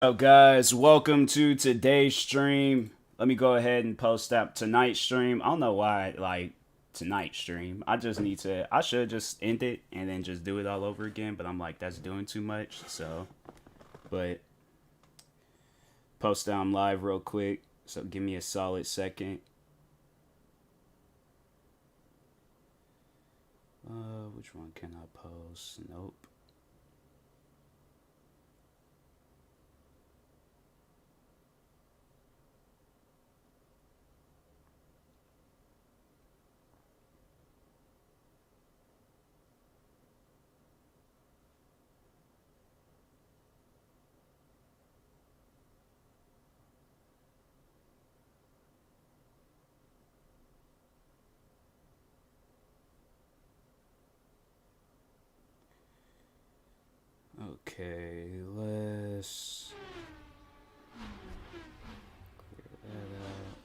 So guys, welcome to today's stream. Let me go ahead and post up tonight's stream. I don't know why like tonight's stream. I should just end it and then just do it all over again, but I'm like that's doing too much. But post down live real quick. So give me a solid second. Which one can I post? Nope. Okay, let's clear that out.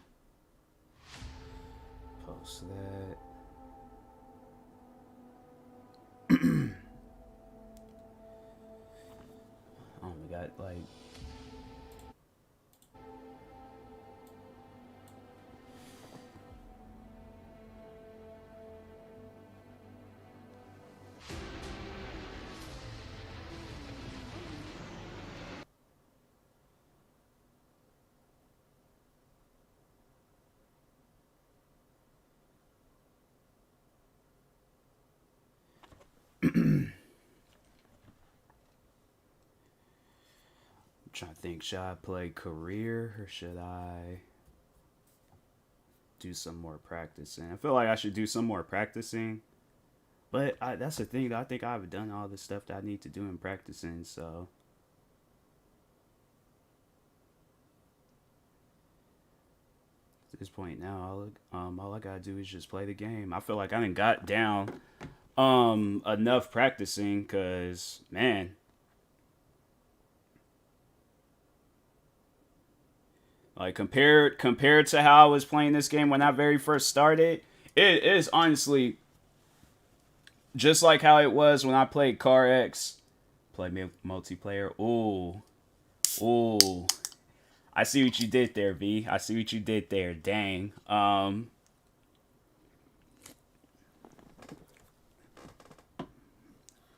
Post that. Oh, we got like trying to think, should I play career or should I do some more practicing? I feel like I should do some more practicing, but that's the thing. I think I've done all the stuff that I need to do in practicing. So at this point now, all I gotta do is just play the game. I feel like I done got down enough practicing, cause man. Like compared to how I was playing this game when I very first started, it is honestly just like how it was when I played Car X. Play multiplayer. Ooh. Ooh. I see what you did there, V. I see what you did there. Dang.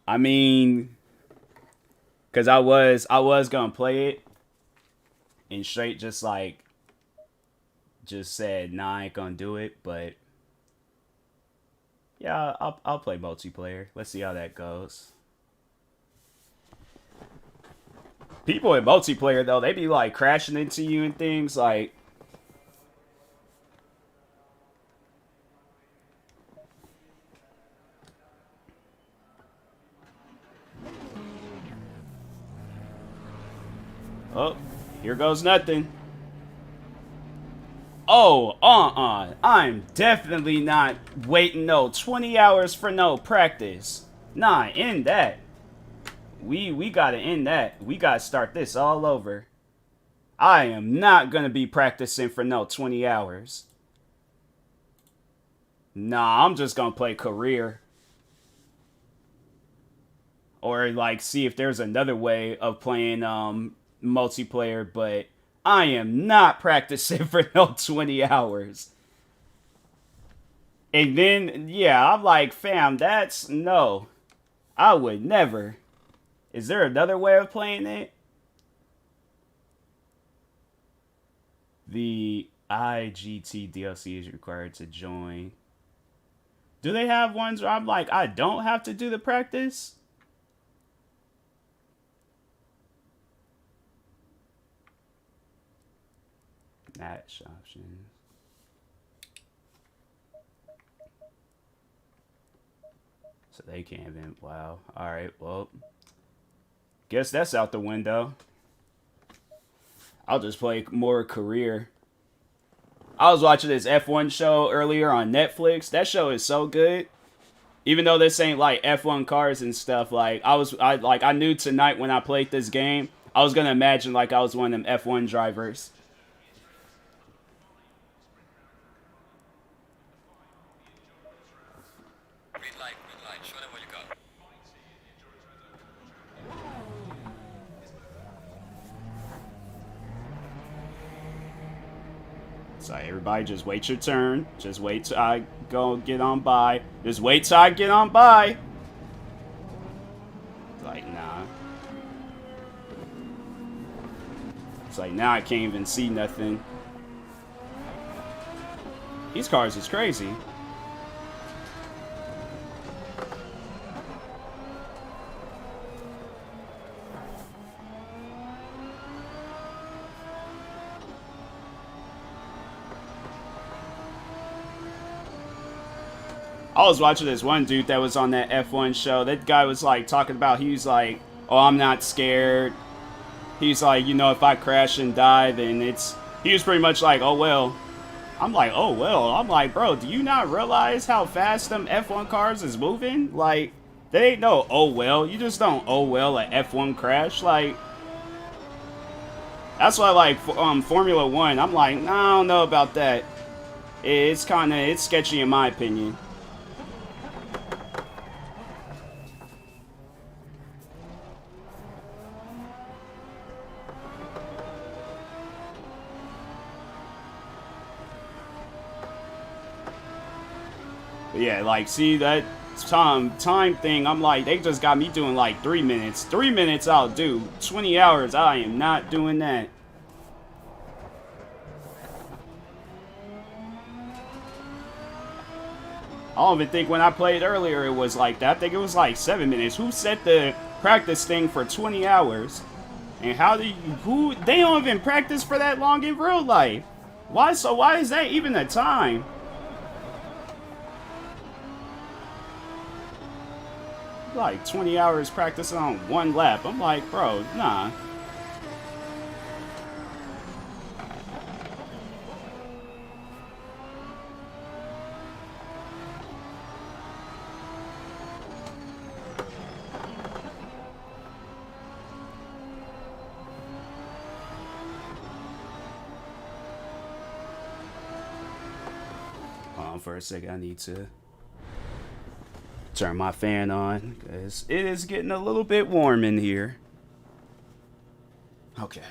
I mean, cause I was gonna play it and straight just said nah, I ain't gonna do it, but yeah, I'll play multiplayer. Let's see how that goes. People in multiplayer though, they be like crashing into you and things like. Oh, here goes nothing. Oh, I'm definitely not waiting no 20 hours for no practice. Nah, end that. We gotta end that. We gotta start this all over. I am not gonna be practicing for no 20 hours. Nah, I'm just gonna play career. Or like see if there's another way of playing multiplayer, but I am not practicing for no 20 hours. And then yeah, I'm like, fam, that's no. I would never. Is there another way of playing it? The IGT DLC is required to join. Do they have ones where I'm like, I don't have to do the practice? Match options. So they can't even. Wow. Alright, well. Guess that's out the window. I'll just play more career. I was watching this F1 show earlier on Netflix. That show is so good. Even though this ain't like F1 cars and stuff, like I knew tonight when I played this game, I was gonna imagine like I was one of them F1 drivers. Show them what you got. So everybody just wait your turn. Just wait till I go get on by. Just wait till I get on by. It's like, nah. It's like, now I can't even see nothing. These cars is crazy. I was watching this one dude that was on that F1 show. That guy was like talking about, he was like, oh, I'm not scared. He's like, you know, if I crash and die, then it's, he was pretty much like, oh, well. I'm like, oh, well. I'm like, bro, do you not realize how fast them F1 cars is moving? Like, they ain't no, oh, well. You just don't, oh, well, an F1 crash. Like, that's why, like, Formula 1, I'm like, nah, I don't know about that. It's kind of, it's sketchy in my opinion. But yeah, like, see that time thing, I'm like, they just got me doing like 3 minutes. 3 minutes I'll do. 20 hours, I am not doing that. I don't even think when I played earlier it was like that. I think it was like 7 minutes. Who set the practice thing for 20 hours? And how do you, who, they don't even practice for that long in real life. Why is that even a time? Like 20 hours practicing on one lap. I'm like, bro, nah. Hold on for a second, I need to turn my fan on because it is getting a little bit warm in here. Okay.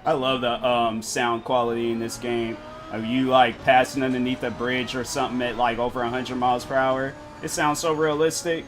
I love the sound quality in this game. Of you like passing underneath a bridge or something at like over 100 miles per hour. It sounds so realistic.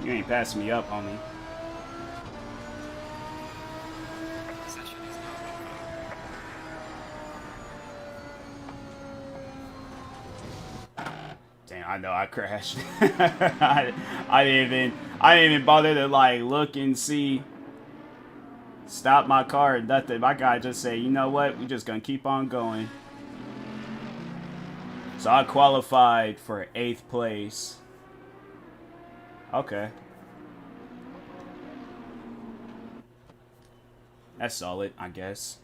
You ain't passing me up, homie. Session is now over. Damn, I know I crashed. I didn't even bother to like look and see. Stop my car or nothing. My guy just said, you know what? We just gonna keep on going. So I qualified for 8th place. Okay. That's solid, I guess.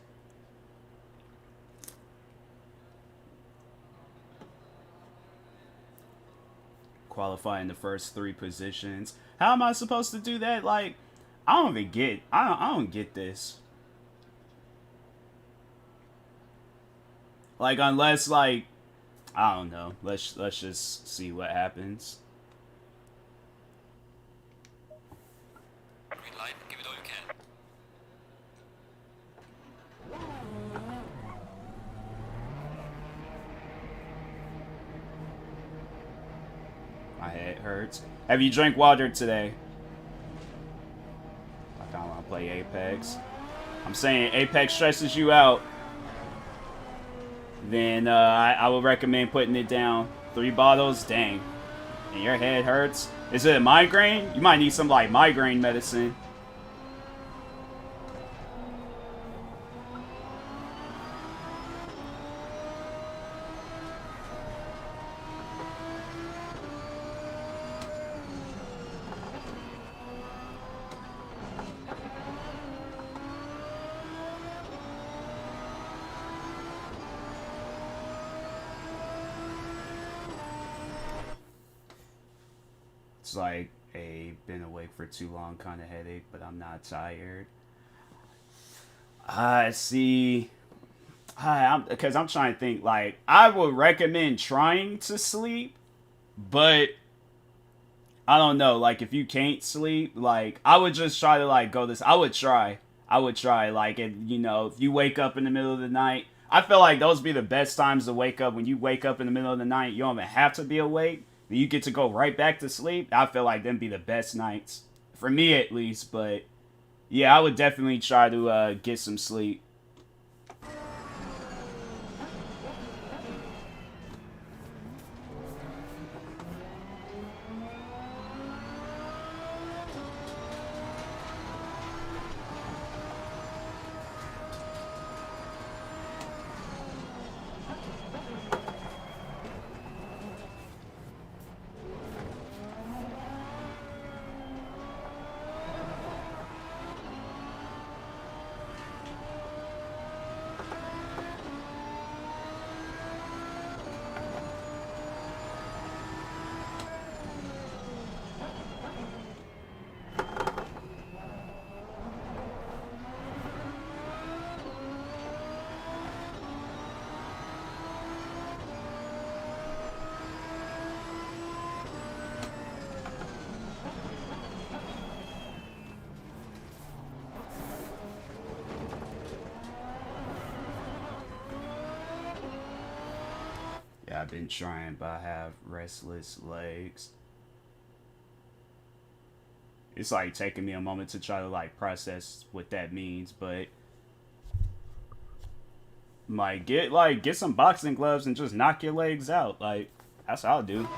Qualify in the first 3 positions. How am I supposed to do that? Like, I don't even get. I don't get this. Like, unless like, I don't know. Let's just see what happens. Green light, give it all you can. My head hurts. Have you drank water today? I kind of want to play Apex. I'm saying Apex stresses you out. Then I would recommend putting it down. 3 bottles, dang. And your head hurts. Is it a migraine? You might need some like migraine medicine. It's like a been awake for too long kind of headache, but I'm not tired. I see. Because I'm trying to think. Like, I would recommend trying to sleep, but I don't know. Like, if you can't sleep, like, I would just try to like go this. I would try. Like, if you wake up in the middle of the night. I feel like those be the best times to wake up. When you wake up in the middle of the night, you don't even have to be awake. You get to go right back to sleep. I feel like them be the best nights. For me, at least. But, yeah, I would definitely try to get some sleep. Yeah, I've been trying, but I have restless legs. It's like taking me a moment to try to like process what that means, but get some boxing gloves and just knock your legs out. Like, that's what I'll do.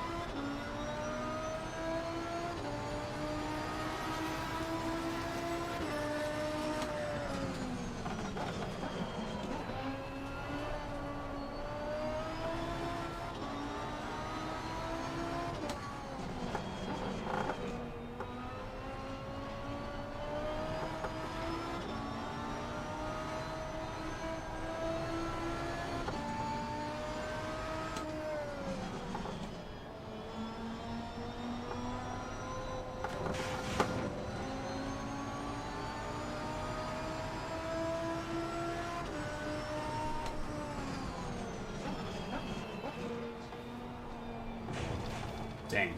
Dang.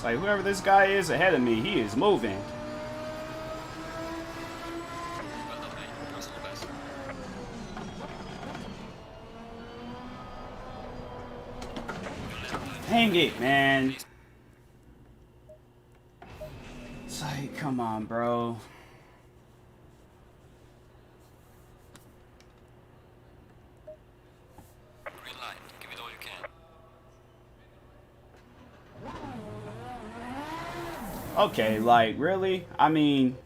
It's like whoever this guy is ahead of me, he is moving. Well done, mate. That was all the best. Dang it, man. It's like, come on, bro. Green light. Give it all you can. Okay, like, really? I mean,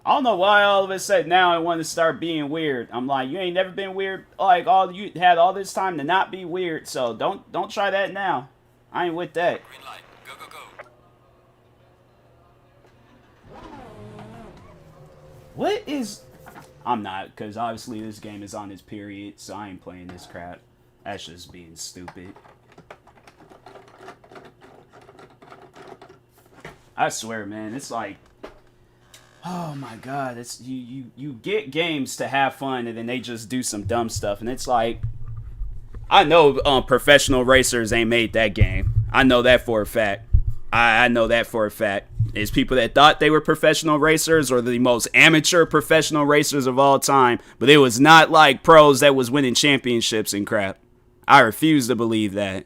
I don't know why all of a sudden now I want to start being weird. I'm like, you ain't never been weird. Like, you had all this time to not be weird, so don't try that now. I ain't with that. Green light. Go, go, go. What is... I'm not, because obviously this game is on its period, so I ain't playing this crap. That's just being stupid. I swear, man, it's like... Oh my god, it's you get games to have fun, and then they just do some dumb stuff, and it's like... I know professional racers ain't made that game. I know that for a fact. I know that for a fact. It's people that thought they were professional racers or the most amateur professional racers of all time, but it was not like pros that was winning championships and crap. I refuse to believe that.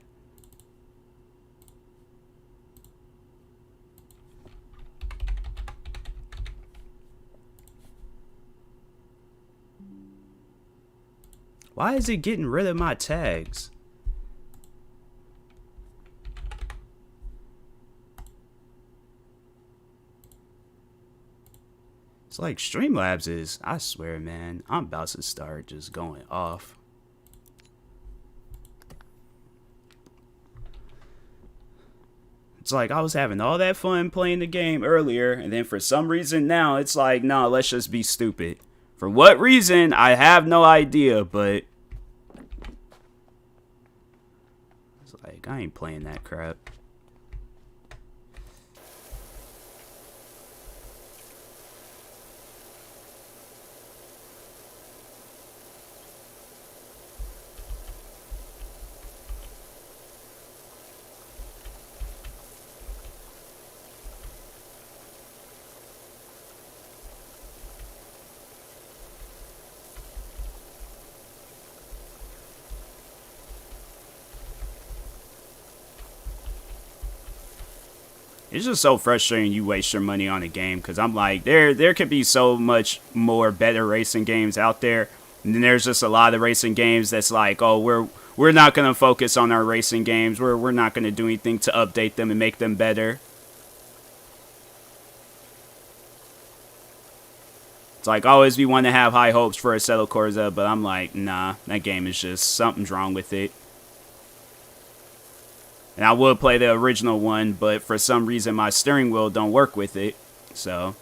Why is it getting rid of my tags? It's like Streamlabs is, I swear, man, I'm about to start just going off. It's like I was having all that fun playing the game earlier, and then for some reason now it's like, no, let's just be stupid. For what reason, I have no idea, but it's like, I ain't playing that crap. It's just so frustrating you waste your money on a game, because I'm like, there could be so much more better racing games out there. And then there's just a lot of racing games that's like, oh, we're not going to focus on our racing games. We're not going to do anything to update them and make them better. It's like, always we want to have high hopes for Assetto Corsa, but I'm like, nah, that game is just, something's wrong with it. And I would play the original one, but for some reason my steering wheel don't work with it. So,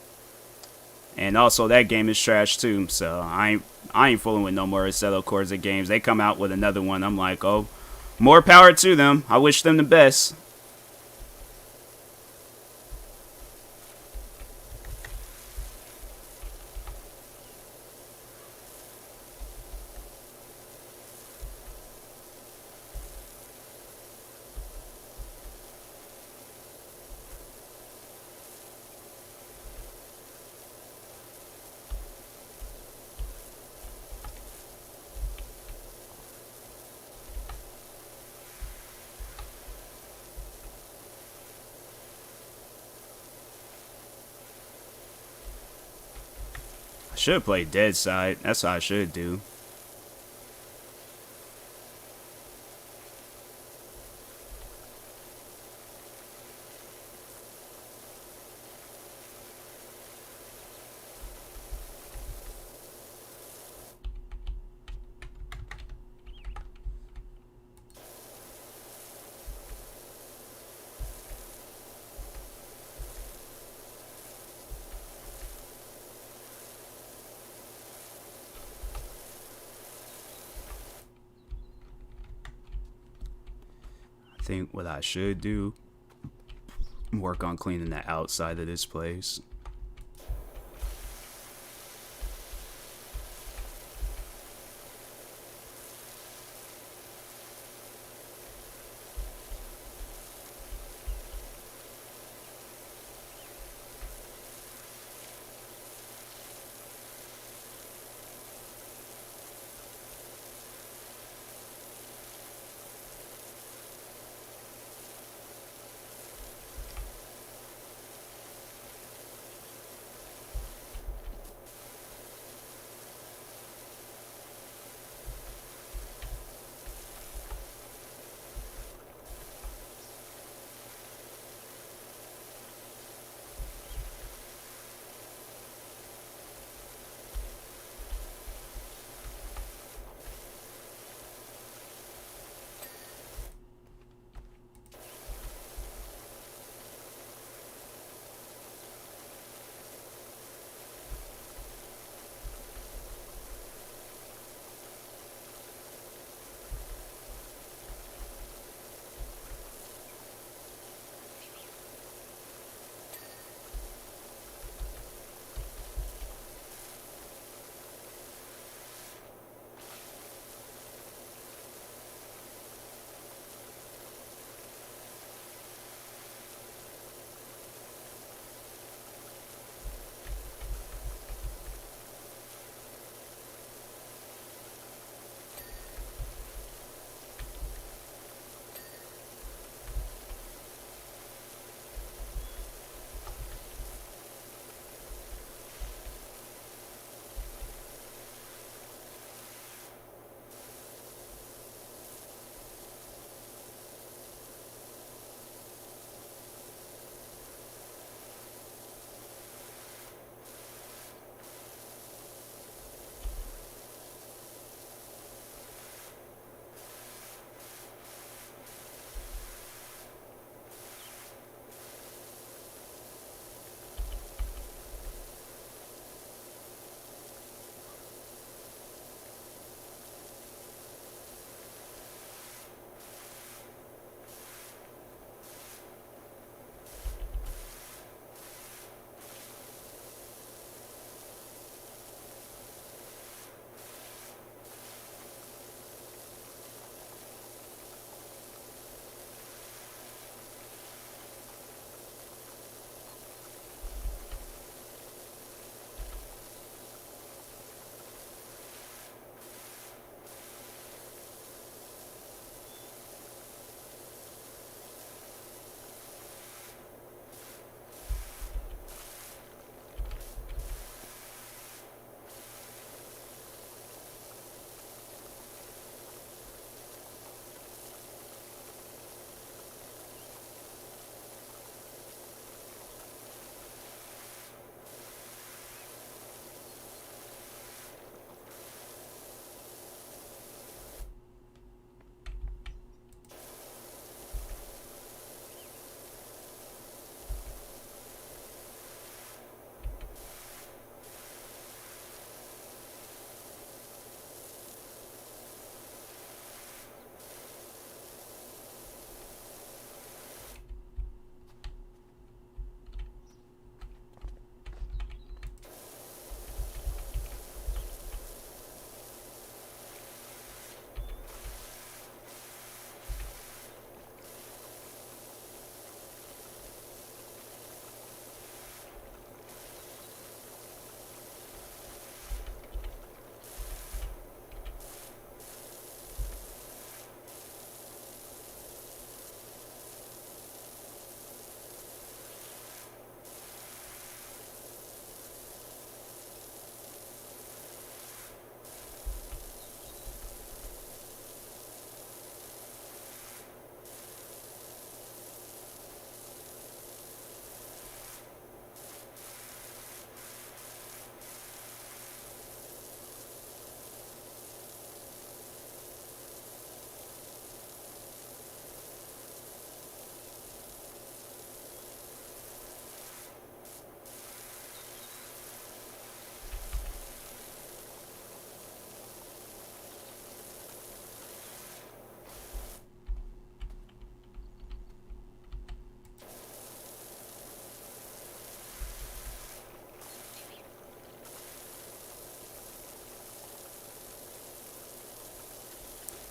and also that game is trash too. So I ain't fooling with no more Assetto Corsa games. They come out with another one, I'm like, oh, more power to them. I wish them the best. I should play DEADSIDE. That's what I should do. I think what I should do, work on cleaning the outside of this place.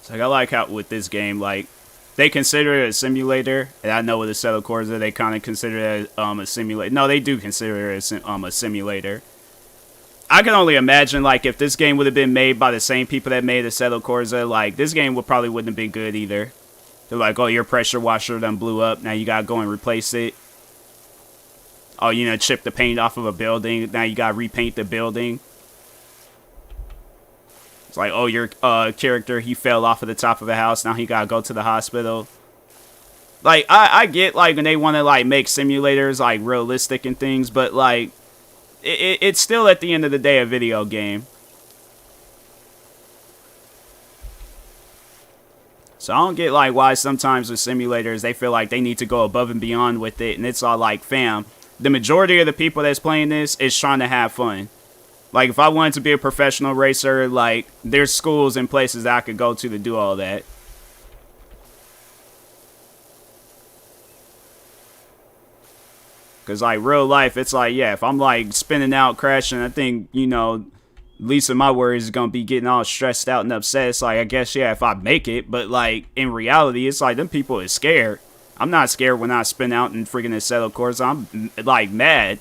So I like how with this game, like, they consider it a simulator, and I know with the Settle Corsa, they kind of consider it a simulator. No, they do consider it a simulator. I can only imagine, like, if this game would have been made by the same people that made the Settle Corsa, like, this game probably wouldn't have been good either. They're like, oh, your pressure washer done blew up, now you gotta go and replace it. Oh, you know, chip the paint off of a building, now you gotta repaint the building. It's like, oh, your character, he fell off of the top of a house, now he gotta go to the hospital. Like, I get, like, when they want to, like, make simulators, like, realistic and things, but, like, it's still, at the end of the day, a video game. So I don't get, like, why sometimes with simulators, they feel like they need to go above and beyond with it, and it's all like, fam, the majority of the people that's playing this is trying to have fun. Like, if I wanted to be a professional racer, like, there's schools and places that I could go to do all that. Because, like, real life, it's like, yeah, if I'm, like, spinning out, crashing, I think, you know, least of my worries is going to be getting all stressed out and upset. It's like, I guess, yeah, if I make it. But, like, in reality, it's like, them people is scared. I'm not scared when I spin out and freaking a Settle Corsa. I'm, like, mad.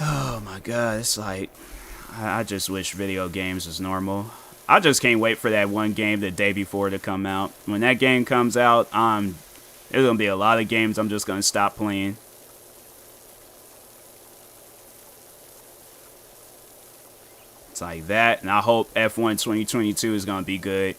Oh, my God. It's like, I just wish video games was normal. I just can't wait for that one game the day before to come out. When that game comes out, there's going to be a lot of games I'm just going to stop playing. It's like that, and I hope F1 2022 is going to be good.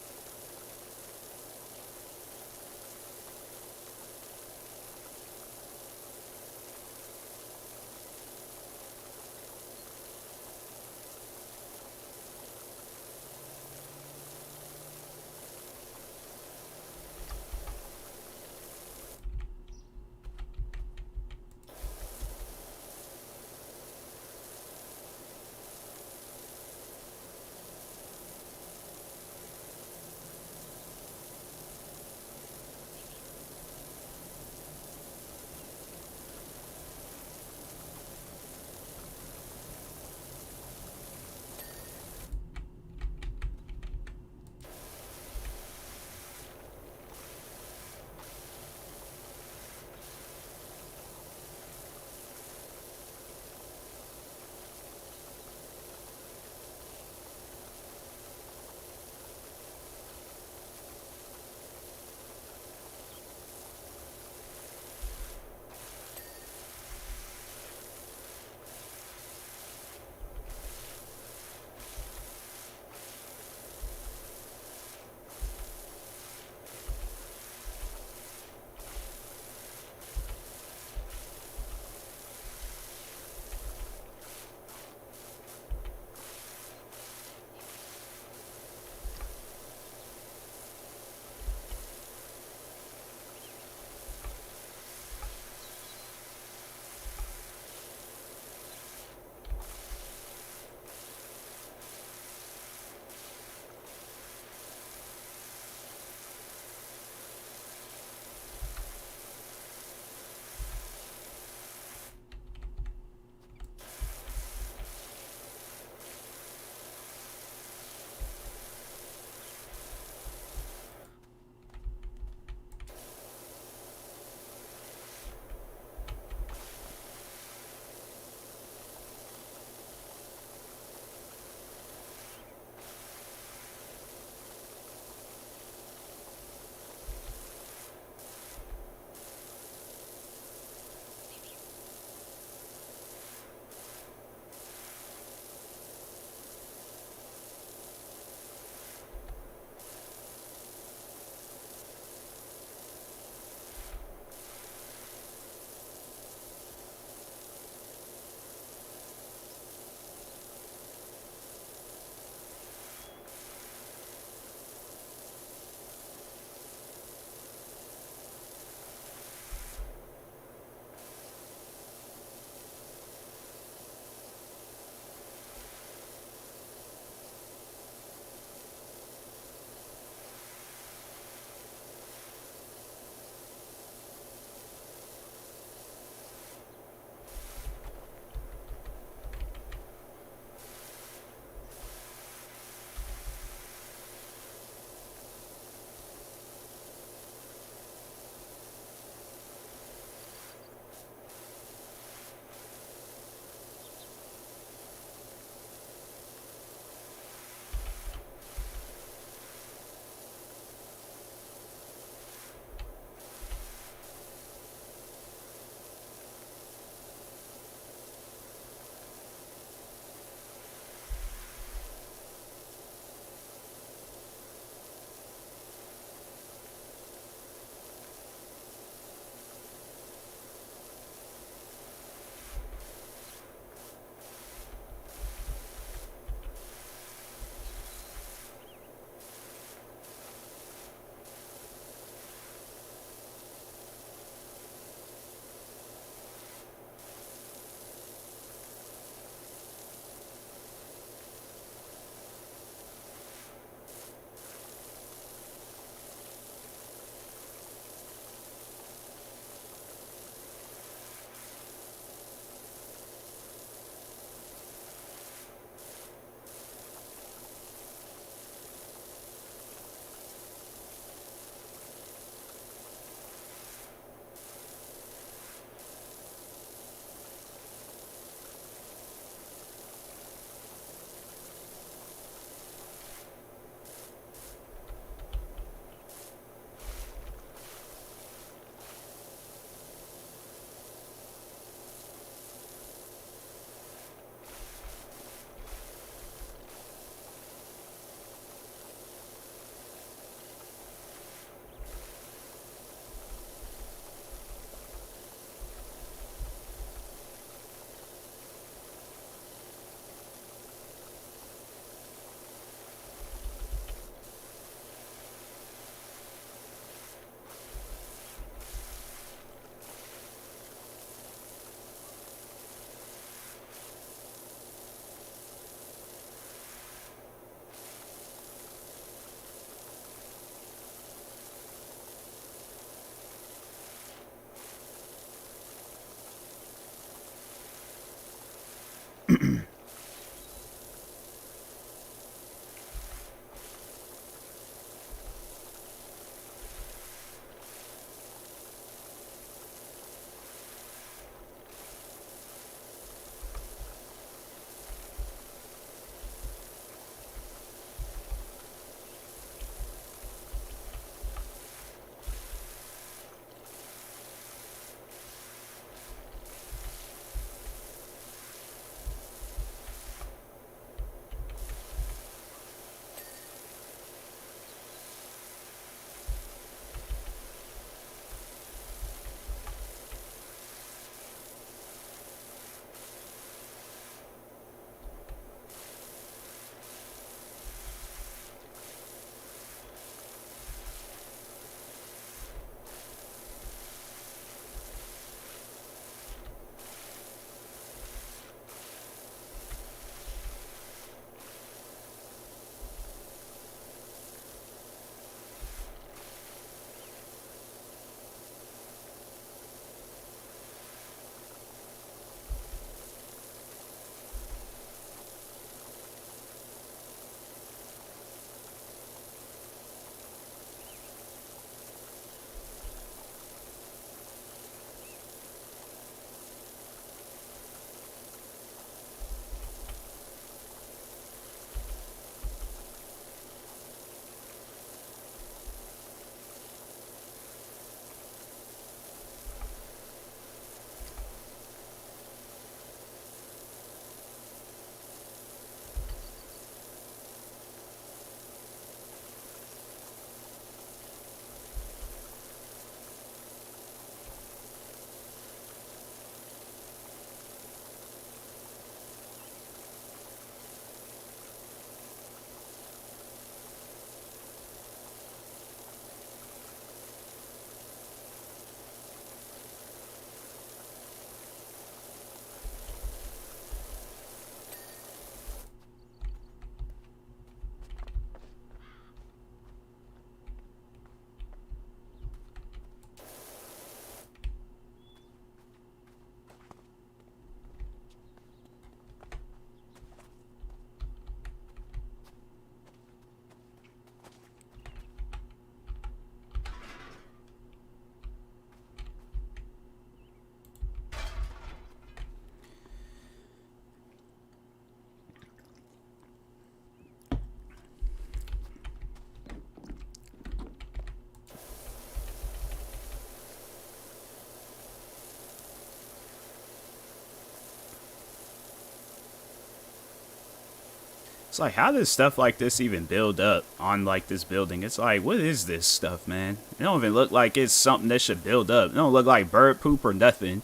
It's like, how does stuff like this even build up on like this building? It's like, what is this stuff, man? It don't even look like it's something that should build up. It don't look like bird poop or nothing.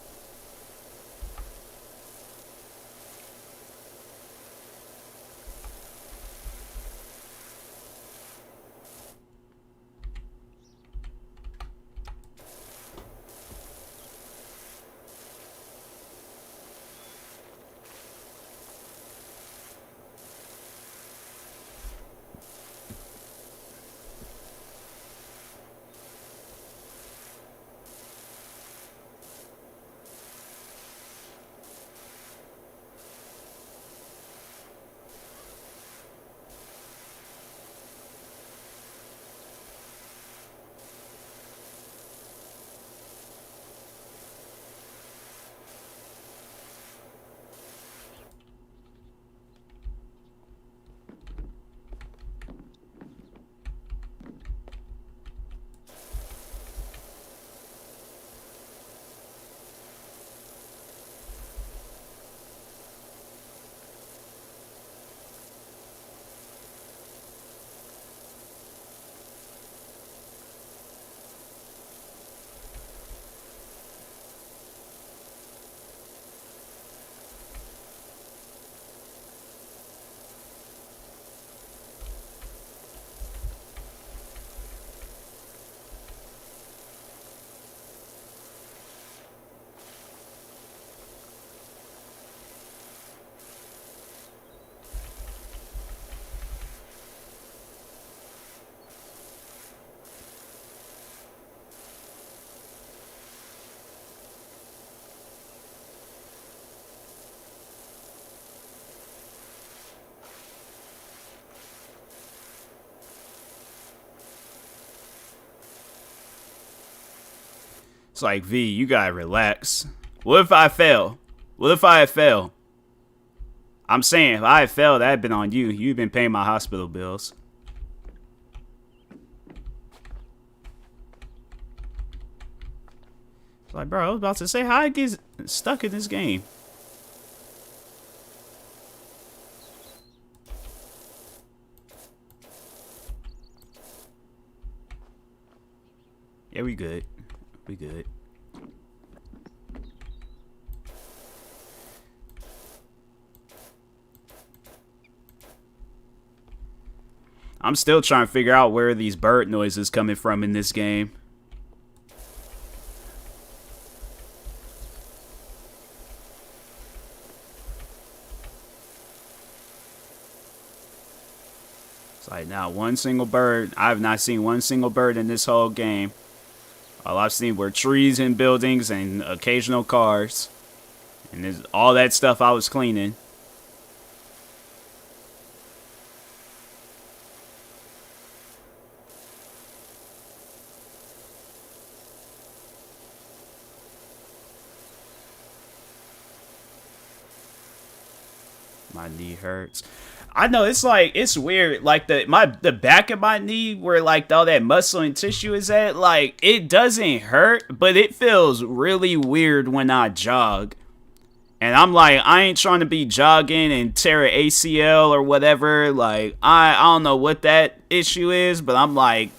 It's like, V, you gotta relax. What if I fail? What if I fail? I'm saying, if I had failed, that had been on you. You've been paying my hospital bills. It's like, bro, I was about to say, how I get stuck in this game? Yeah, we good. We good. I'm still trying to figure out where these bird noises coming from in this game. It's like, not one single bird. I have not seen one single bird in this whole game. All I've seen were trees and buildings and occasional cars. And there's all that stuff I was cleaning. My knee hurts. I know, it's like, it's weird. Like the back of my knee where like all that muscle and tissue is at, like it doesn't hurt, but it feels really weird when I jog. And I'm like, I ain't trying to be jogging and tear an ACL or whatever. Like I don't know what that issue is, but I'm like,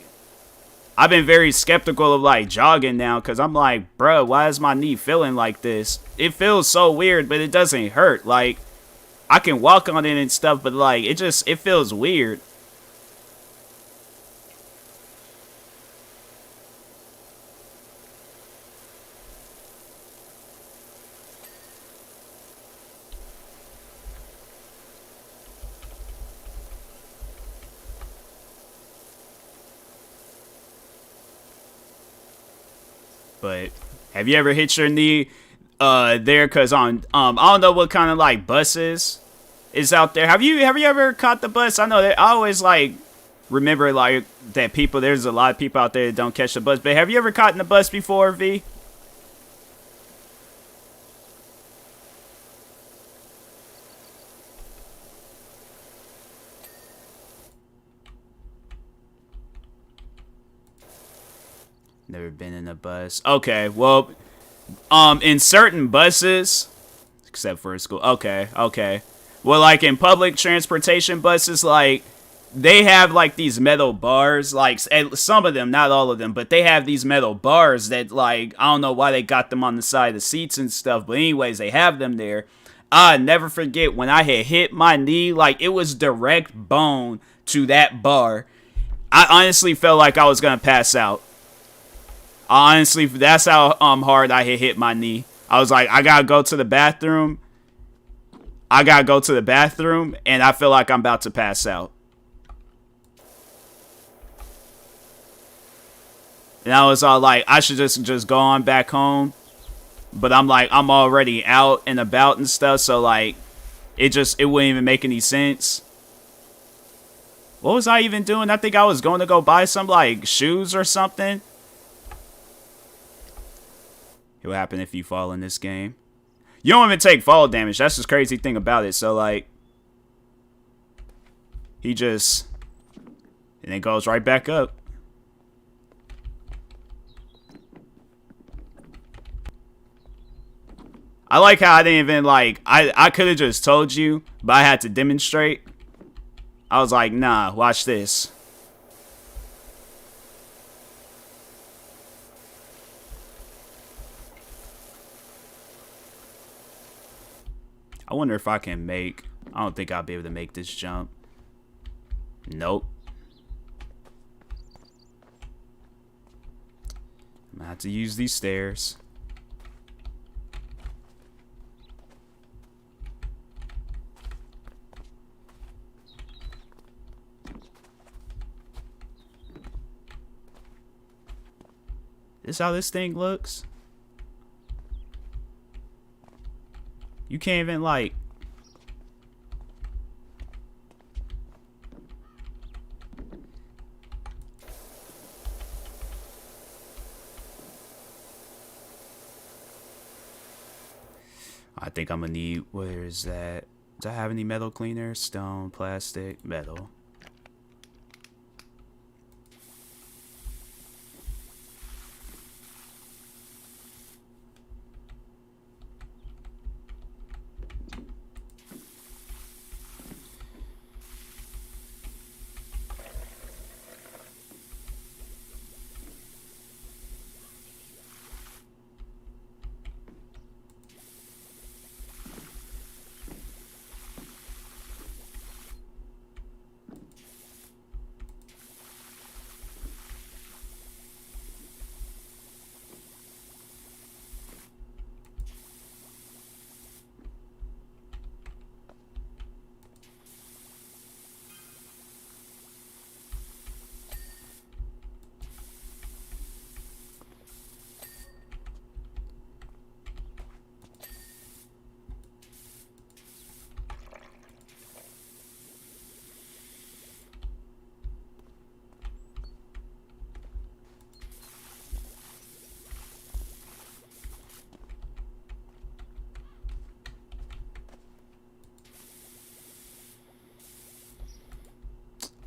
I've been very skeptical of like jogging now because I'm like, bro, why is my knee feeling like this? It feels so weird, but it doesn't hurt. Like I can walk on it and stuff, but like it feels weird. But have you ever hit your knee there? Cause on I don't know what kind of like buses is out there. Have you ever caught the bus? I know that I always like remember like that people. There's a lot of people out there that don't catch the bus. But have you ever caught in the bus before, V? Never been in a bus. Okay, well, in certain buses, except for a school. Okay. Well, like in public transportation buses, like they have like these metal bars, like some of them, not all of them, but they have these metal bars that, like, I don't know why they got them on the side of the seats and stuff, but anyways, they have them there. I never forget when I had hit my knee, like it was direct bone to that bar. I honestly felt like I was gonna pass out. Honestly, that's how hard I had hit my knee. I was like, I gotta go to the bathroom. And I feel like I'm about to pass out. And I was all like, I should just go on back home. But I'm like, I'm already out and about and stuff, so like, it wouldn't even make any sense. What was I even doing? I think I was going to go buy some, like, shoes or something. What happened if you fall in this game? You don't even take fall damage. That's the crazy thing about it. So, like, he just, and it goes right back up. I like how I didn't even, like, I could have just told you, but I had to demonstrate. I was like, nah, watch this. I wonder if I can make, I don't think I'll be able to make this jump. Nope. I'm gonna have to use these stairs. This is how this thing looks. You can't even, like, I think I'm gonna need, where is that? Do I have any metal cleaner? Stone, plastic, metal.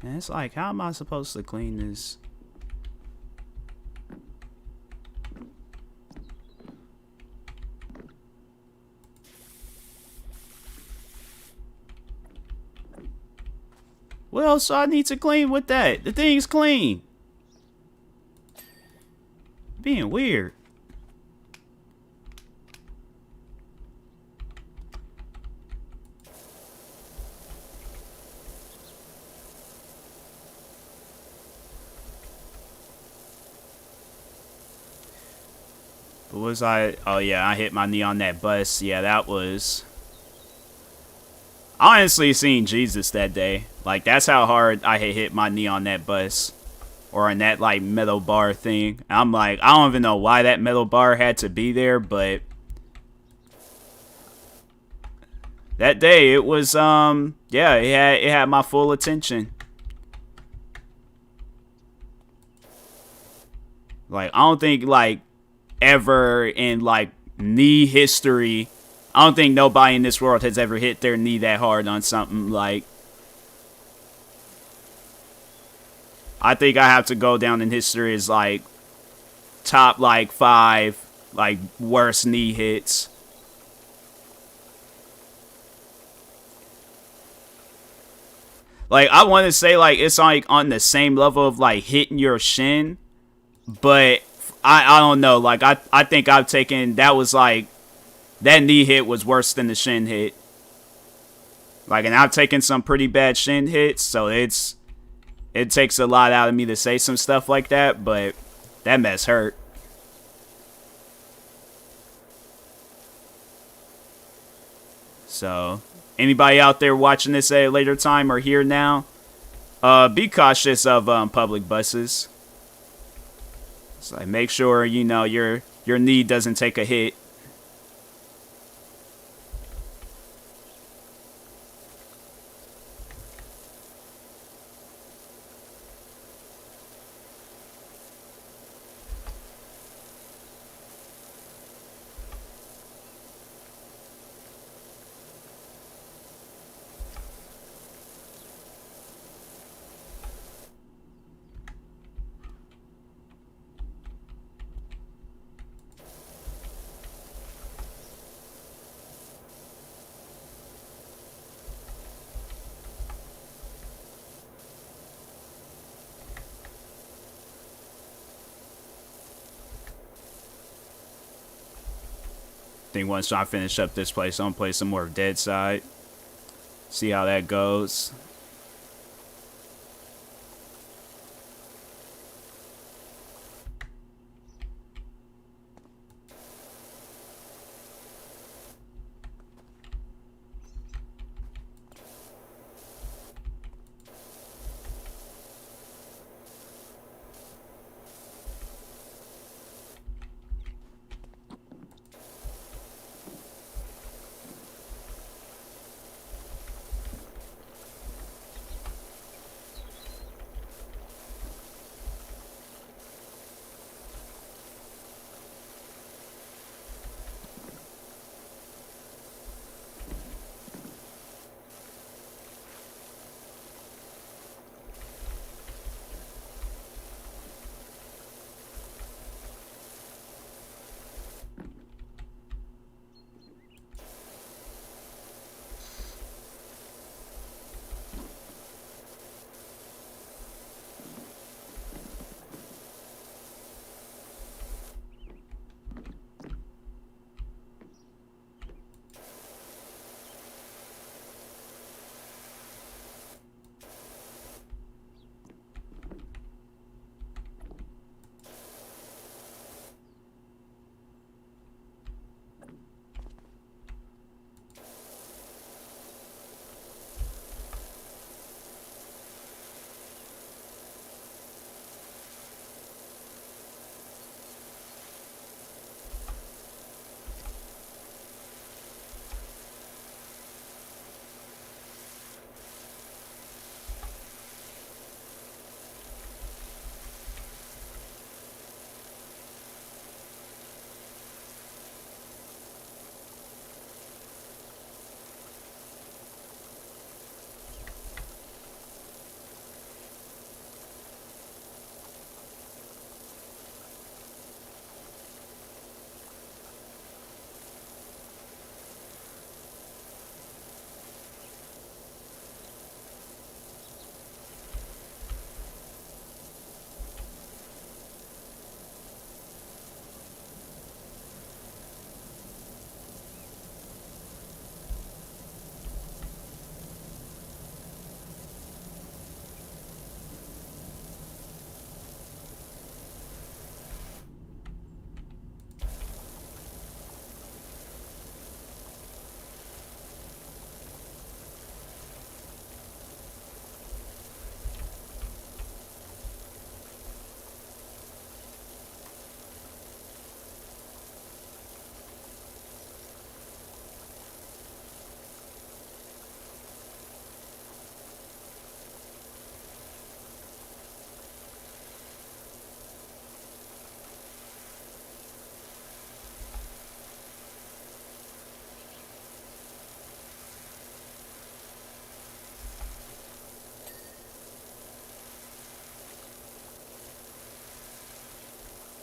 And it's like, how am I supposed to clean this? What else do I need to clean with that? The thing's clean. Being weird. But was I? Oh yeah, I hit my knee on that bus. Yeah, that was. I honestly seen Jesus that day. Like, that's how hard I had hit my knee on that bus. Or on that, like, metal bar thing. I'm like, I don't even know why that metal bar had to be there, but that day it was, yeah, it had my full attention. Like, I don't think, like, ever in, like, knee history, I don't think nobody in this world has ever hit their knee that hard on something. Like, I think I have to go down in history as, like, top, like, 5, like, worst knee hits. Like, I want to say, like, it's, like, on the same level of, like, hitting your shin. But I don't know. Like, I think I've taken... That was, like... That knee hit was worse than the shin hit. Like, and I've taken some pretty bad shin hits. So, it takes a lot out of me to say some stuff like that. But that mess hurt. So, anybody out there watching this at a later time or here now, be cautious of public buses. It's like, make sure, you know, your knee doesn't take a hit. I think once I finish up this place, I'm gonna play some more of DEADSIDE. See how that goes.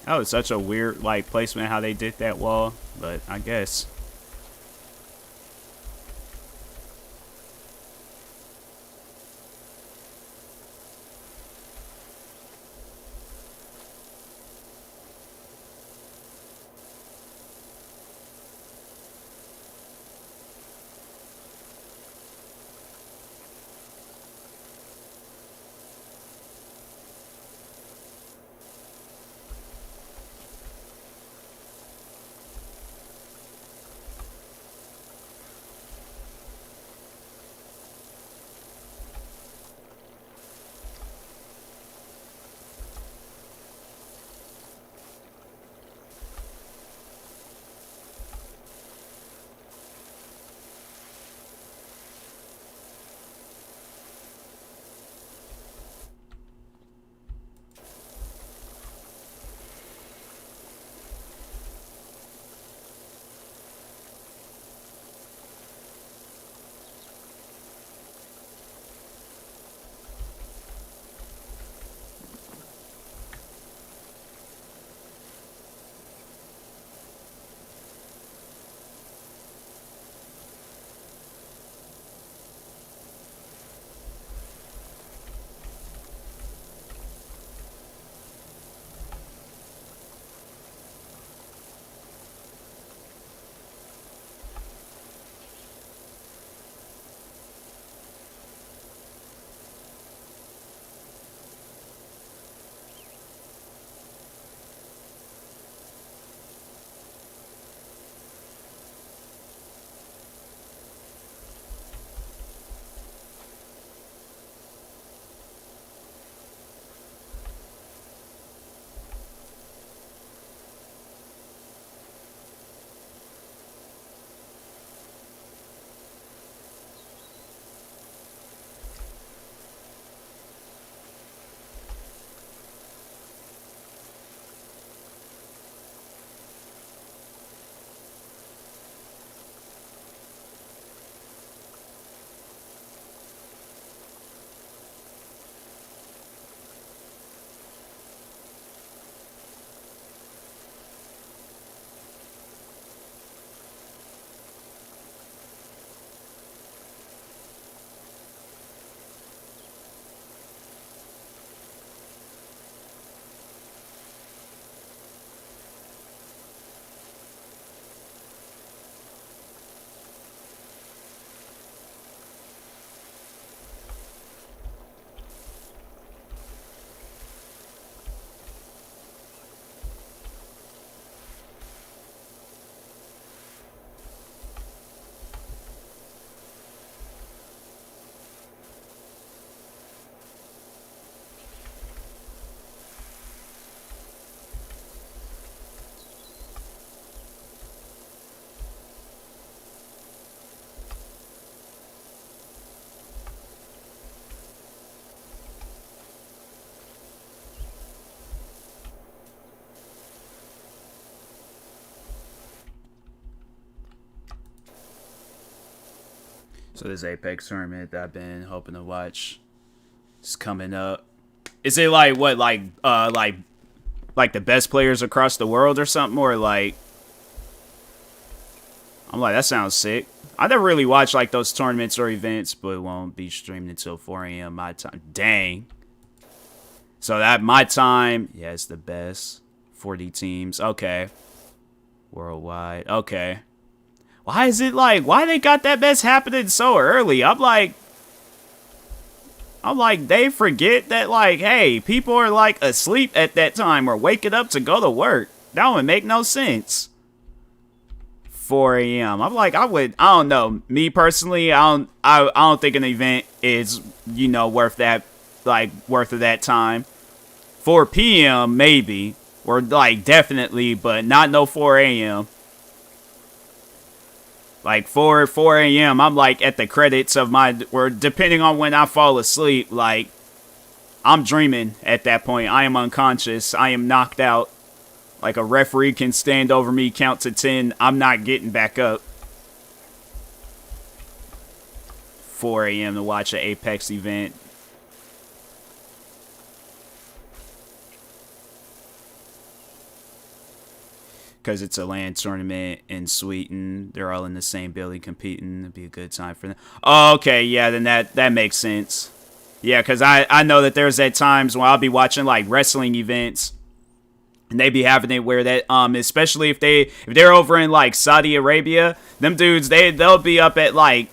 That was such a weird, like, placement how they did that wall, but I guess. So this Apex tournament that I've been hoping to watch is coming up. Is it like what, like the best players across the world or something, or like? I'm like, that sounds sick. I never really watched like those tournaments or events, but it won't be streamed until 4 a.m. my time. Dang. So that my time, yeah, it's the best. 40 teams. Okay. Worldwide. Okay. Why is it like, why they got that mess happening so early? I'm like, they forget that, like, hey, people are like asleep at that time or waking up to go to work. That would make no sense. 4 a.m. I'm like, I don't know. Me personally, I don't think an event is, you know, worth that, like, worth of that time. 4 p.m. maybe, or like definitely, but not no 4 a.m. Like 4 a.m. I'm like at the credits of my, or depending on when I fall asleep, like I'm dreaming at that point. I am unconscious. I am knocked out. Like a referee can stand over me, count to 10. I'm not getting back up. 4 a.m. to watch an Apex event. Because it's a LAN tournament in Sweden. They're all in the same building competing. It'd be a good time for them. Oh, okay, yeah, then that makes sense. Yeah, because I know that there's at times when I'll be watching like wrestling events, and they be having it where that especially if they're over in like Saudi Arabia, them dudes they'll be up at like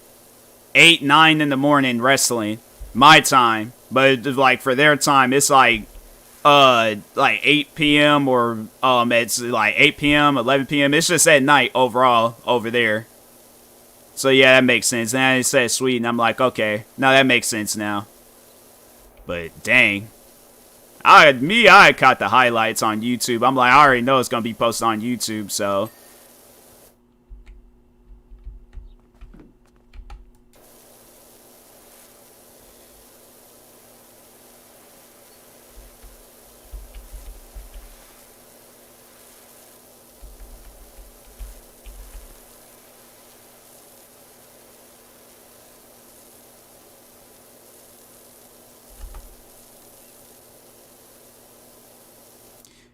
8, 9 in the morning wrestling. My time, but like for their time, it's like 8 p.m. or it's like 8 p.m., 11 p.m. It's just at night overall over there. So yeah, that makes sense. Then it said Sweden. I'm like, okay, no, that makes sense now. But dang, I caught the highlights on YouTube. I'm like, I already know it's gonna be posted on YouTube, so.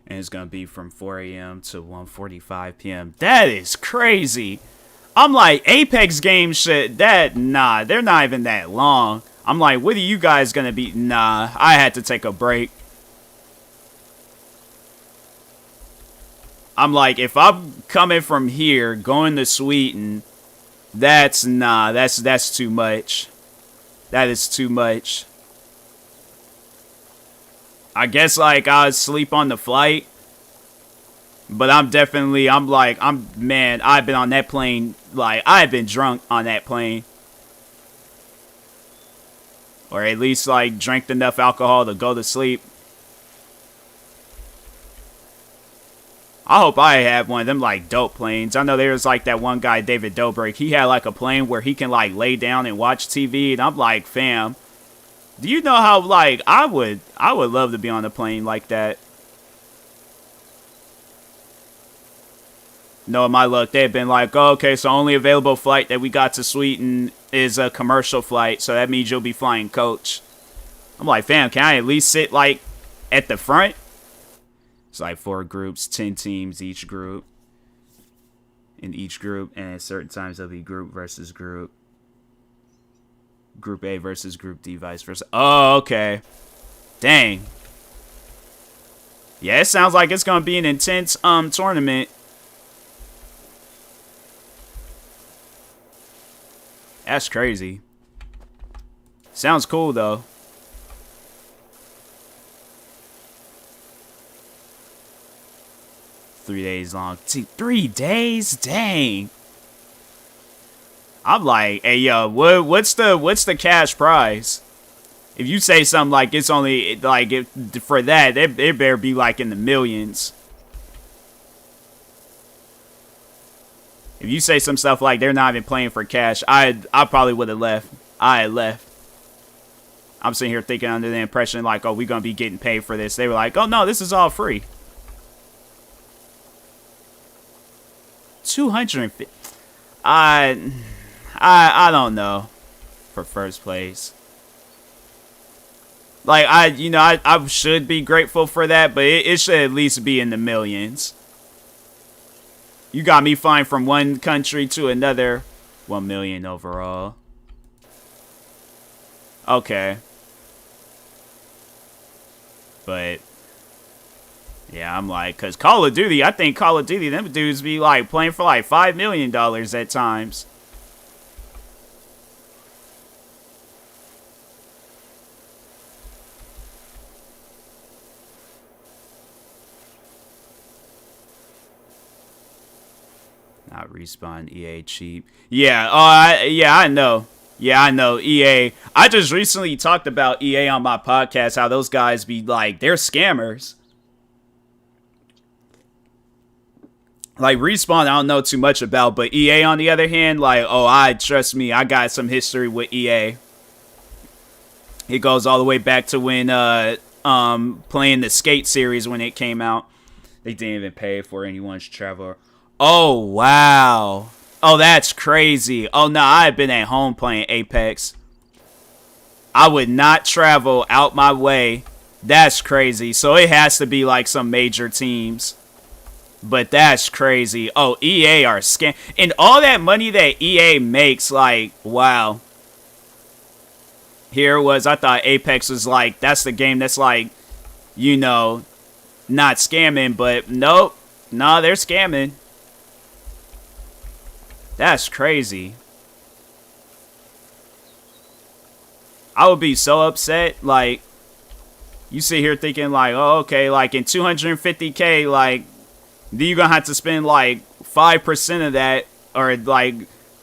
And it's going to be from 4 a.m. to 1:45 p.m. That is crazy. I'm like, Apex games shit, nah, they're not even that long. I'm like, what are you guys going to be? Nah, I had to take a break. I'm like, if I'm coming from here, going to Sweden, that's too much. That is too much. I guess, like, I was asleep on the flight. But I've been on that plane, like, I've been drunk on that plane. Or at least, like, drank enough alcohol to go to sleep. I hope I have one of them, like, dope planes. I know there's, like, that one guy, David Dobrik. He had, like, a plane where he can, like, lay down and watch TV. And I'm like, fam, do you know how, like, I would love to be on a plane like that. No, my luck, they've been like, oh, okay, so only available flight that we got to Sweden is a commercial flight, so that means you'll be flying coach. I'm like, fam, can I at least sit, like, at the front? It's like 4 groups, 10 teams each group. In each group, and at certain times there'll be group versus group. Group A versus Group D, vice versa. Oh, okay. Dang. Yeah, it sounds like it's gonna be an intense tournament. That's crazy. Sounds cool though. Three days long. 3 days? Dang. I'm like, hey yo, what's the cash prize? If you say something like it's only like for that, it better be like in the millions. If you say some stuff like they're not even playing for cash, I probably would have left. I had left. I'm sitting here thinking under the impression like, oh, we're gonna be getting paid for this. They were like, oh no, this is all free. 250. I don't know. for first place. Like, I should be grateful for that, but it should at least be in the millions. You got me flying from one country to another. 1 million overall. Okay. But, yeah, I'm like, because Call of Duty, I think Call of Duty, them dudes be, like, playing for, like, $5 million at times. Not Respawn, EA cheap. Yeah, I know. Yeah, I know, EA. I just recently talked about EA on my podcast, how those guys be like, they're scammers. Like, Respawn, I don't know too much about, but EA, on the other hand, like, trust me, I got some history with EA. It goes all the way back to when, playing the Skate series when it came out. They didn't even pay for anyone's travel. Oh, wow. Oh, that's crazy. Oh, no, I've been at home playing Apex. I would not travel out my way. That's crazy. So it has to be like some major teams. But that's crazy. Oh, EA are scam. And all that money that EA makes, like, wow. Here it was. I thought Apex was like, that's the game that's like, you know, not scamming. But nope. Nah, they're scamming. That's crazy. I would be so upset. Like, you sit here thinking like, oh, okay, like in 250K, like, then you're gonna have to spend like 5% of that, or like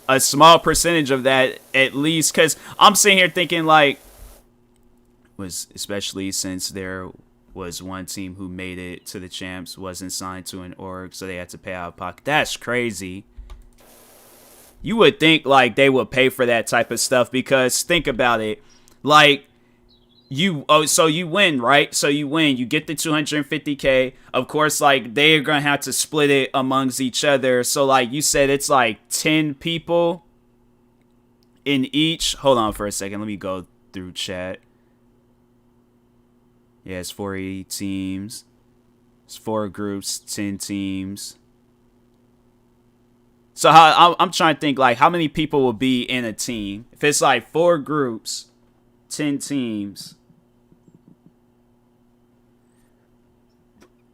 a small percentage of that at least. Cause I'm sitting here thinking like, especially since there was one team who made it to the champs, wasn't signed to an org, so they had to pay out of pocket. That's crazy. You would think, like, they would pay for that type of stuff, because think about it. Like, so you win, right? So you win. You get the 250K. Of course, like, they're going to have to split it amongst each other. So, like, you said it's, like, 10 people in each. Hold on for a second. Let me go through chat. Yeah, it's 40 teams. It's 4 groups, 10 teams. So I'm trying to think, like, how many people will be in a team? If it's like 4 groups, 10 teams,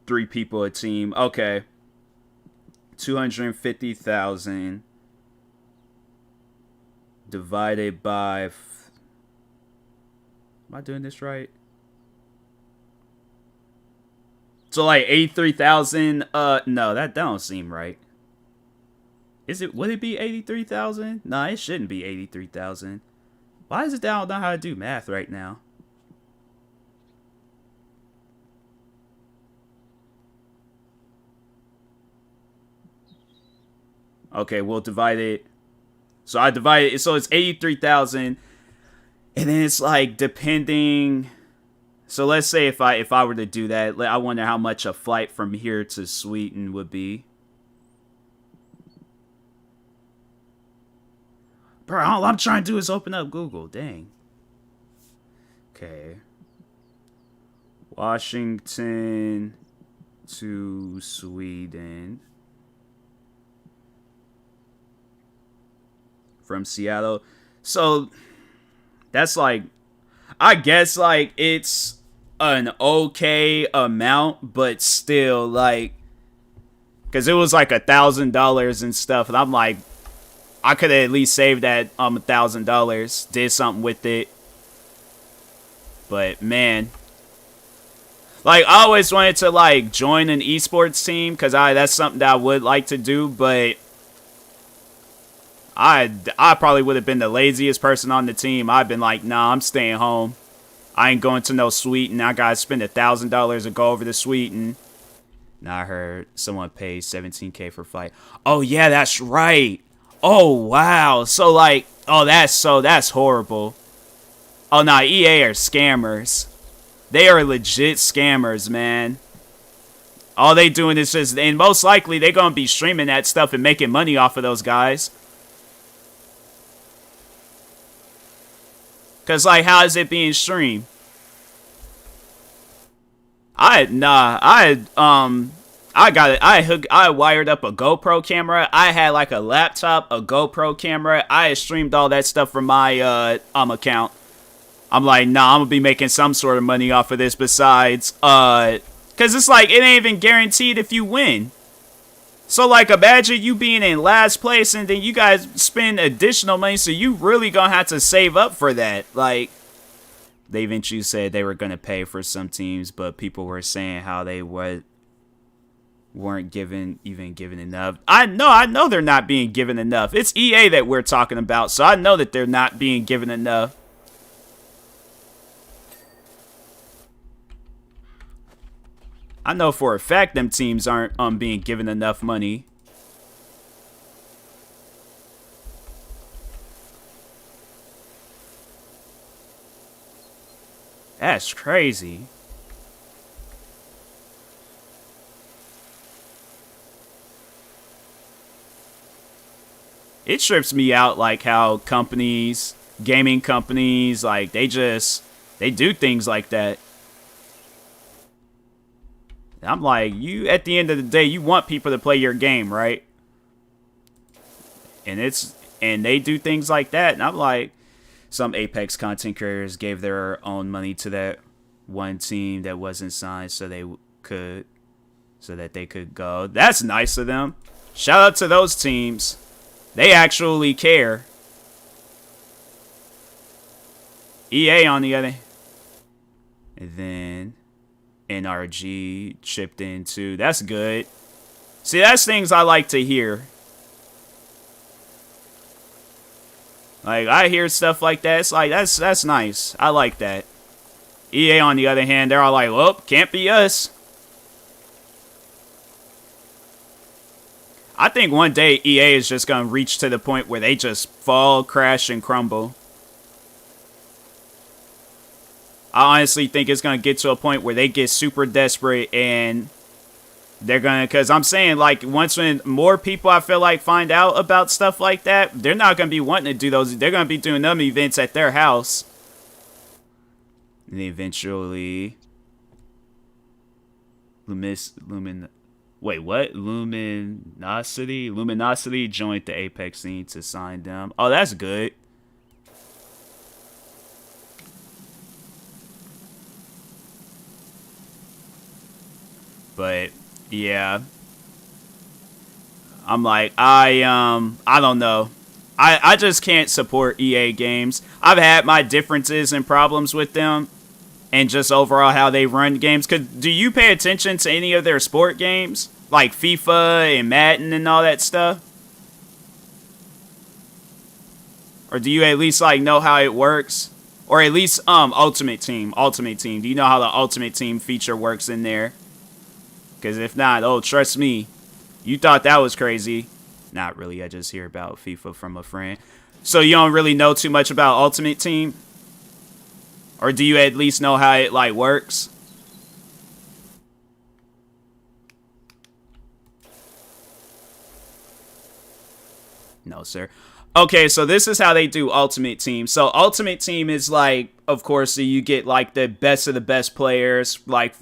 3 people a team. Okay. 250,000 divided by... Am I doing this right? So like 83,000. No, that don't seem right. Would it be 83,000? Nah, it shouldn't be 83,000. Why is it that I don't know how to do math right now? Okay, we'll divide it. So I divide it. So it's 83,000. And then it's like depending. So let's say if I were to do that, I wonder how much a flight from here to Sweden would be. Bro, all I'm trying to do is open up Google. Dang. Okay. Washington to Sweden. From Seattle. So, that's like... I guess, like, it's an okay amount, but still, like... Because it was like $1,000 and stuff, and I'm like... I could have at least saved that $1,000, did something with it. But man, like I always wanted to like join an esports team, because that's something that I would like to do. But I probably would have been the laziest person on the team. I've been like, nah, I'm staying home. I ain't going to no Sweden. I gotta spend $1,000 to go over to Sweden. Now I heard someone paid $17K for flight. Oh yeah, that's right. Oh, wow. So, like, that's horrible. Oh, nah, EA are scammers. They are legit scammers, man. All they doing is just, and most likely they're going to be streaming that stuff and making money off of those guys. Cause like, how is it being streamed? I got it. I wired up a GoPro camera. I had like a laptop, a GoPro camera. I streamed all that stuff from my account. I'm like, nah, I'm gonna be making some sort of money off of this besides cause it's like it ain't even guaranteed if you win. So like, imagine you being in last place and then you guys spend additional money, so you really gonna have to save up for that. Like, they eventually said they were gonna pay for some teams, but people were saying how they weren't given enough. I know they're not being given enough. It's EA that we're talking about, so I know that they're not being given enough. I know for a fact them teams aren't being given enough money. That's crazy. It trips me out like how companies, gaming companies, like they do things like that. I'm like, you, at the end of the day, you want people to play your game, right? And they do things like that. And I'm like, some Apex content creators gave their own money to that one team that wasn't signed so that they could go. That's nice of them. Shout out to those teams. They actually care. EA on the other. And then NRG chipped in too. That's good. See, that's things I like to hear. Like, I hear stuff like that. It's like, that's nice. I like that. EA on the other hand, they're all like, well, can't be us. I think one day EA is just going to reach to the point where they just fall, crash, and crumble. I honestly think it's going to get to a point where they get super desperate and they're going to, because I'm saying, like, when more people, I feel like, find out about stuff like that, they're not going to be wanting to do those. They're going to be doing them events at their house. And eventually, Luminosity joined the Apex scene to sign them. Oh, that's good. But yeah, I'm like, I don't know. I just can't support EA games. I've had my differences and problems with them, and just overall how they run games. Do you pay attention to any of their sport games, like FIFA and Madden and all that stuff? Or do you at least like know how it works? Or at least Ultimate Team. Do you know how the Ultimate Team feature works in there? Because if not, oh, trust me, you thought that was crazy. Not really, I just hear about FIFA from a friend. So you don't really know too much about Ultimate Team? Or do you at least know how it, like, works? No, sir. Okay, so this is how they do Ultimate Team. So Ultimate Team is like, of course, so you get like the best of the best players. Like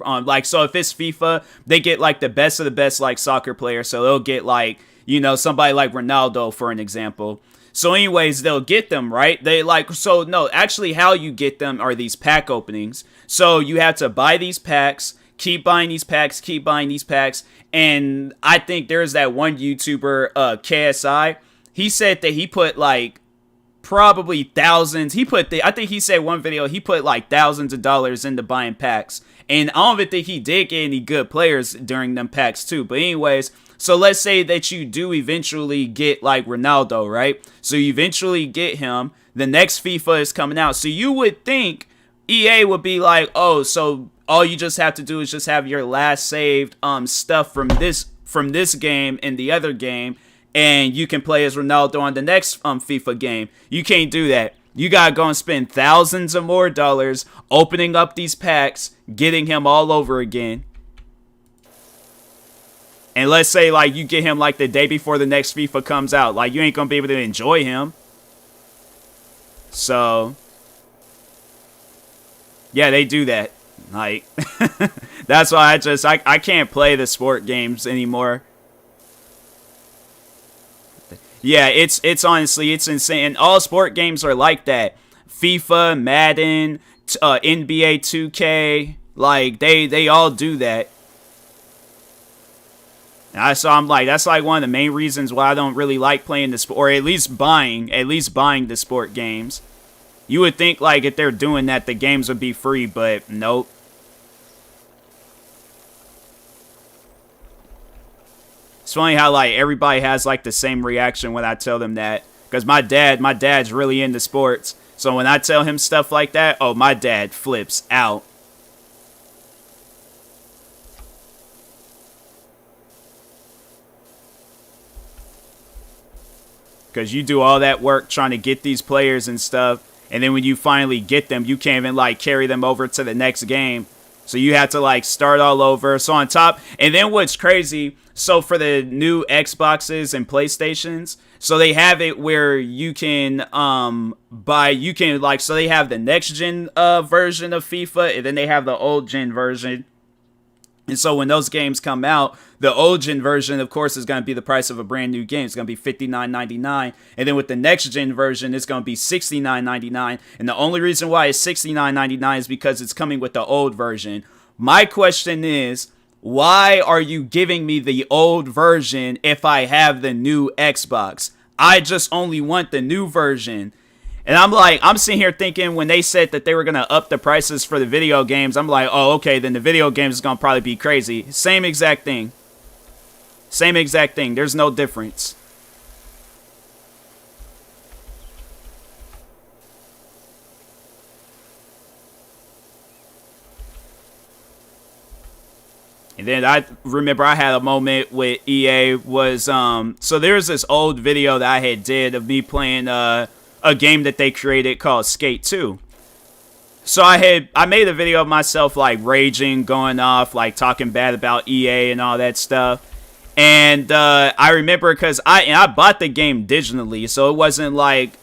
so if it's FIFA, they get like the best of the best like soccer players. So they'll get like, you know, somebody like Ronaldo for an example. So anyways, they'll get them, right? They like, so no, actually how you get them are these pack openings. So you have to buy these packs, keep buying these packs, and I think there's that one YouTuber, KSI. He said that he put like probably thousands. I think he said one video he put like thousands of dollars into buying packs. And I don't even think he did get any good players during them packs too. But anyways, so let's say that you do eventually get like Ronaldo, right? So you eventually get him. The next FIFA is coming out. So you would think EA would be like, oh, so all you just have to do is just have your last saved stuff from this game and the other game, and you can play as Ronaldo on the next FIFA game. You can't do that. You gotta go and spend thousands of more dollars opening up these packs, getting him all over again. And let's say like you get him like the day before the next FIFA comes out. Like you ain't gonna be able to enjoy him. So Yeah, they do that. Like, that's why I can't play the sport games anymore. Yeah, it's honestly, it's insane. All sport games are like that. FIFA, Madden, NBA 2K, like they all do that. So I'm like, that's like one of the main reasons why I don't really like playing the sport, or at least buying the sport games. You would think like if they're doing that, the games would be free, but nope. It's funny how like everybody has like the same reaction when I tell them that, because my dad's really into sports. So when I tell him stuff like that, oh, my dad flips out. Because you do all that work trying to get these players and stuff, and then when you finally get them, you can't even like carry them over to the next game. So you have to like start all over. So on top, and then what's crazy, so for the new Xboxes and PlayStations, so they have it where you can so they have the next gen version of FIFA, and then they have the old gen version. And so when those games come out, the old gen version, of course, is going to be the price of a brand new game. It's going to be $59.99. And then with the next gen version, it's going to be $69.99. And the only reason why it's $69.99 is because it's coming with the old version. My question is, why are you giving me the old version if I have the new Xbox? I just only want the new version. And I'm sitting here thinking when they said that they were going to up the prices for the video games, I'm like, oh, okay, then the video games is going to probably be crazy. Same exact thing. Same exact thing. There's no difference. And then I remember I had a moment with EA was, so there's this old video that I had did of me playing, a game that they created called Skate 2. So I made a video of myself like raging, going off, like talking bad about EA and all that stuff. And I remember because I bought the game digitally, so it wasn't like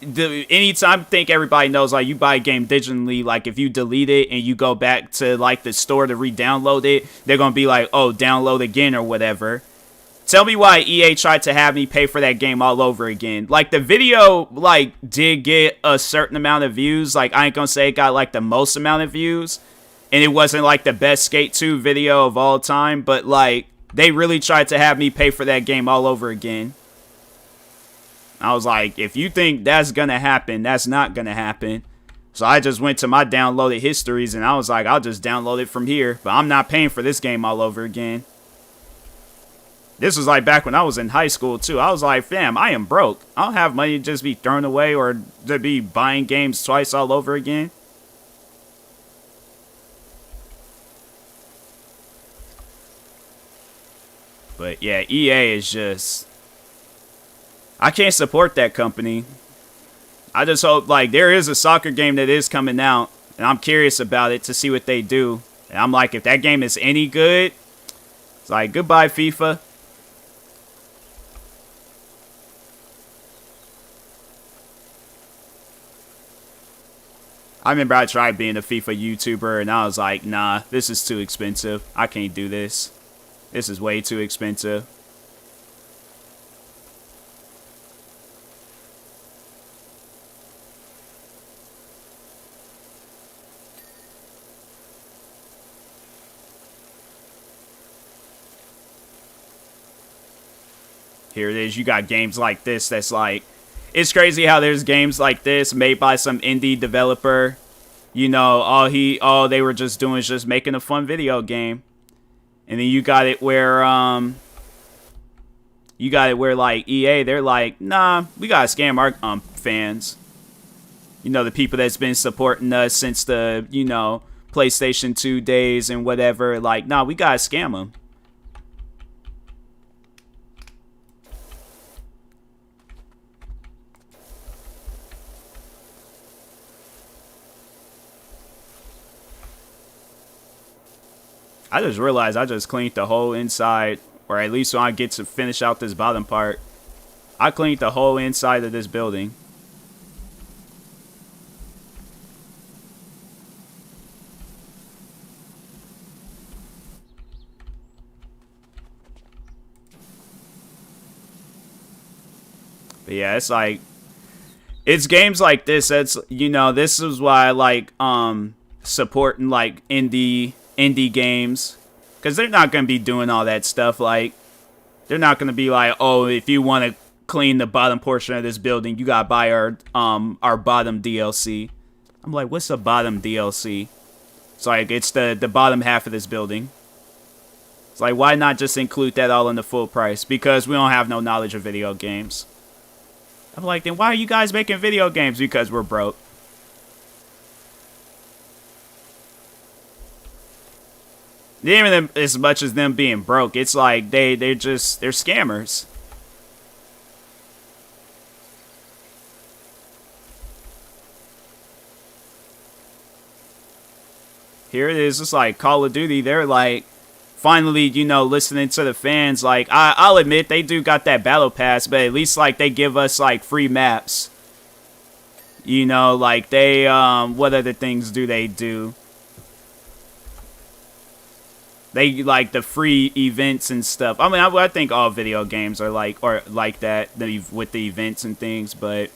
anytime I think everybody knows like you buy a game digitally, like if you delete it and you go back to like the store to re-download it, they're gonna be like, oh, download again or whatever. Tell me why EA tried to have me pay for that game all over again. Like, the video, like, did get a certain amount of views. Like, I ain't gonna say it got, like, the most amount of views. And it wasn't, like, the best Skate 2 video of all time. But, like, they really tried to have me pay for that game all over again. I was like, if you think that's gonna happen, that's not gonna happen. So I just went to my downloaded histories, and I was like, I'll just download it from here. But I'm not paying for this game all over again. This was like back when I was in high school, too. I was like, fam, I am broke. I don't have money to just be thrown away or to be buying games twice all over again. But yeah, EA is just... I can't support that company. I just hope, like, there is a soccer game that is coming out, and I'm curious about it to see what they do. And I'm like, if that game is any good, it's like, goodbye, FIFA. I remember I tried being a FIFA YouTuber, and I was like, nah, this is too expensive. I can't do this. This is way too expensive. Here it is. You got games like this that's like... It's crazy how there's games like this made by some indie developer. You know, all they were just doing is just making a fun video game. And then you got it where like EA, they're like, nah, we gotta scam our fans. You know, the people that's been supporting us since the, you know, PlayStation 2 days and whatever. Like, nah, we gotta scam them. I just realized I just cleaned the whole inside, or at least when I get to finish out this bottom part, I cleaned the whole inside of this building. But yeah, it's like, it's games like this that's, you know, this is why I like supporting like indie games, because they're not gonna be doing all that stuff. Like, they're not gonna be like, oh, if you want to clean the bottom portion of this building, you gotta buy our bottom DLC. I'm like, what's the bottom DLC? It's like, it's the bottom half of this building. It's like, why not just include that all in the full price? Because we don't have no knowledge of video games. I'm like, then why are you guys making video games? Because we're broke. Even as much as them being broke, it's like they're scammers. Here it is. It's like Call of Duty. They're like, finally, you know, listening to the fans. Like, I'll admit they do got that battle pass, but at least like they give us like free maps. You know, like they what other things do they do? They like the free events and stuff. I mean, I think all video games are like that with the events and things, but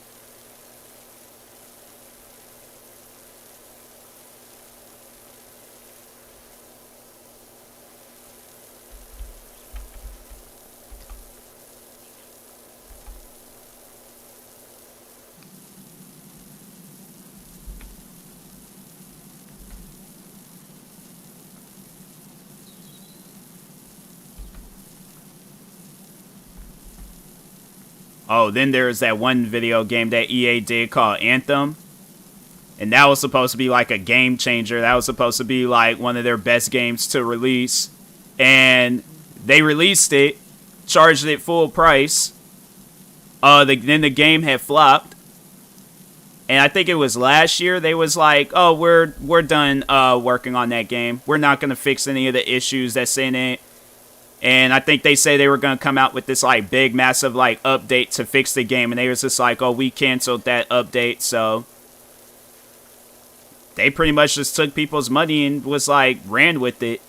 oh, then there's that one video game that EA did called Anthem. And that was supposed to be like a game changer. That was supposed to be like one of their best games to release. And they released it, charged it full price. Then the game had flopped. And I think it was last year, they was like, oh, we're done working on that game. We're not going to fix any of the issues that's in it. And I think they say they were going to come out with this like big, massive like update to fix the game. And they was just like, oh, we canceled that update. So they pretty much just took people's money and was like, ran with it.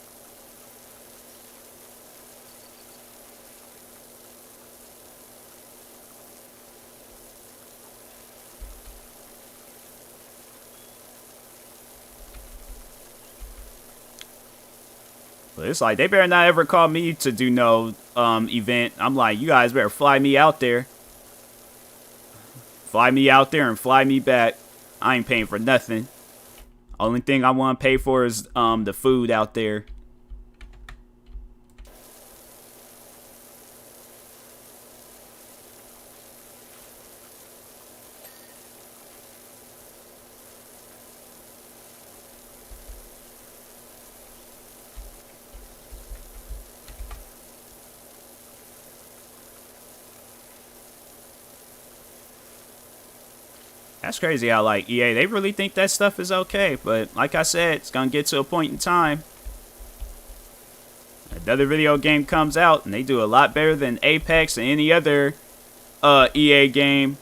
But it's like, they better not ever call me to do no event. I'm like, you guys better fly me out there. Fly me out there and fly me back. I ain't paying for nothing. Only thing I want to pay for is the food out there. That's crazy how, like, EA, they really think that stuff is okay. But, like I said, it's going to get to a point in time. Another video game comes out, and they do a lot better than Apex and any other EA game.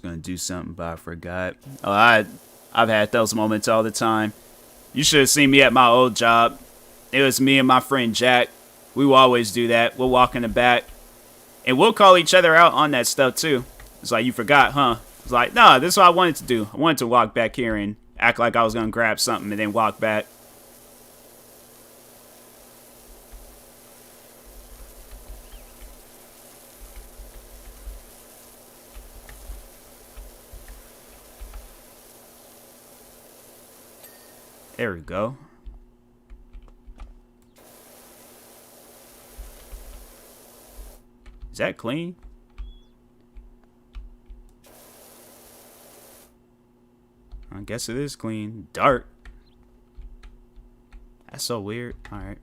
Gonna do something, but I forgot. Oh, I've had those moments all the time. You should have seen me at my old job. It was me and my friend Jack. We will always do that. We'll walk in the back, and we'll call each other out on that stuff too. It's like, you forgot, huh? It's like, nah, this is what I wanted to do. I wanted to walk back here and act like I was gonna grab something and then walk back. There we go. Is that clean? I guess it is clean. Dark. That's so weird. Alright.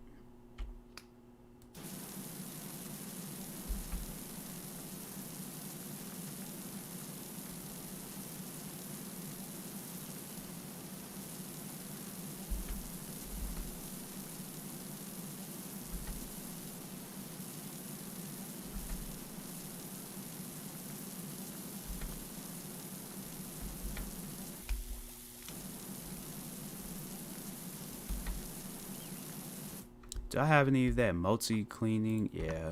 Do I have any of that multi-cleaning? Yeah.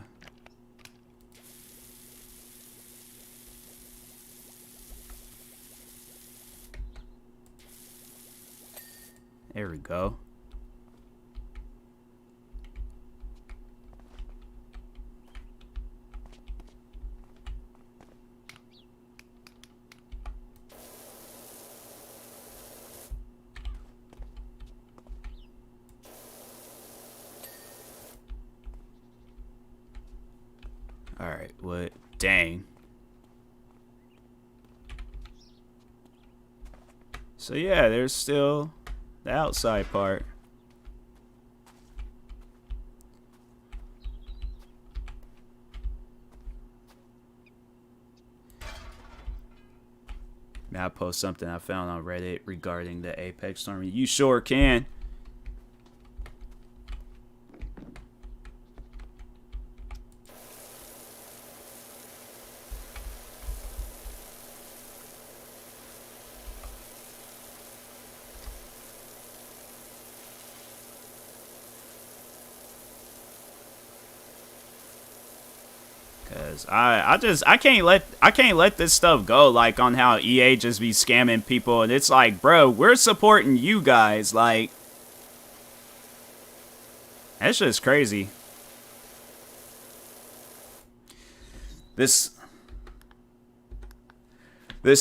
There we go. Alright, what? Dang. So yeah, there's still the outside part. May I post something I found on Reddit regarding the Apex tournament? You sure can. Cause I can't let this stuff go, like on how EA just be scamming people, and it's like, bro, we're supporting you guys, like that's just crazy. This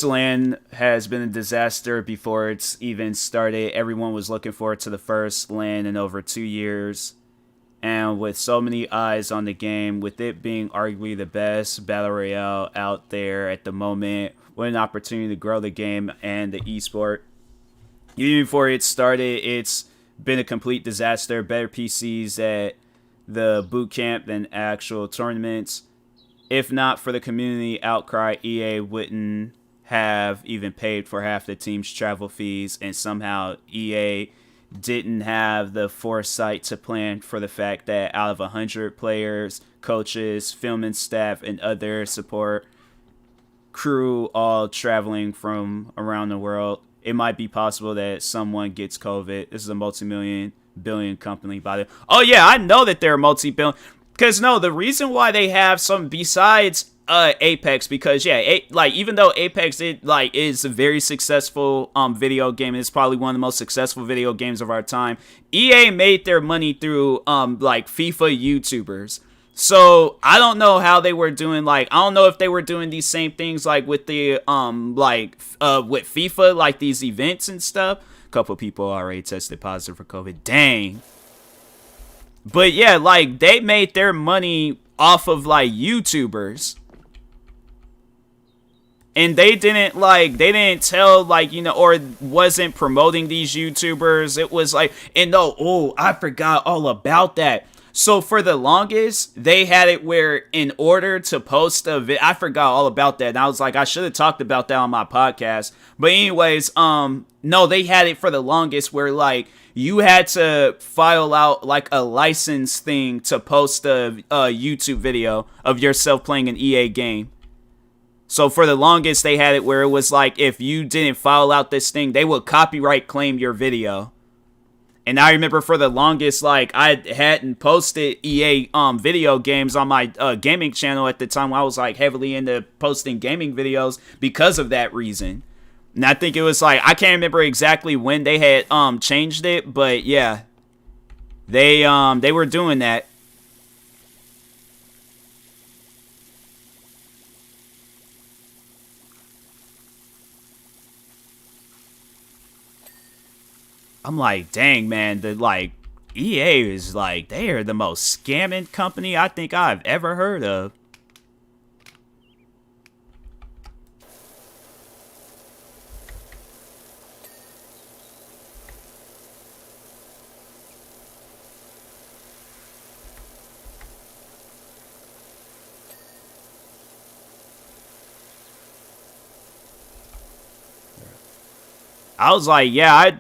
land has been a disaster before it's even started. Everyone was looking forward to the first land in over 2 years. And with so many eyes on the game, with it being arguably the best battle royale out there at the moment, what an opportunity to grow the game and the esport. Even before it started, it's been a complete disaster. Better PCs at the boot camp than actual tournaments. If not for the community outcry, EA wouldn't have even paid for half the team's travel fees, and somehow EA didn't have the foresight to plan for the fact that out of 100 players, coaches, filming staff, and other support crew all traveling from around the world, it might be possible that someone gets COVID. This is a multi-billion company, by the way. Oh yeah, I know that they're multi-billion. Because no, the reason why they have some besides Apex, because yeah, like even though Apex is a very successful video game, it's probably one of the most successful video games of our time. EA made their money through like FIFA YouTubers. So I don't know how they were doing. Like I don't know if they were doing these same things like with the with FIFA, like these events and stuff. A couple people already tested positive for COVID. Dang. But yeah, like they made their money off of like YouTubers. And they didn't tell, like, you know, or wasn't promoting these YouTubers. It was like, and no, oh, I forgot all about that. So for the longest, they had it where in order to post a video, I forgot all about that. And I was like, I should have talked about that on my podcast. But anyways, no, they had it for the longest where like you had to file out like a license thing to post a YouTube video of yourself playing an EA game. So for the longest, they had it where it was like, if you didn't file out this thing, they would copyright claim your video. And I remember for the longest, like, I hadn't posted EA video games on my gaming channel at the time. I was like heavily into posting gaming videos because of that reason. And I think it was like, I can't remember exactly when they had changed it, but yeah, they were doing that. I'm like, dang, man, EA is like, they are the most scamming company I think I've ever heard of. I was like, yeah, I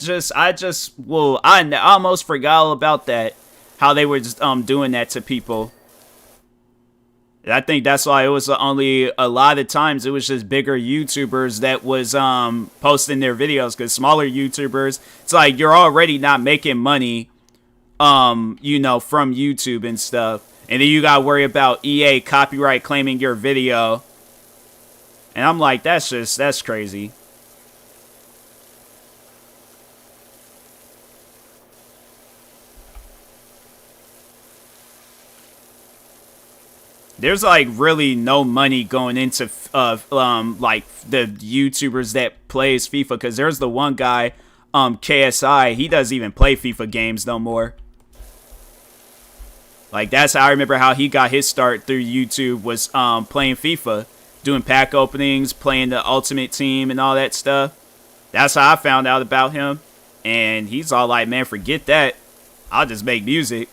almost forgot all about that. How they were just doing that to people. And I think that's why it was only a lot of times it was just bigger YouTubers that was posting their videos, because smaller YouTubers, it's like you're already not making money you know, from YouTube and stuff. And then you gotta worry about EA copyright claiming your video. And I'm like, that's crazy. There's like really no money going into like the YouTubers that plays FIFA, because there's the one guy, KSI, he doesn't even play FIFA games no more. Like, that's how I remember how he got his start through YouTube, was playing FIFA, doing pack openings, playing the Ultimate Team and all that stuff. That's how I found out about him. And he's all like, man, forget that. I'll just make music.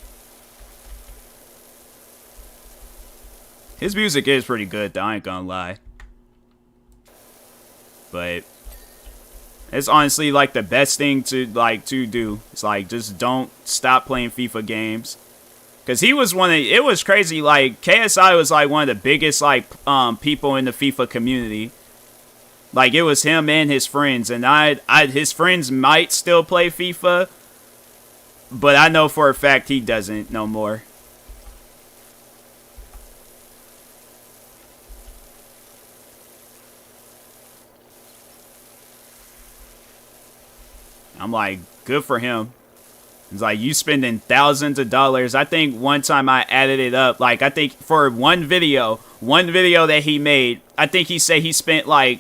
His music is pretty good, though, I ain't gonna lie. But it's honestly like the best thing to do. It's like, just don't stop playing FIFA games. Cause he was it was crazy, like KSI was like one of the biggest like people in the FIFA community. Like, it was him and his friends, and his friends might still play FIFA, but I know for a fact he doesn't no more. I'm like, good for him. It's like, you spending thousands of dollars. I think one time I added it up. Like, I think for one video that he made, I think he said he spent like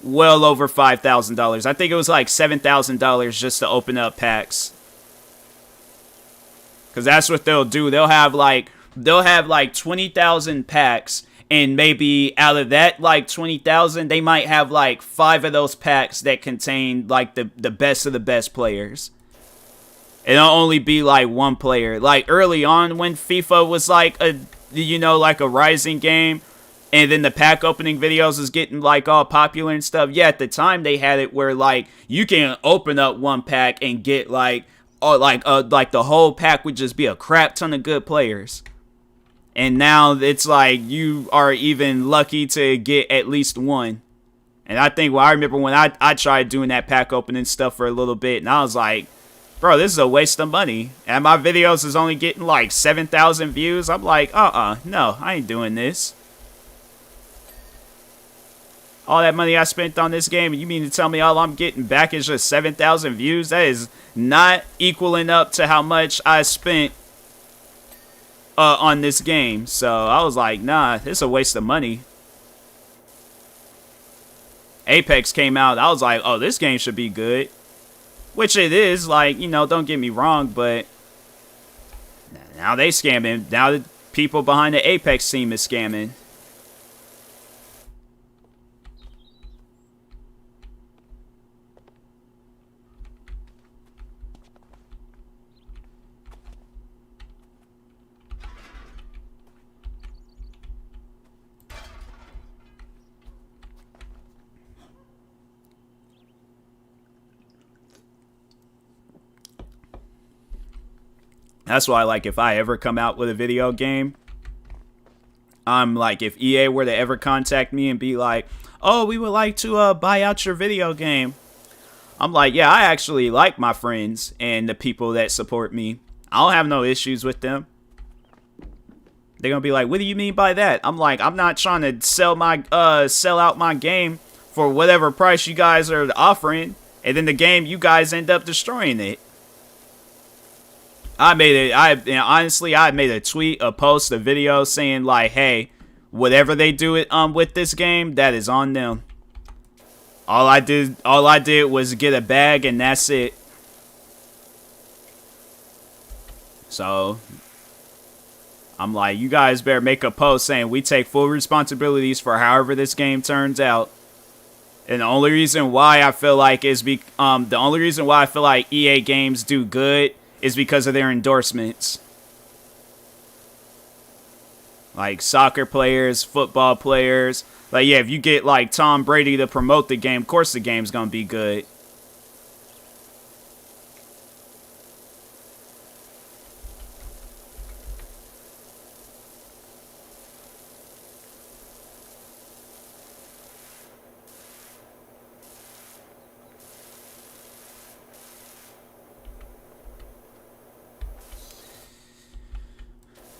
well over $5,000. I think it was like $7,000 just to open up packs. Because that's what they'll do. They'll have like 20,000 packs. And maybe out of that, like 20,000, they might have like 5 of those packs that contain like the best of the best players. It'll only be like one player. Like, early on when FIFA was like a, you know, like a rising game, and then the pack opening videos was getting like all popular and stuff. Yeah, at the time they had it where like you can open up one pack and get like the whole pack would just be a crap ton of good players. And now it's like you are even lucky to get at least one. And I think, well, I remember when I tried doing that pack opening stuff for a little bit, and I was like, bro, this is a waste of money. And my videos is only getting like 7,000 views. I'm like, no, I ain't doing this. All that money I spent on this game, you mean to tell me all I'm getting back is just 7,000 views? That is not equaling up to how much I spent on this game. So I was like, nah, it's a waste of money. Apex came out, I was like, oh, this game should be good. Which it is, like, you know, don't get me wrong, but now they scamming. Now the people behind the Apex team is scamming. That's why, like, if I ever come out with a video game, I'm like, if EA were to ever contact me and be like, oh, we would like to buy out your video game, I'm like, yeah, I actually like my friends and the people that support me. I don't have no issues with them. They're gonna be like, what do you mean by that? I'm like, I'm not trying to sell out my game for whatever price you guys are offering, and then the game, you guys end up destroying it. Honestly, I made a tweet, a post, a video saying like, hey, whatever they do it with this game, that is on them. All I did was get a bag, and that's it. So I'm like, you guys better make a post saying we take full responsibilities for however this game turns out. And the only reason why I feel like EA games do good is because of their endorsements. Like soccer players, football players. Like, yeah, if you get like Tom Brady to promote the game, of course the game's gonna be good.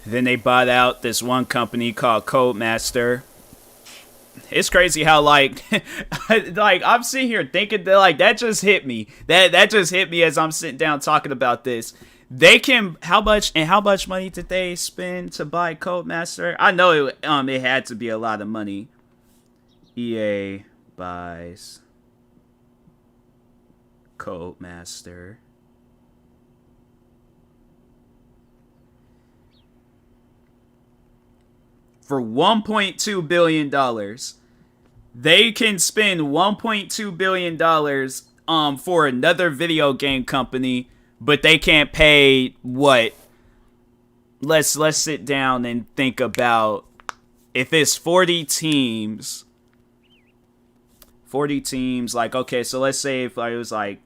Then they bought out this one company called Codemaster. It's crazy how like like I'm sitting here thinking that like that just hit me. That just hit me as I'm sitting down talking about this. They can how much money did they spend to buy Codemaster? I know it had to be a lot of money. EA buys Codemaster. For $1.2 billion. They can spend $1.2 billion for another video game company, but they can't pay what? Let's sit down and think about if it's 40 teams. 40 teams, like, okay, so let's say if I was like,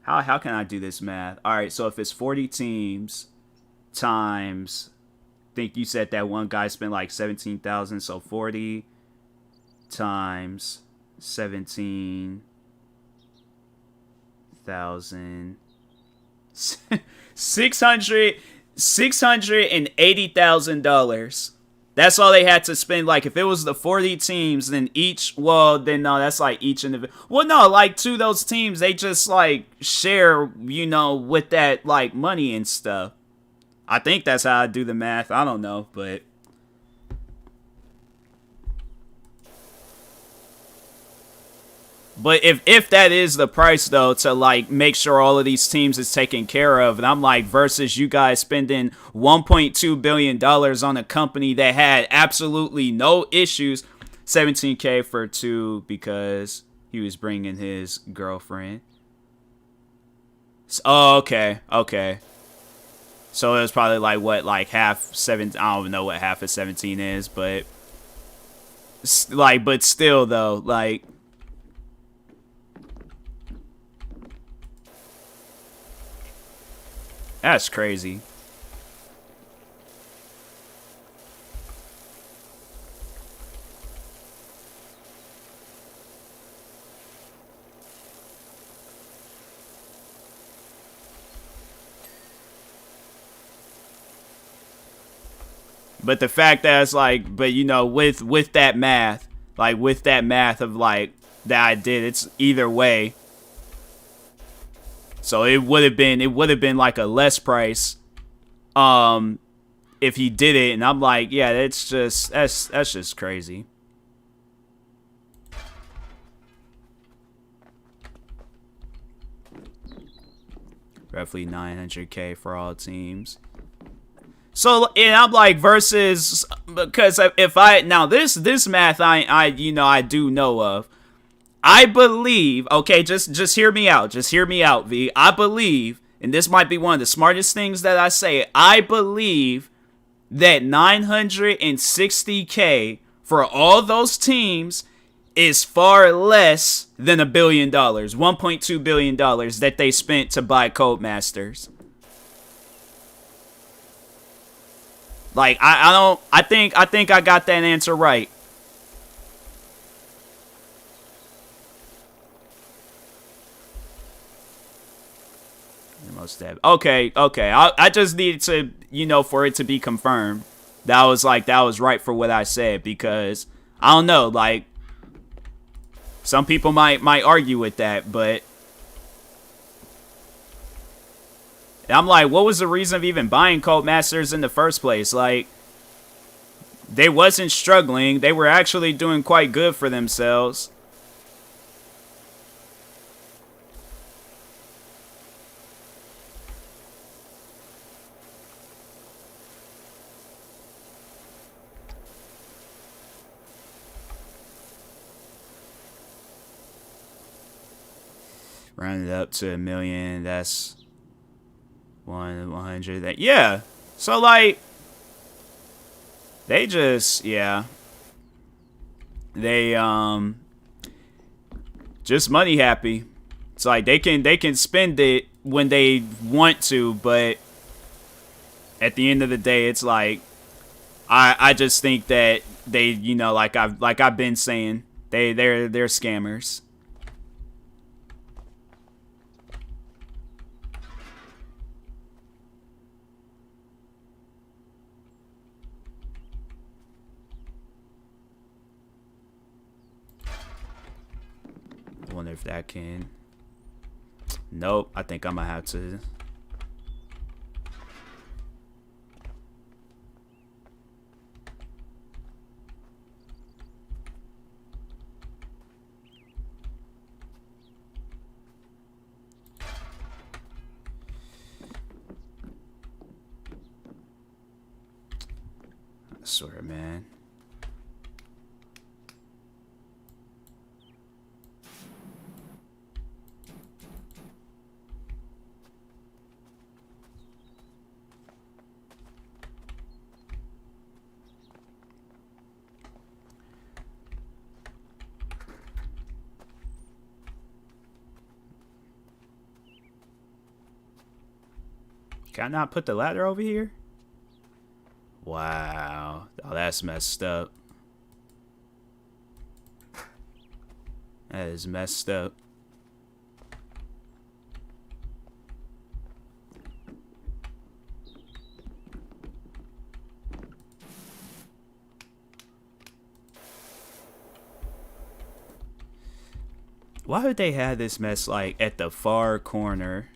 how can I do this math? All right, so if it's 40 teams times, I think you said that one guy spent like 17,000, so 40 times 17,000, $680,000. That's all they had to spend. Like, if it was the 40 teams, then no, that's like each individual. Well, no, like, to those teams, they just, like, share, with that, like, money and stuff. I think that's how I do the math. I don't know, but... But if that is the price, though, to, like, make sure all of these teams is taken care of, and I'm like, versus you guys spending $1.2 billion on a company that had absolutely no issues, $17K for 2 because he was bringing his girlfriend. Oh, okay. So it was probably, like, what, like, half 7, I don't know what half of 17 is, but, like, but still, though, like... That's crazy. But the fact that it's like, but with that math, like with that math of like that I did, it's either way. So it would have been like a less price if he did it, and I'm like, yeah, that's just crazy. Roughly 900K for all teams. So, and I'm like, versus, because if this math I do know of. I believe, okay, just hear me out. Just hear me out, V. I believe, and this might be one of the smartest things that I say, I believe that 960K for all those teams is far less than $1 billion, $1.2 billion that they spent to buy Codemasters. Like, I think I got that answer right. Okay. I just needed to, for it to be confirmed. That was right for what I said, because I don't know, like, some people might argue with that, but I'm like, what was the reason of even buying Codemasters in the first place? Like, they wasn't struggling. They were actually doing quite good for themselves. Round it up to $1 million. That's 100. That, yeah. So like, they just, yeah. They just money happy. It's like they can spend it when they want to, but at the end of the day, it's like I just think that they, like I've been saying, they're scammers. wonder if that can. Nope. I think I'm gonna have to. I swear, man. Can I not put the ladder over here? Wow. Oh, that's messed up. That is messed up. Why would they have this mess like at the far corner?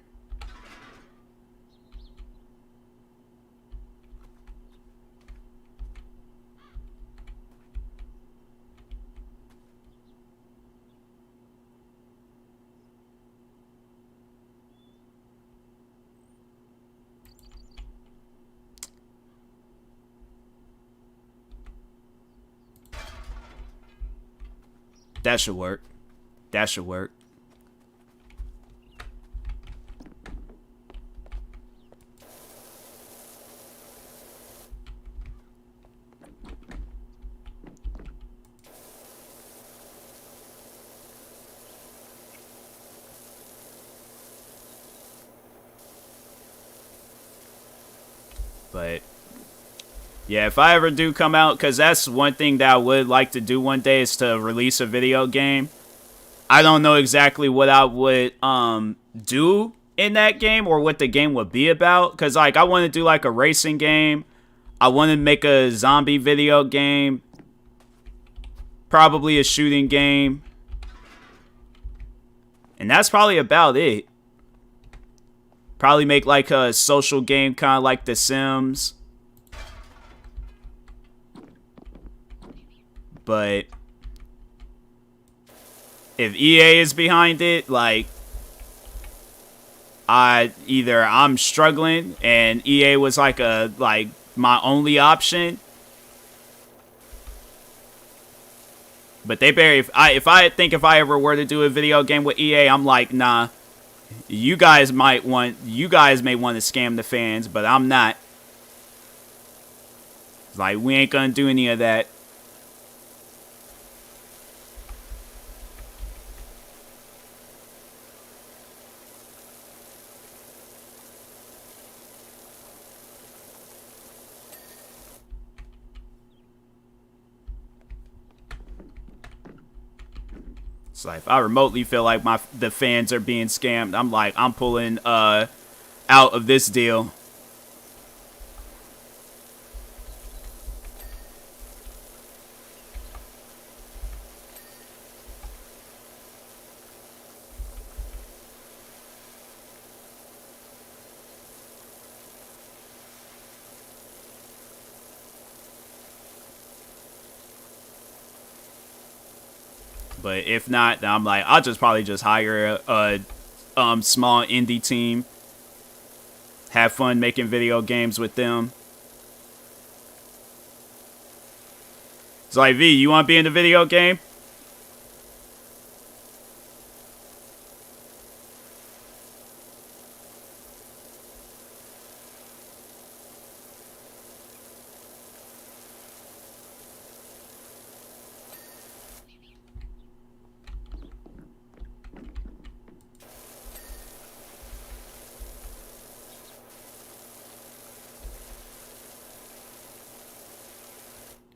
That should work. That should work. But yeah, if I ever do come out, because that's one thing that I would like to do one day is to release a video game. I don't know exactly what I would do in that game or what the game would be about. Because like I want to do like a racing game. I want to make a zombie video game. Probably a shooting game. And that's probably about it. Probably make like a social game kind of like The Sims. But if EA is behind it, like I'm struggling and EA was like my only option. But they better if I ever were to do a video game with EA, I'm like, nah. You guys may want to scam the fans, but I'm not. Like, we ain't gonna do any of that. It's like if I remotely feel like the fans are being scammed, I'm like, I'm pulling out of this deal. But if not, then I'm like, I'll probably just hire a small indie team. Have fun making video games with them. It's like, V, you want to be in the video game?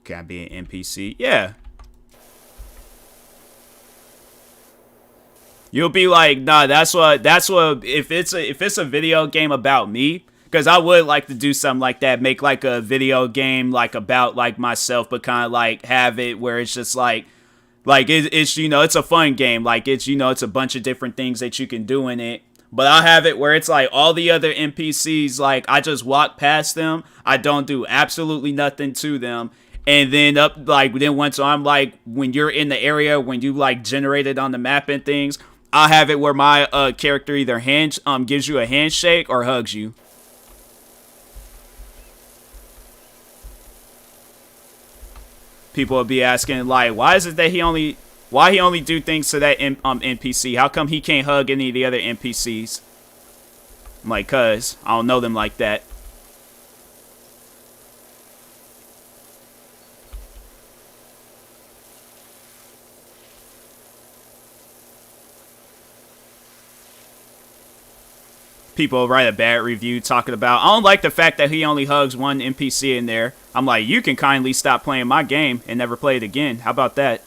Can I be an NPC? Yeah. You'll be like, nah, that's what if it's a video game about me, because I would like to do something like that, make like a video game like about like myself, but kind of like have it where it's just like Like it's you know, it's a fun game. Like it's you know, it's a bunch of different things that you can do in it. But I'll have it where it's like all the other NPCs, like I just walk past them. I don't do absolutely nothing to them. And then then once I'm like, when you're in the area, when you like generate it on the map and things, I'll have it where my character either gives you a handshake or hugs you. People will be asking like, why is it that why he only do things to that NPC? How come he can't hug any of the other NPCs? I'm like, cuz I don't know them like that. People write a bad review talking about, I don't like the fact that he only hugs one NPC in there. I'm like, you can kindly stop playing my game and never play it again. How about that?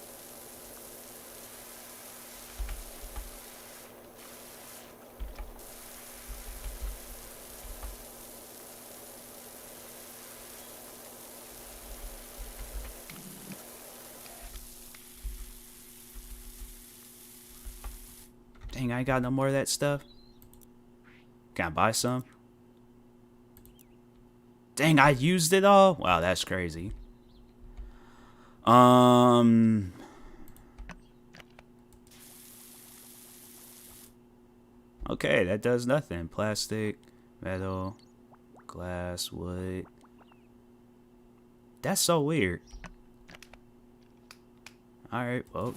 Dang, I ain't got no more of that stuff. Can I buy some? Dang, I used it all? Wow, that's crazy. Okay, that does nothing. Plastic, metal, glass, wood. That's so weird. Alright, well.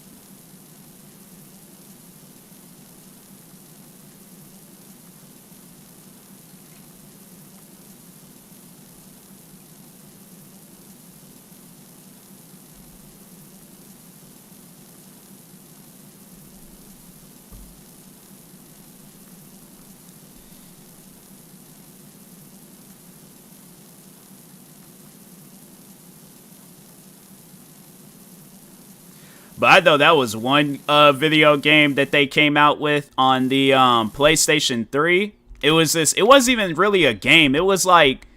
But I know that was one video game that they came out with on the PlayStation 3. It wasn't even really a game. It was like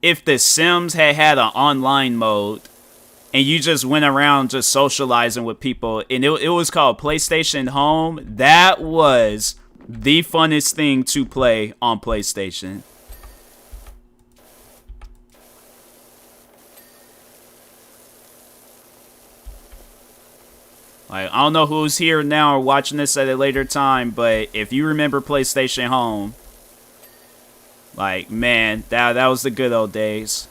if The Sims had an online mode and you just went around just socializing with people. And it was called PlayStation Home. That was the funnest thing to play on PlayStation. Like, I don't know who's here now or watching this at a later time, but if you remember PlayStation Home, like, man, that was the good old days.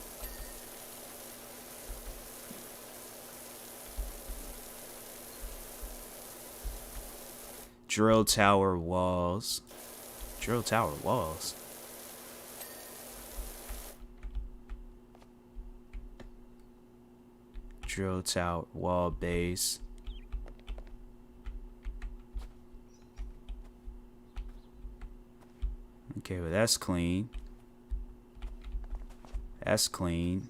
Drill tower walls. Drill tower walls. Drill tower wall base. Okay, well that's clean. That's clean.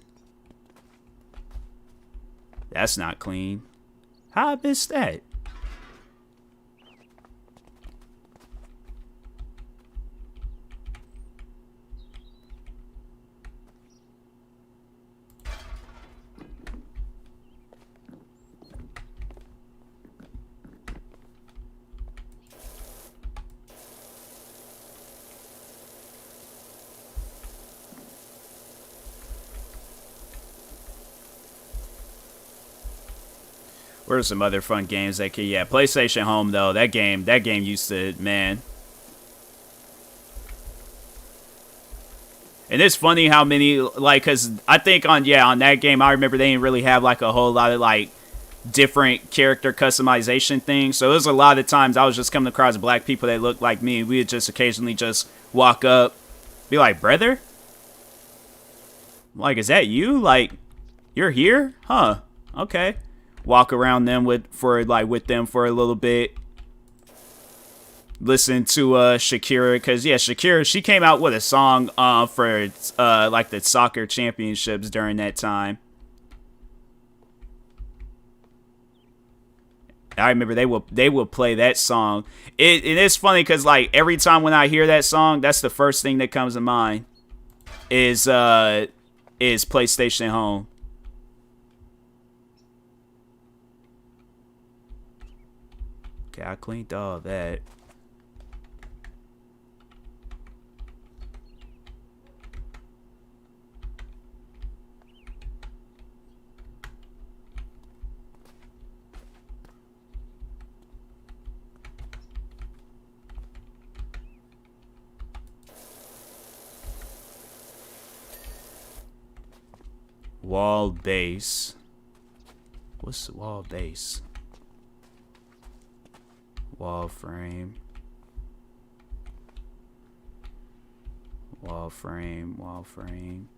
That's not clean. How I missed that? What are some other fun games that could? Yeah, PlayStation Home though. That game used to, man. And it's funny how many, like, cause I think on that game I remember they didn't really have like a whole lot of like different character customization things. So there's a lot of times I was just coming across black people that looked like me. We would just occasionally just walk up, be like, brother, like, is that you? Like, you're here? Huh? Okay. Walk around them with them for a little bit. Listen to Shakira, because Shakira, she came out with a song for like the soccer championships during that time. I remember they will play that song. And it's funny because like every time when I hear that song, that's the first thing that comes to mind is PlayStation Home. Okay, I cleaned all that. Wall base. What's the wall base? Wall frame. Wall frame, wall frame.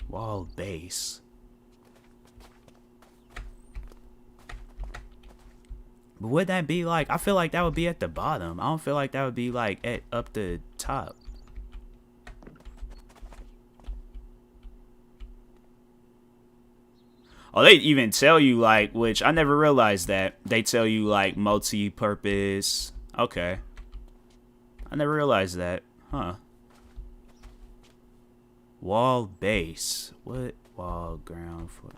Wall base. But would that be like, I feel like that would be at the bottom. I don't feel like that would be like at up the top. Oh, they even tell you like, which I never realized that. They tell you like multi-purpose. Okay. I never realized that. Huh. Wall base. What? Wall ground floor.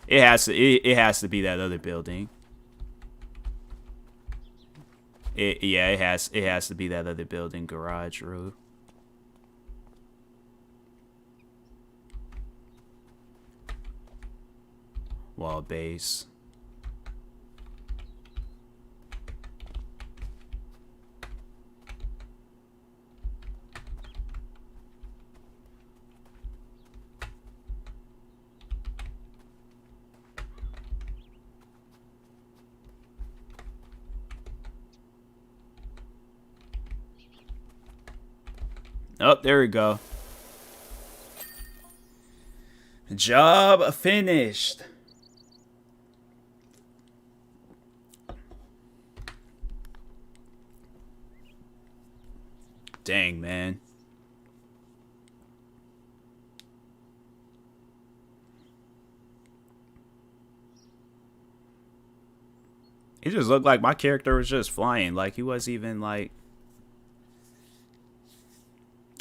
It has to be that other building. It has to be that other building, garage roof. Wall base. Oh, there we go. Job finished. Dang, man. It just looked like my character was just flying. Like, he wasn't even, like...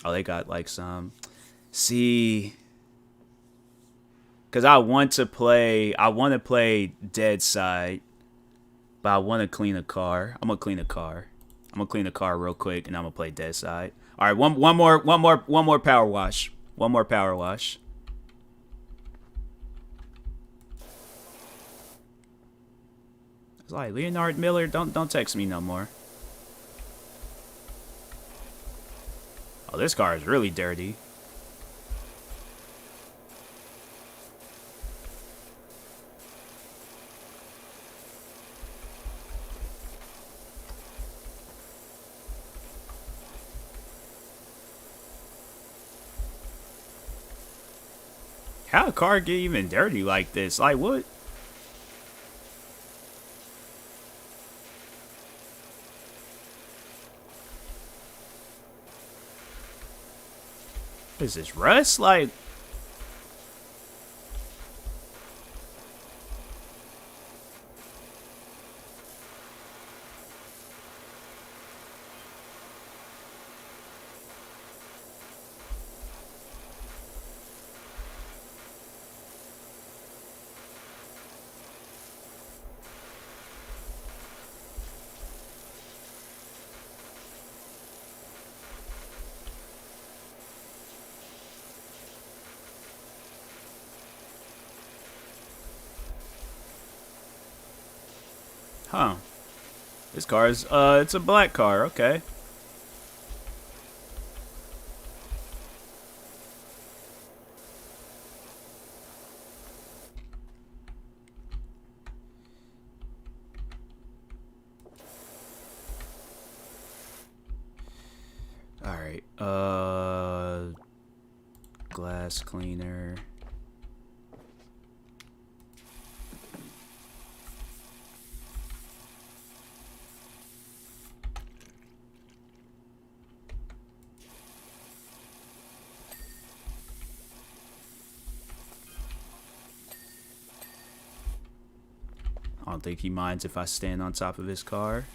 Oh, they got, like, some... See... Because I want to play DEADSIDE. But I want to clean a car. I'm going to clean a car. I'm gonna clean the car real quick, and I'm gonna play DEADSIDE. All right, one more power wash. One more power wash. It's like Leonard Miller. Don't text me no more. Oh, this car is really dirty. How a car get even dirty like this? Like, what? What is this, rust? Like... Huh. This car is, it's a black car, okay. Alright, glass cleaner. I don't think he minds if I stand on top of his car.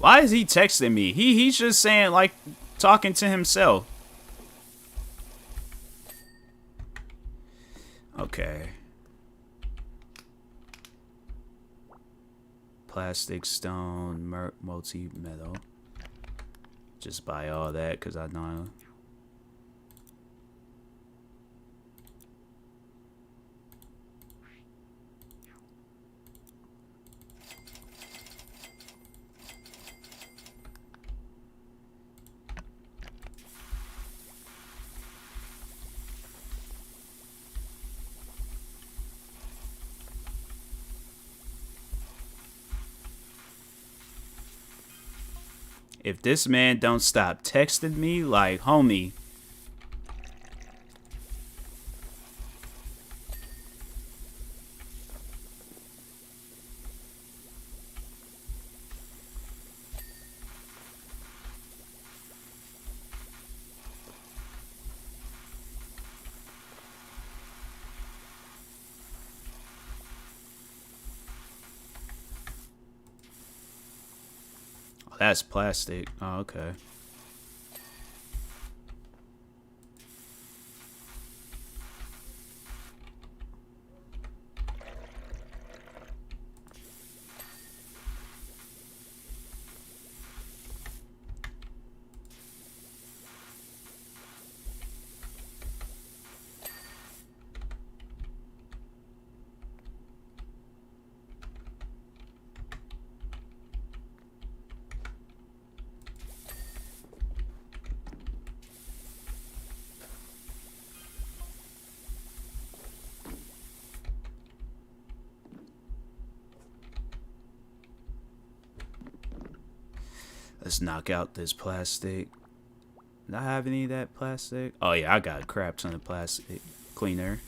Why is he texting me? He's just saying, like, talking to himself. Okay. Plastic, stone, multi-metal. Just buy all that because I know. If this man don't stop texting me, like, homie. Oh, that's plastic. Oh, okay. Let's knock out this plastic. Did I have any of that plastic? Oh yeah, I got a crap ton of plastic cleaner.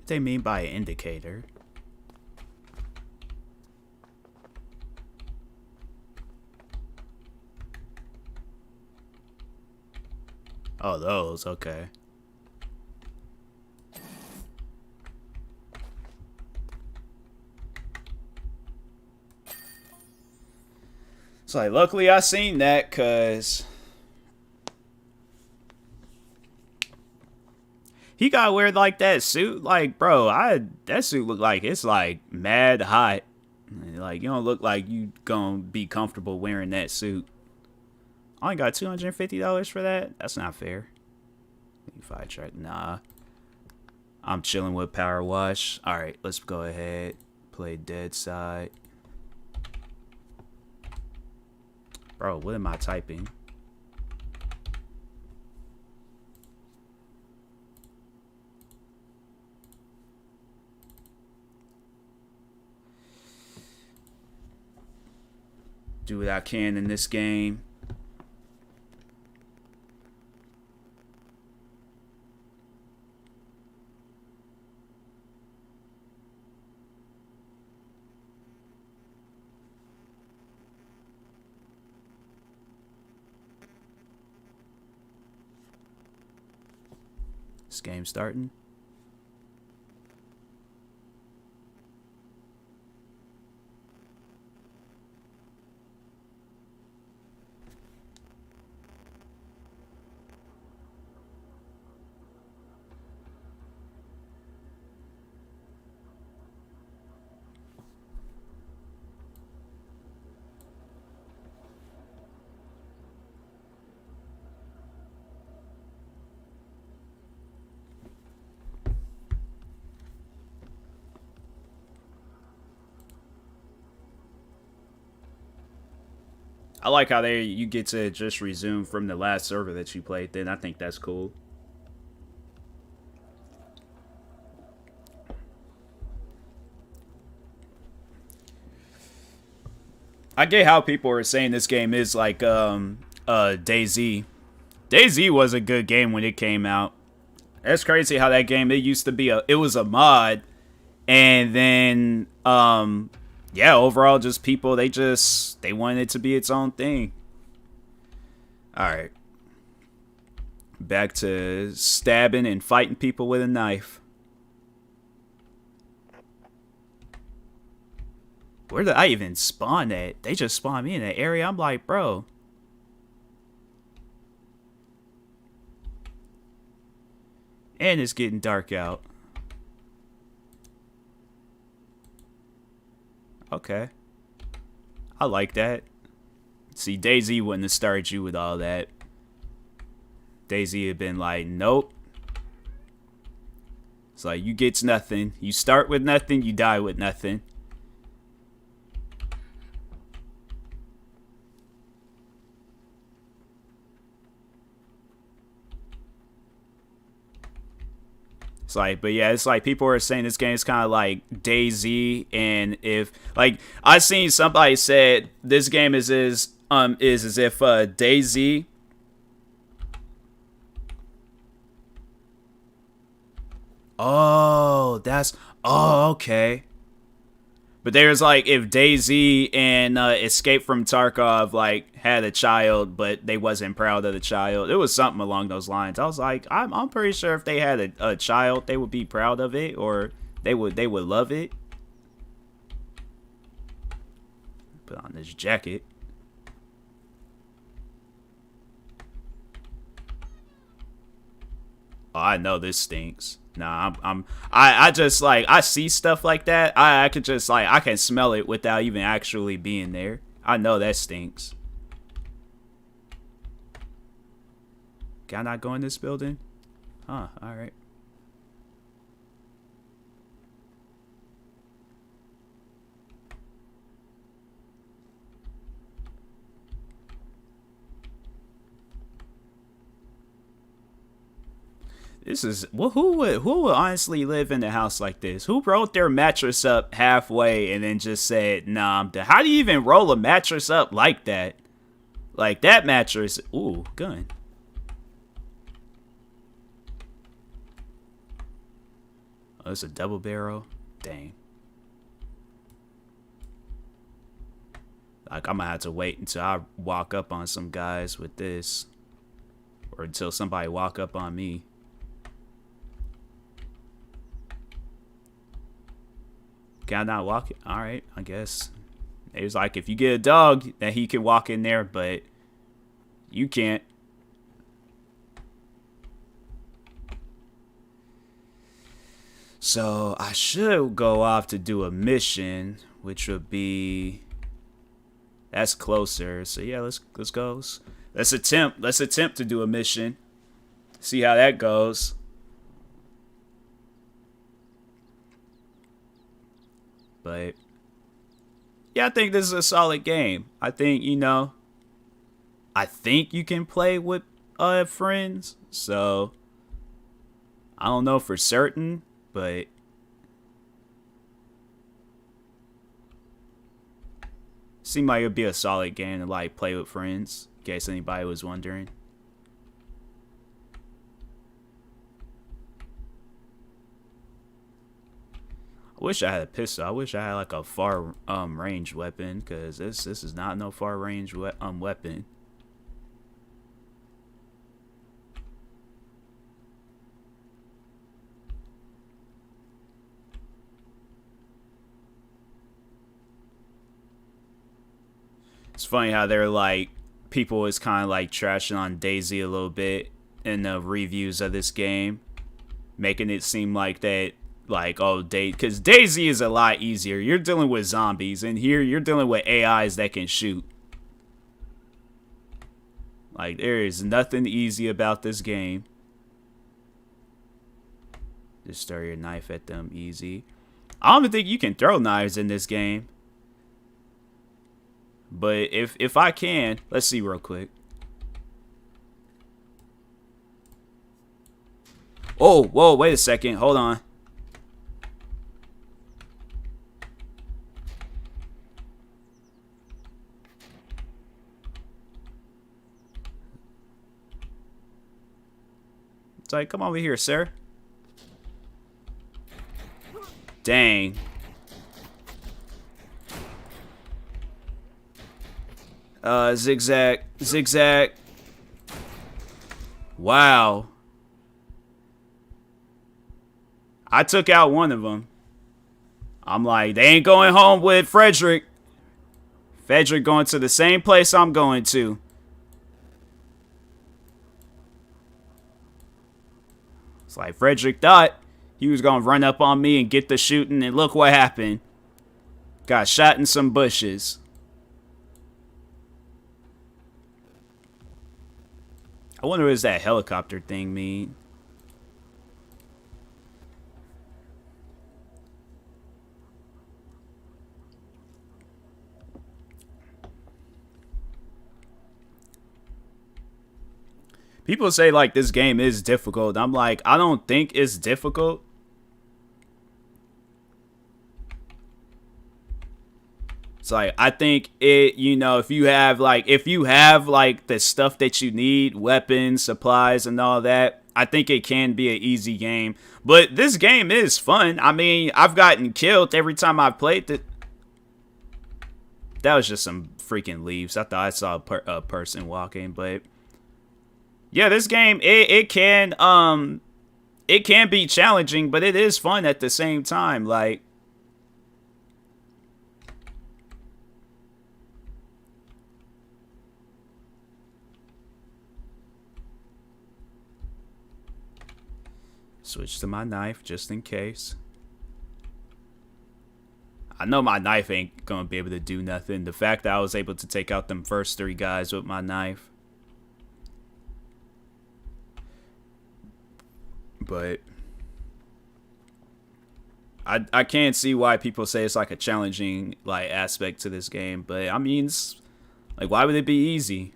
they mean by indicator? Oh, those, okay. It's like, luckily I seen that, cause he got wear like that suit. Like, bro, that suit look like it's like mad hot. Like, you don't look like you gonna be comfortable wearing that suit. I only got $250 for that? That's not fair. If I try, nah. I'm chilling with POWERWASH. Alright, let's go ahead. Play DEADSIDE. Bro, what am I typing? Do what I can in this game. This game starting. I like how you get to just resume from the last server that you played. Then I think that's cool. I get how people are saying this game is like DayZ. DayZ was a good game when it came out. That's crazy how that game, it used to be it was a mod, and then yeah, overall just people they wanted it to be its own thing. Alright. Back to stabbing and fighting people with a knife. Where did I even spawn at? They just spawned me in that area. I'm like, bro. And it's getting dark out. Okay. I like that. See, DayZ wouldn't have started you with all that. DayZ had been like, nope. It's like, you get nothing. You start with nothing, you die with nothing. It's like, but yeah, it's like people are saying this game is kind of like DayZ, and if like I seen somebody said this game is as if DayZ. Oh, okay. But there's like if DayZ and Escape from Tarkov like had a child, but they wasn't proud of the child. It was something along those lines. I was like, I'm pretty sure if they had a child, they would be proud of it, or they would love it. Put on this jacket. Oh, I know this stinks. Nah, I just like I see stuff like that. I could just like I can smell it without even actually being there. I know that stinks. Can I not go in this building? Huh, alright. This is well, who would honestly live in a house like this? Who rolled their mattress up halfway and then just said, "Nah, I'm done"? How do you even roll a mattress up like that? Like that mattress? Ooh, gun. Oh, it's a double barrel? Dang. Like, I'm gonna have to wait until I walk up on some guys with this. Or until somebody walk up on me. Can I not walk it? Alright, I guess. It was like, if you get a dog, that he can walk in there, but you can't. So I should go off to do a mission, which would be, that's closer. So yeah, let's go. Let's attempt to do a mission. See how that goes. But yeah, I think this is a solid game. I think, you know, I think you can play with friends. So I don't know for certain, but seemed like it'd be a solid game to like play with friends, in case anybody was wondering. I wish I had a pistol. I wish I had like a far range weapon, because this is not no far range weapon. It's funny how they're like, people is kind of like trashing on Daisy a little bit in the reviews of this game, making it seem like that, like, oh, because Daisy is a lot easier. You're dealing with zombies, and here you're dealing with AIs that can shoot. Like, there is nothing easy about this game. Just throw your knife at them easy. I don't even think you can throw knives in this game. But if I can, let's see real quick. Oh, whoa, wait a second. Hold on. It's like, come over here, sir. Dang. Zigzag. Zigzag. Wow. I took out one of them. I'm like, they ain't going home with Frederick. Frederick going to the same place I'm going to. It's like Frederick thought he was going to run up on me and get the shooting, and look what happened. Got shot in some bushes. I wonder what does that helicopter thing mean? People say like this game is difficult. I'm like, I don't think it's difficult. It's like, I think it, you know, if you have like the stuff that you need, weapons, supplies, and all that, I think it can be an easy game. But this game is fun. I mean, I've gotten killed every time I've played it. That was just some freaking leaves. I thought I saw a person walking, but yeah, this game, it can be challenging, but it is fun at the same time. Like, switch to my knife just in case. I know my knife ain't gonna be able to do nothing. The fact that I was able to take out them first 3 guys with my knife. But I can't see why people say it's like a challenging like aspect to this game. But I mean, it's, like, why would it be easy?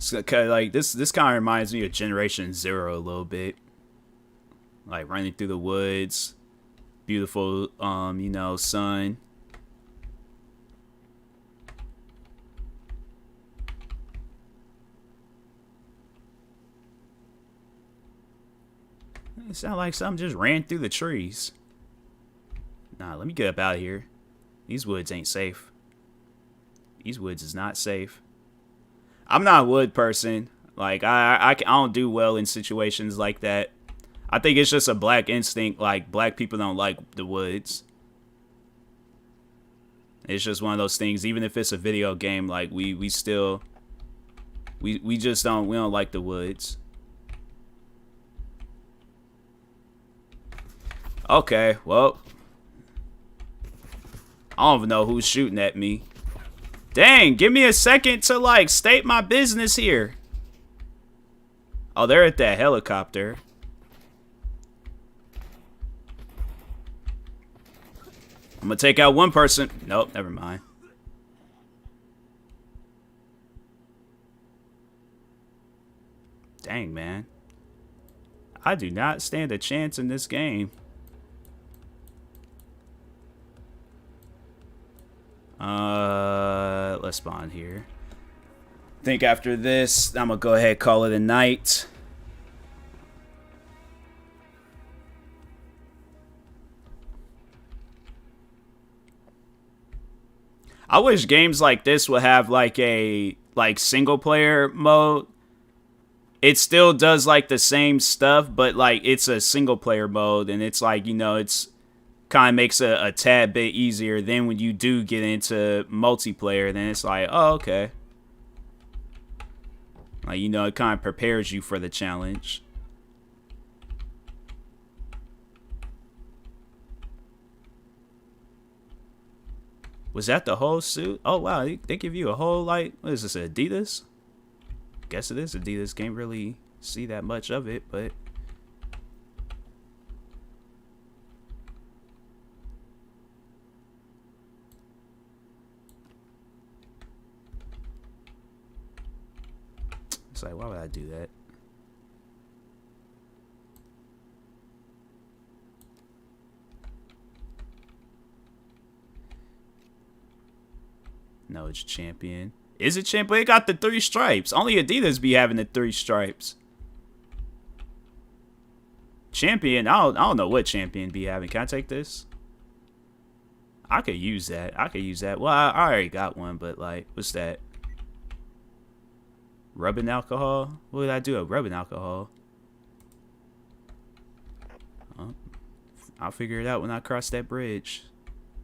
So, like this kind of reminds me of Generation Zero a little bit. Like running through the woods, beautiful, you know, sun. It sounds like something just ran through the trees. Nah, let me get up out of here. These woods ain't safe. These woods is not safe. I'm not a wood person. Like, I don't do well in situations like that. I think it's just a black instinct. Like, black people don't like the woods. It's just one of those things. Even if it's a video game, like, we just don't like the woods. Okay, well, I don't even know who's shooting at me. Dang, give me a second to, like, state my business here. Oh, they're at that helicopter. I'm gonna take out one person. Nope, never mind. Dang, man. I do not stand a chance in this game. Let's spawn here. I think after this, I'm gonna go ahead and call it a night. I wish games like this would have like a single player mode. It still does like the same stuff, but like it's a single player mode, and it's like, you know, it's kind of makes it a tad bit easier. Then when you do get into multiplayer, then it's like, oh, okay. Like, you know, it kind of prepares you for the challenge. Was that the whole suit? Oh, wow. They give you a whole, like, what is this, Adidas? Guess it is Adidas. Can't really see that much of it, but... It's like, why would I do that? No, it's champion. Is it champion? It got the 3 stripes. Only Adidas be having the 3 stripes. Champion, I don't know what champion be having. Can I take this? I could use that. I could use that. Well, I already got one, but like, what's that? Rubbing alcohol? What did I do? Rubbing alcohol. Oh, I'll figure it out when I cross that bridge.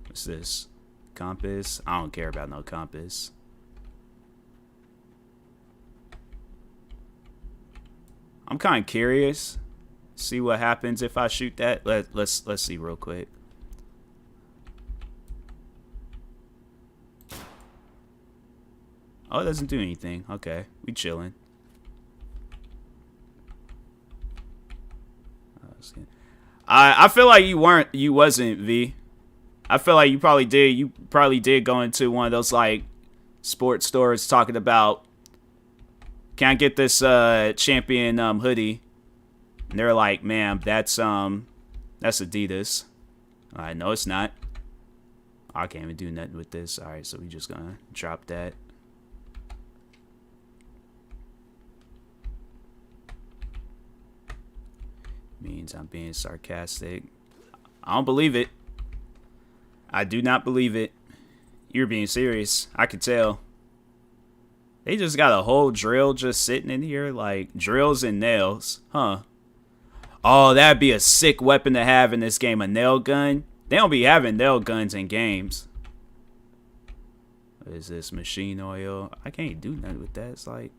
What's this? Compass? I don't care about no compass. I'm kind of curious. See what happens if I shoot that. Let's see real quick. Oh, it doesn't do anything. Okay, we chilling. I feel like you wasn't, V. I feel like you probably did go into one of those like sports stores talking about, can I get this champion hoodie? And they're like, ma'am, that's Adidas. Alright, no it's not. I can't even do nothing with this. Alright, so we just gonna drop that. Means I'm being sarcastic. I don't believe it. I do not believe it. You're being serious. I can tell. They just got a whole drill just sitting in here, like drills and nails. Huh. Oh, that'd be a sick weapon to have in this game, a nail gun. They don't be having nail guns in games. What is this? Machine oil? I can't do nothing with that. It's like...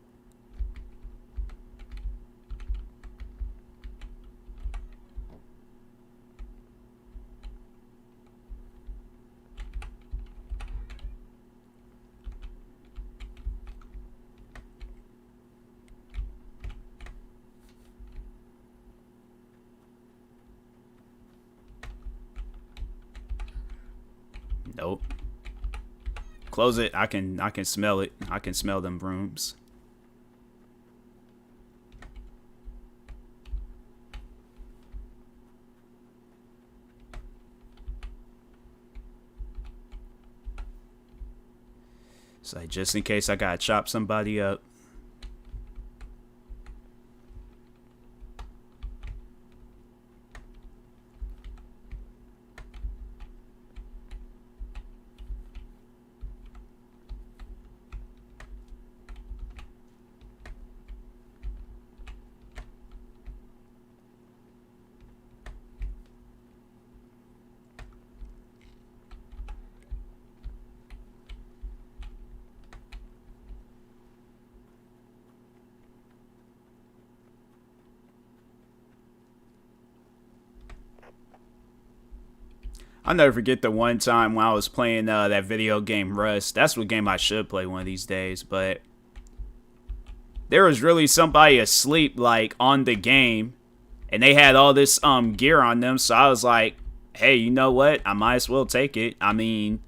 Nope. Close it. I can smell it. I can smell them brooms. It's like just in case I gotta chop somebody up. I'll never forget the one time when I was playing that video game Rust. That's what game I should play one of these days. But there was really somebody asleep like on the game, and they had all this gear on them. So I was like, hey, you know what? I might as well take it. I mean,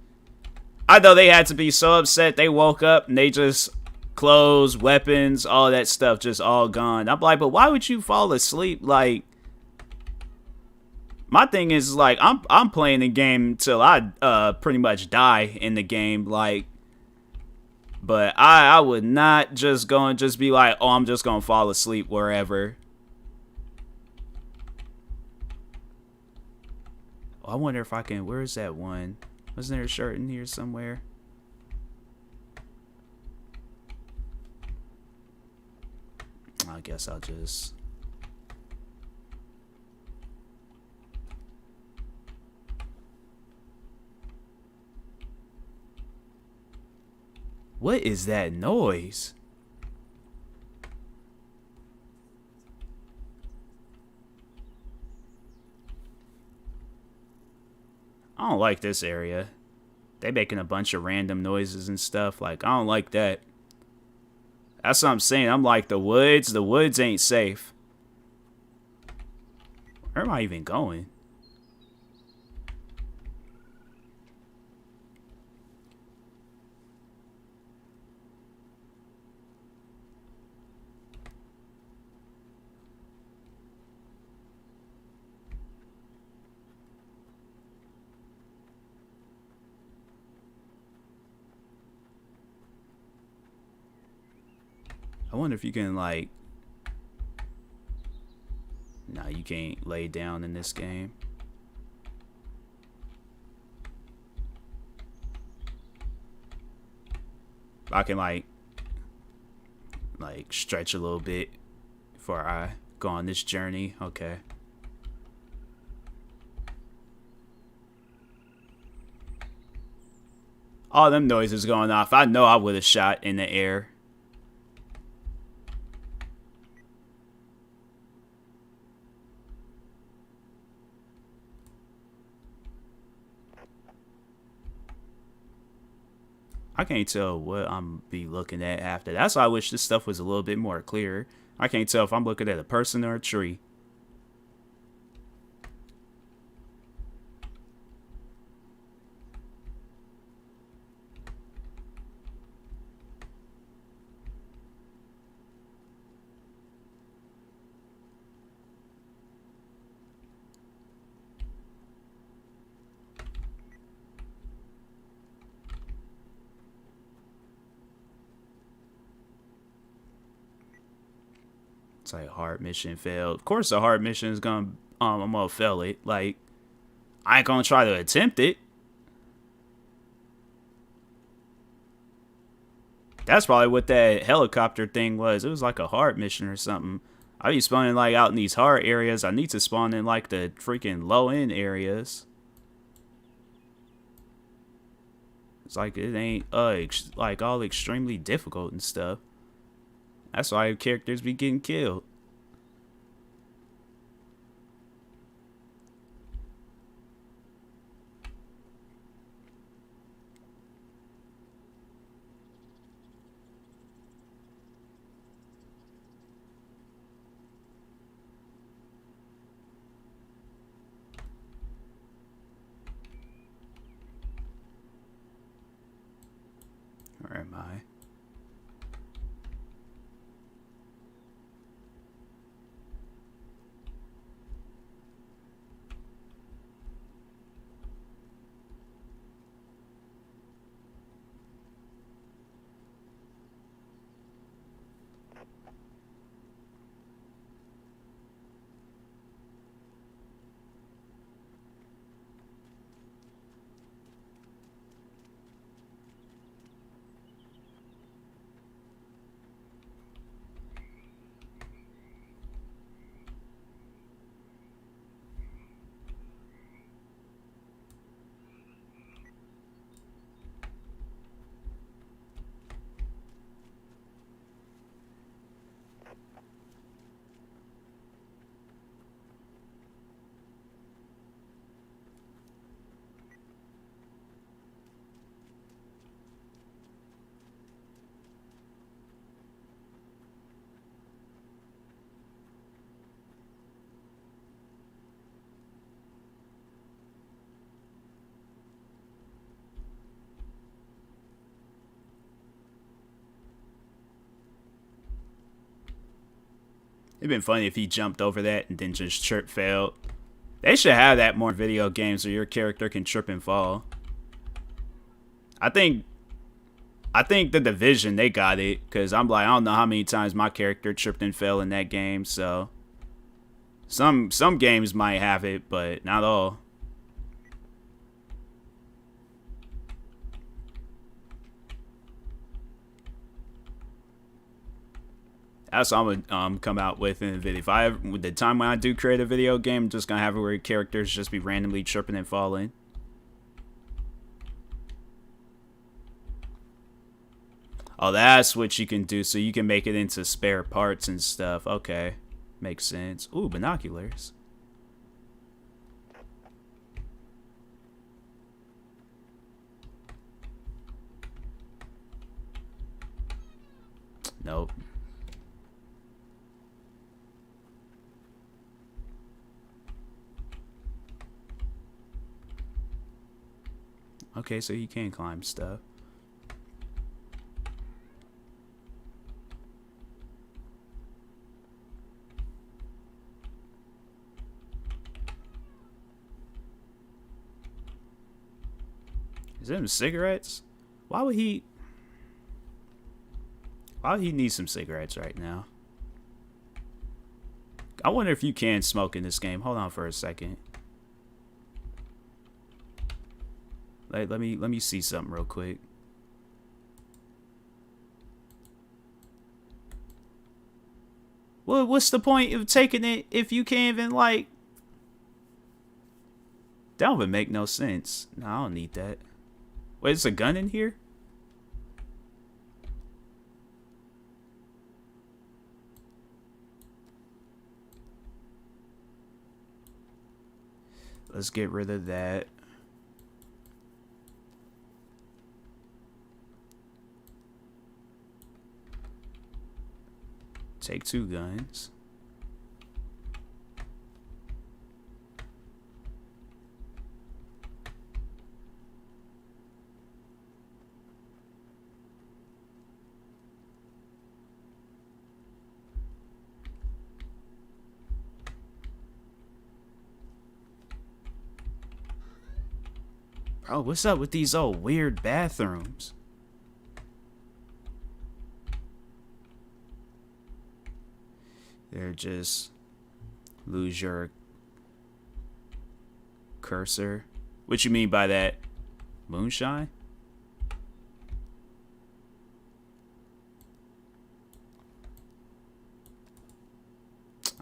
I know they had to be so upset. They woke up and they just clothes, weapons, all that stuff just all gone. I'm like, but why would you fall asleep? Like, my thing is like I'm playing the game till I pretty much die in the game, like, but I would not just go and just be like, oh, I'm just gonna fall asleep wherever. Oh, I wonder if I can. Where's that one? Wasn't there a shirt in here somewhere? I guess I'll just. What is that noise? I don't like this area. They making a bunch of random noises and stuff. Like, I don't like that. That's what I'm saying. I'm like, the woods ain't safe. Where am I even going? I wonder if you can, like... Nah, you can't lay down in this game. I can, like stretch a little bit before I go on this journey. Okay. All them noises going off. I know I would have shot in the air. I can't tell what I'm be looking at after. That's why I wish this stuff was a little bit more clear. I can't tell if I'm looking at a person or a tree. It's like hard mission failed. Of course, a hard mission is gonna I'm gonna fail it. Like, I ain't gonna try to attempt it. That's probably what that helicopter thing was. It was like a hard mission or something. I be spawning like out in these hard areas. I need to spawn in like the freaking low end areas. It's like it ain't like all extremely difficult and stuff. That's why characters be getting killed. Where am I? It'd been funny if he jumped over that and then just trip failed. They should have that more in video games where your character can trip and fall. I think the Division, they got it, because I'm like, I don't know how many times my character tripped and fell in that game, so some games might have it, but not all. That's what I'm gonna come out with in the video. If I ever, with the time when I do create a video game, I'm just gonna have it where characters just be randomly tripping and falling. Oh, that's what you can do. So you can make it into spare parts and stuff. Okay, makes sense. Ooh, binoculars. Nope. Okay, so you can climb stuff. Is them cigarettes? Why would he need some cigarettes right now? I wonder if you can smoke in this game. Hold on for a second. Let me see something real quick. Well, what's the point of taking it if you can't even, like... That don't even make no sense. No, I don't need that. Wait, is a gun in here? Let's get rid of that. Take 2 guns. Bro, what's up with these old weird bathrooms? They're just lose your cursor. What you mean by that? Moonshine?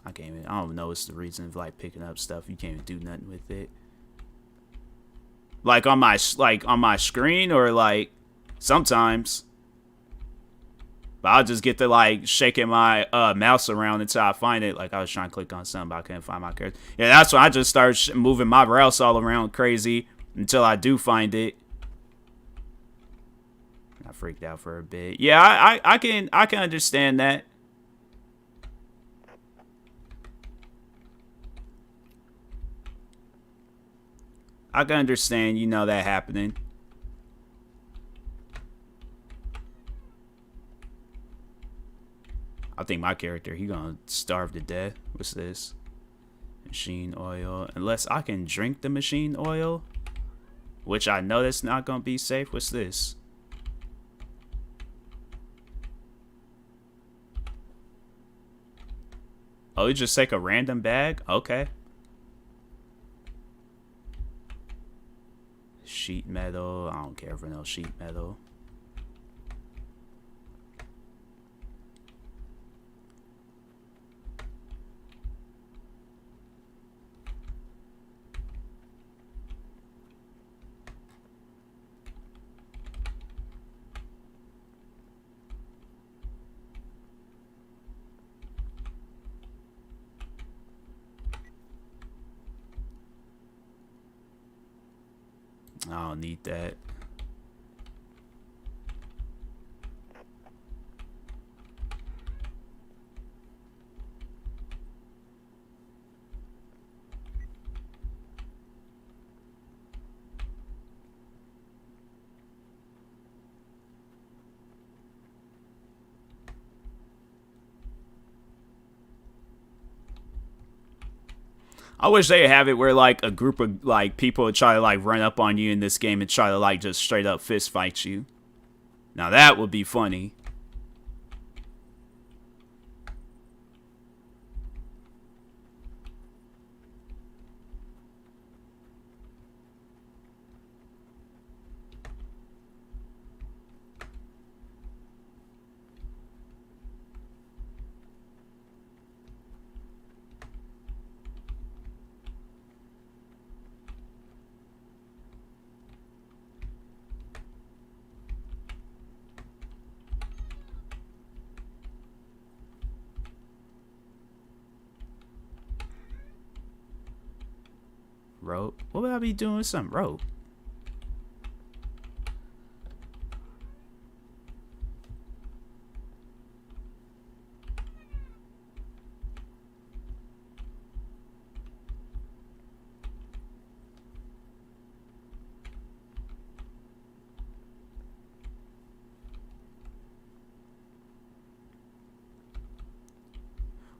I can't even, I don't know what's the reason of like picking up stuff. You can't even do nothing with it. Like on my screen, or like sometimes. But I'll just get to like shaking my mouse around until I find it. Like I was trying to click on something, but I couldn't find my character. Yeah, that's when I just start moving my mouse all around crazy until I do find it. I freaked out for a bit. Yeah, I can understand that. I can understand, you know, that happening. I think my character, he gonna starve to death. What's this? Machine oil. Unless I can drink the machine oil, which I know that's not gonna be safe. What's this? Oh, you just take a random bag? Okay. Sheet metal. I don't care for no sheet metal. I don't need that. I wish they have it where like a group of like people would try to like run up on you in this game and try to like just straight up fist fight you. Now that would be funny. Rope? What would I be doing with some rope?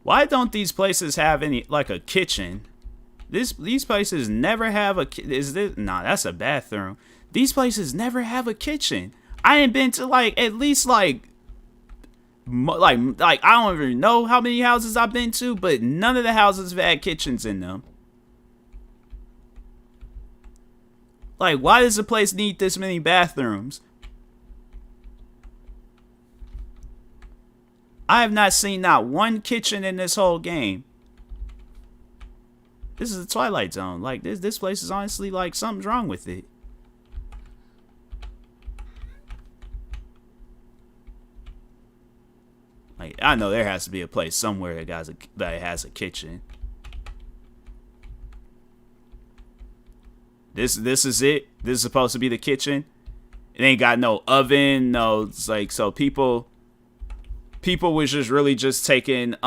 Why don't these places have any like a kitchen? These places never have a is this nah, that's a bathroom. These places never have a kitchen. I ain't been to like at least like I don't even know how many houses I've been to, but none of the houses have had kitchens in them. Like, why does the place need this many bathrooms? I have not seen not one kitchen in this whole game. This is the Twilight Zone. Like, this place is honestly like something's wrong with it. Like, I know there has to be a place somewhere that has a kitchen. This is it. This is supposed to be the kitchen. It ain't got no oven. No, it's like so people was just really just taking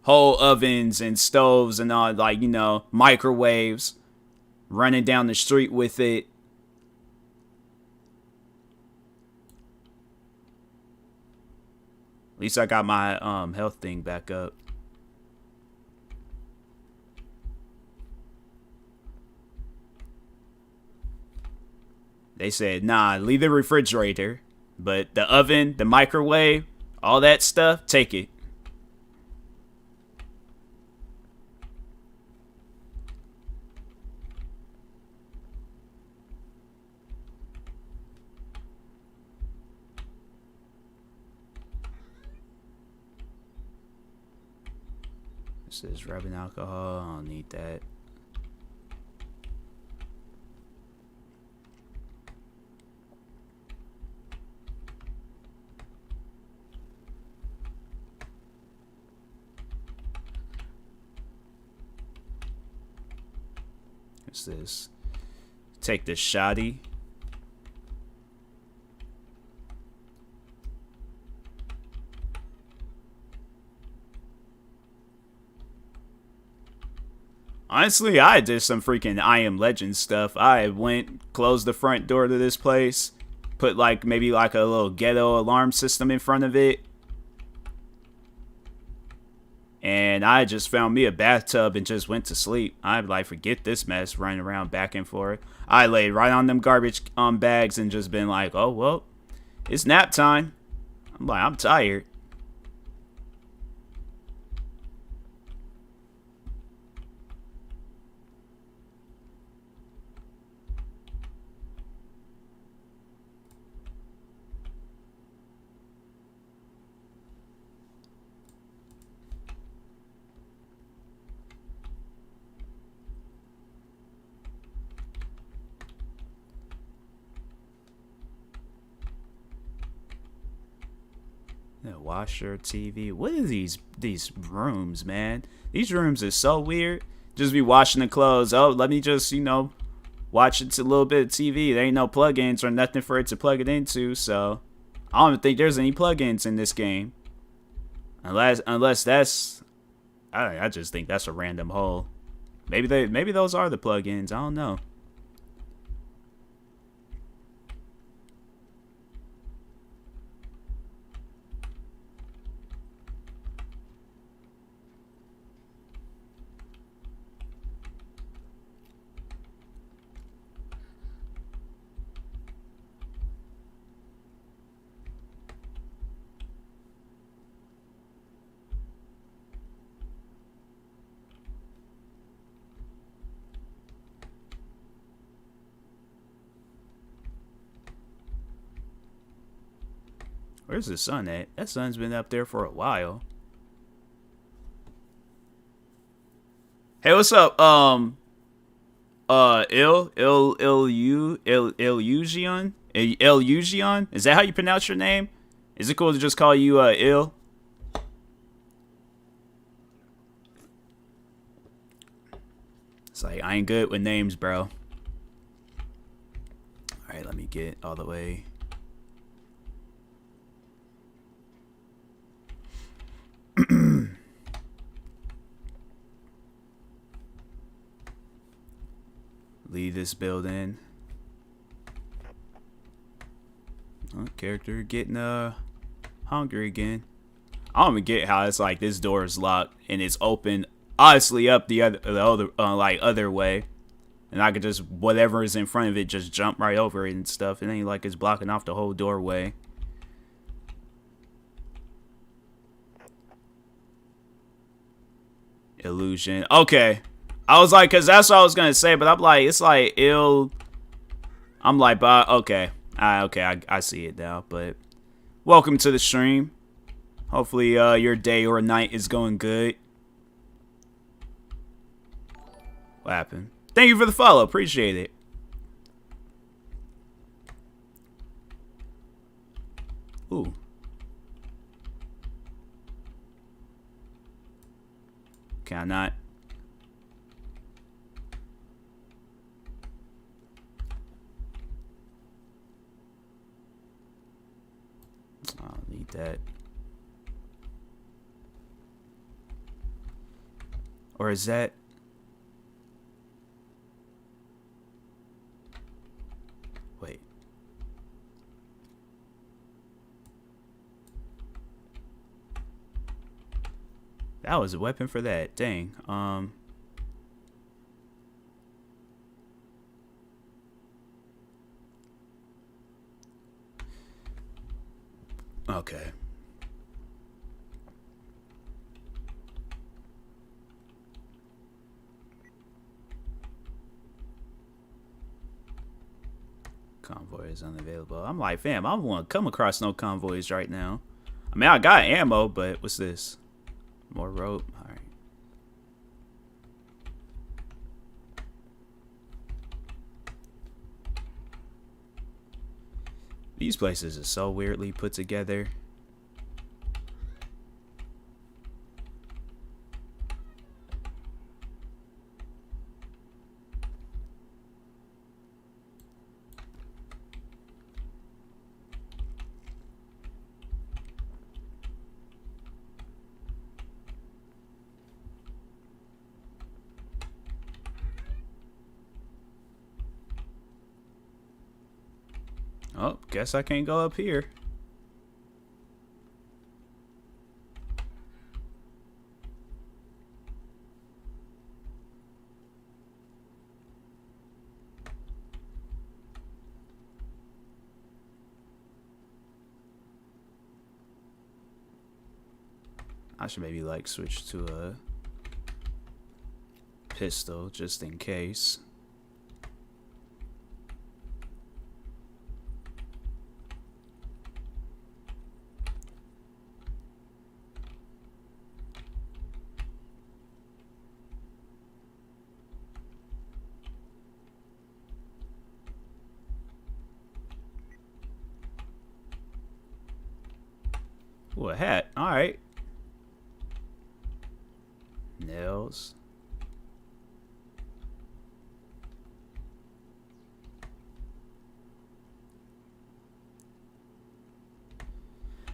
whole ovens and stoves and all, like, you know, microwaves, running down the street with it. At least I got my health thing back up. They said, nah, leave the refrigerator, but the oven, the microwave, all that stuff, take it. This is rubbing alcohol. I don't need that. What's this? Take this shoddy. Honestly, I did some freaking I Am Legend stuff. I went, closed the front door to this place, put like maybe like a little ghetto alarm system in front of it, and I just found me a bathtub and just went to sleep. I'd like, forget this mess, running around back and forth. I laid right on them garbage bags and just been like, oh, well, it's nap time. I'm like, I'm tired. Washer, TV. What are these rooms, man? These rooms are so weird. Just be washing the clothes. Oh, let me just, you know, watch it a little bit of TV. There ain't no plugins or nothing for it to plug it into, so I don't even think there's any plugins in this game. Unless that's, I just think that's a random hole. Maybe those are the plugins. I don't know. Where's the sun at? That sun's been up there for a while. Hey, what's up? Illusion? Illusion? Is that how you pronounce your name? Is it cool to just call you, Ill? It's like, I ain't good with names, bro. Alright, let me get all the way. Leave this building. Oh, character getting hungry again. I don't even get how it's like this door is locked and it's open obviously up the other like other way, and I could just whatever is in front of it just jump right over it and stuff. It ain't like it's blocking off the whole doorway. Illusion. Okay. I was like, cause that's what I was gonna say, but I'm like, it's like ill. I'm like, but okay, I see it now. But welcome to the stream. Hopefully, your day or night is going good. What happened? Thank you for the follow. Appreciate it. Ooh. Can I not? I'll need that. Or is that? Wait. That was a weapon for that. Dang. Okay. Convoy is unavailable. I'm like, fam, I don't want to come across no convoys right now. I mean, I got ammo, but what's this? More rope. All right. These places are so weirdly put together. Oh, guess I can't go up here. I should maybe like switch to a pistol just in case. Ooh, a hat. All right. Nails.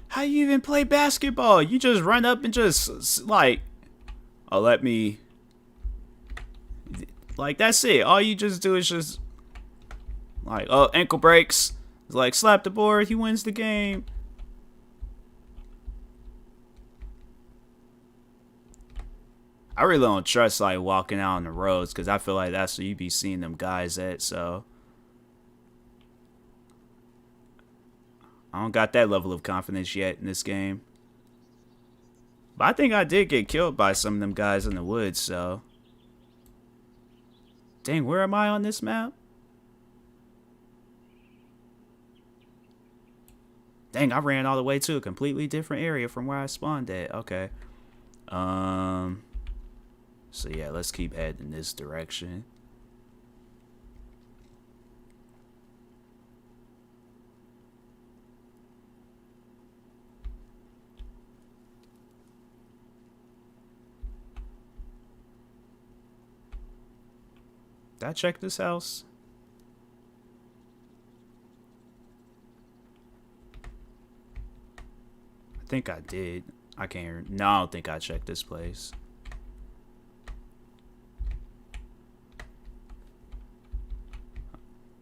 How you even play basketball? You just run up and just like, oh, let me. Like, that's it. All you just do is just like, oh, ankle breaks. It's like, slap the board. He wins the game. I really don't trust like walking out on the roads because I feel like that's where you be seeing them guys at. So I don't got that level of confidence yet in this game. But I think I did get killed by some of them guys in the woods. So dang, where am I on this map? Dang, I ran all the way to a completely different area from where I spawned at. Okay. So yeah, let's keep heading this direction. Did I check this house? I think I did. I can't. No, I don't think I checked this place.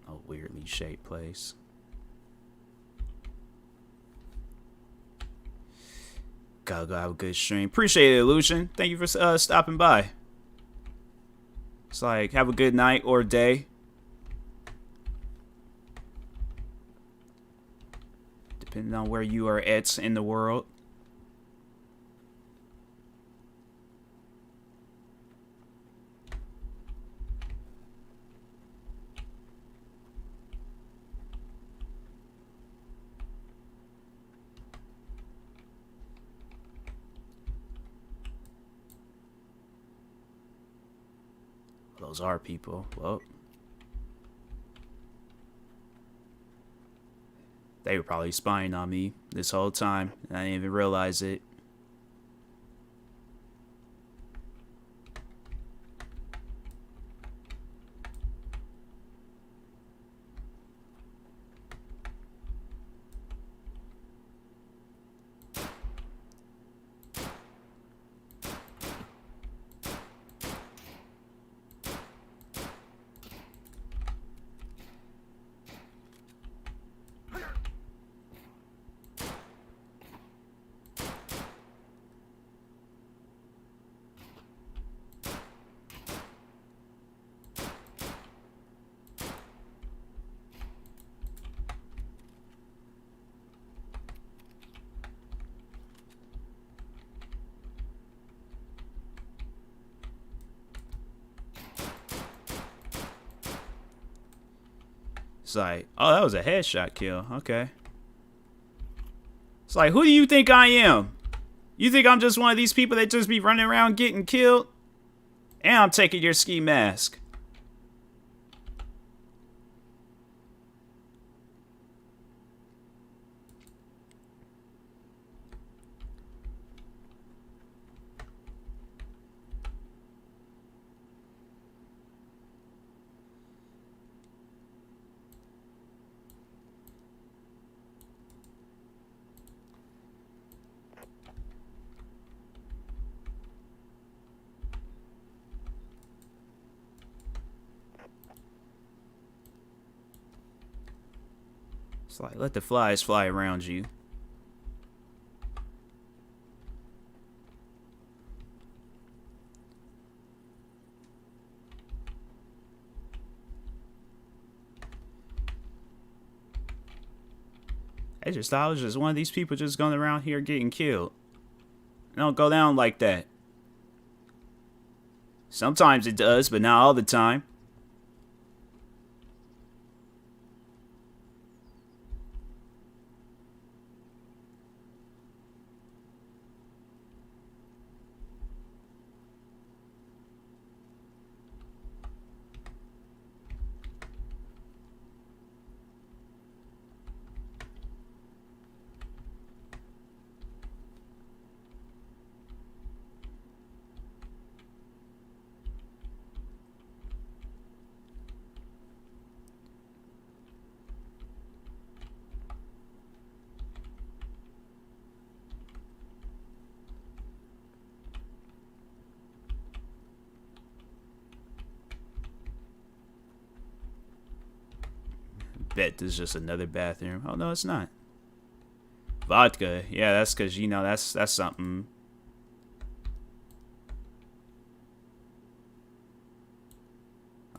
A weirdly shaped place. Gotta go have a good stream. Appreciate it, Illusion. Thank you for stopping by. It's like, have a good night or day. Depending on where you are at in the world. Those are people. Well, they were probably spying on me this whole time, and I didn't even realize it. It's like, oh, that was a headshot kill. Okay. It's like, who do you think I am? You think I'm just one of these people that just be running around getting killed? And I'm taking your ski mask. It's like, let the flies fly around you. I just thought I was just one of these people just going around here getting killed. It don't go down like that. Sometimes it does, but not all the time. Bet there's just another bathroom. Oh, no, it's not. Vodka. Yeah, that's because, you know, that's something.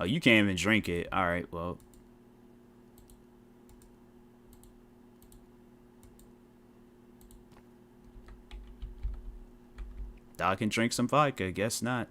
Oh, you can't even drink it. All right, well. I can drink some vodka. Guess not.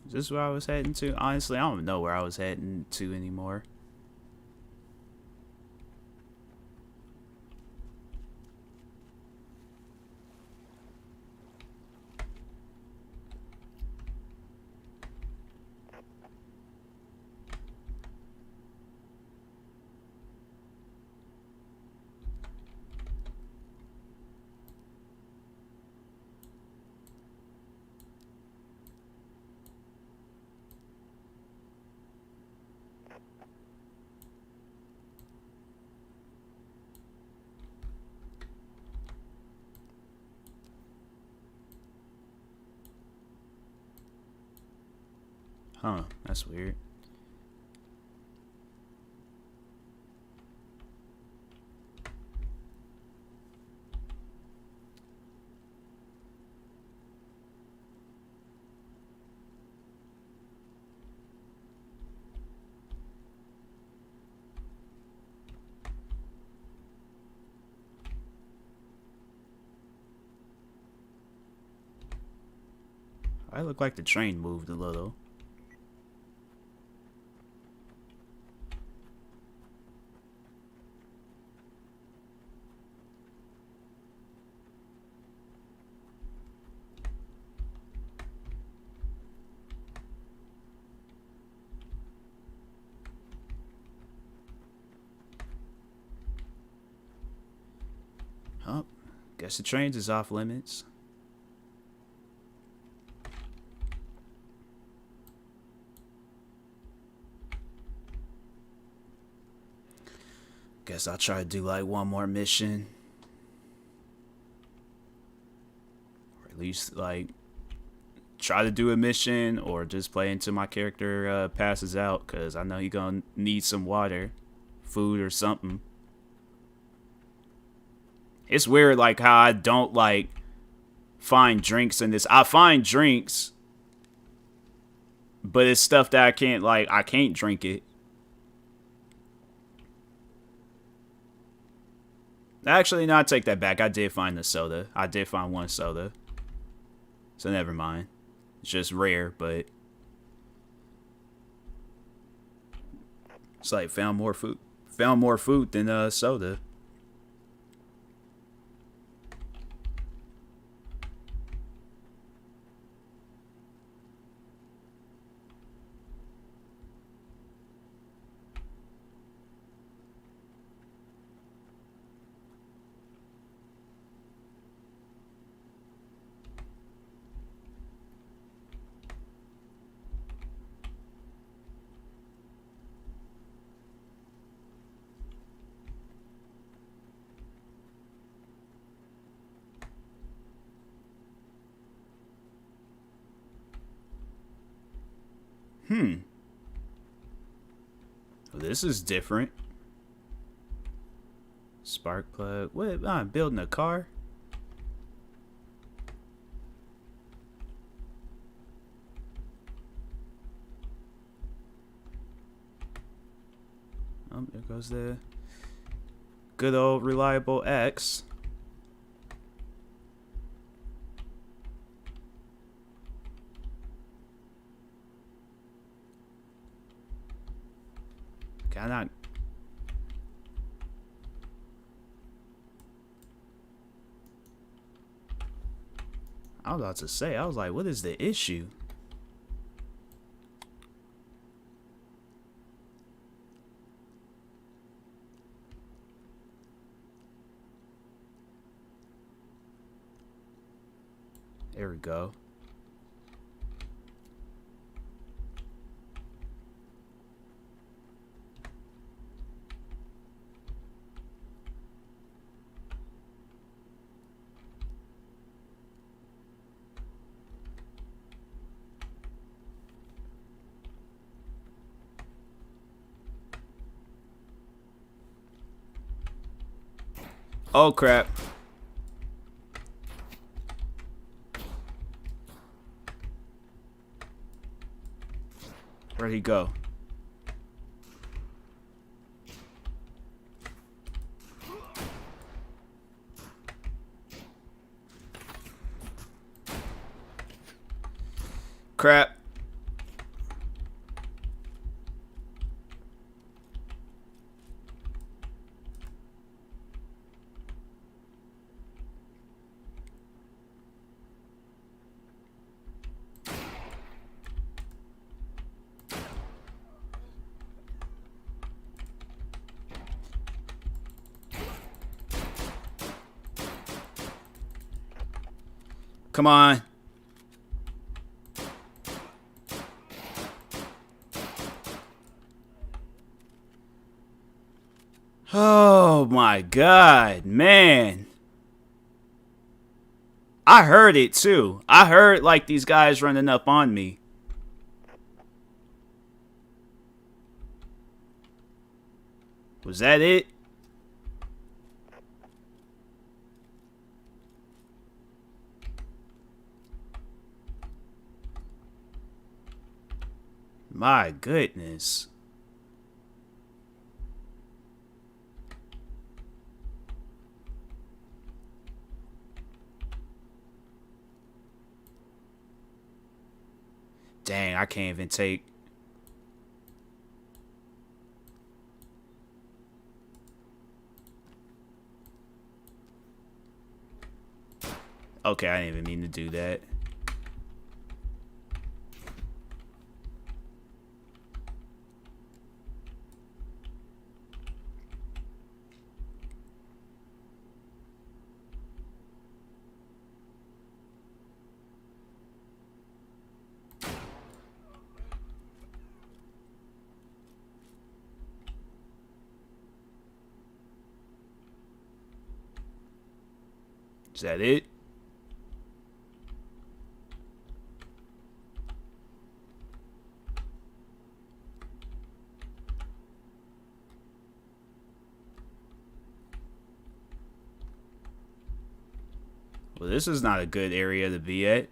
Is this where I was heading to? Honestly, I don't know where I was heading to anymore. Huh, that's weird. I look like the train moved a little. Oh, guess the trains is off limits. Guess I'll try to do like one more mission. Or at least like try to do a mission or just play until my character passes out, because I know he's gonna need some water, food, or something. It's weird like how I don't like find drinks in this. I find drinks, but it's stuff that I can't drink it. Actually, no, I take that back. I did find the soda. I did find one soda. So never mind. It's just rare, but it's like found more food. Found more food than soda. This is different. Spark plug. What? I'm building a car? Oh, there goes the good old reliable X. Can I not? I was about to say, I was like, what is the issue? There we go. Oh crap. Where'd he go? Crap. Come on. Oh my god, man. I heard it too. I heard like these guys running up on me. Was that it? My goodness. Dang, I can't even take... Okay, I didn't even mean to do that. Is that it? Well, this is not a good area to be at.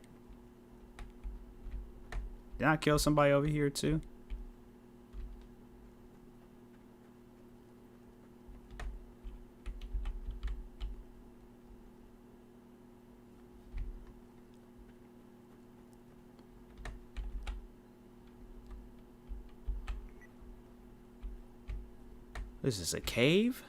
Did I kill somebody over here too? This is a cave?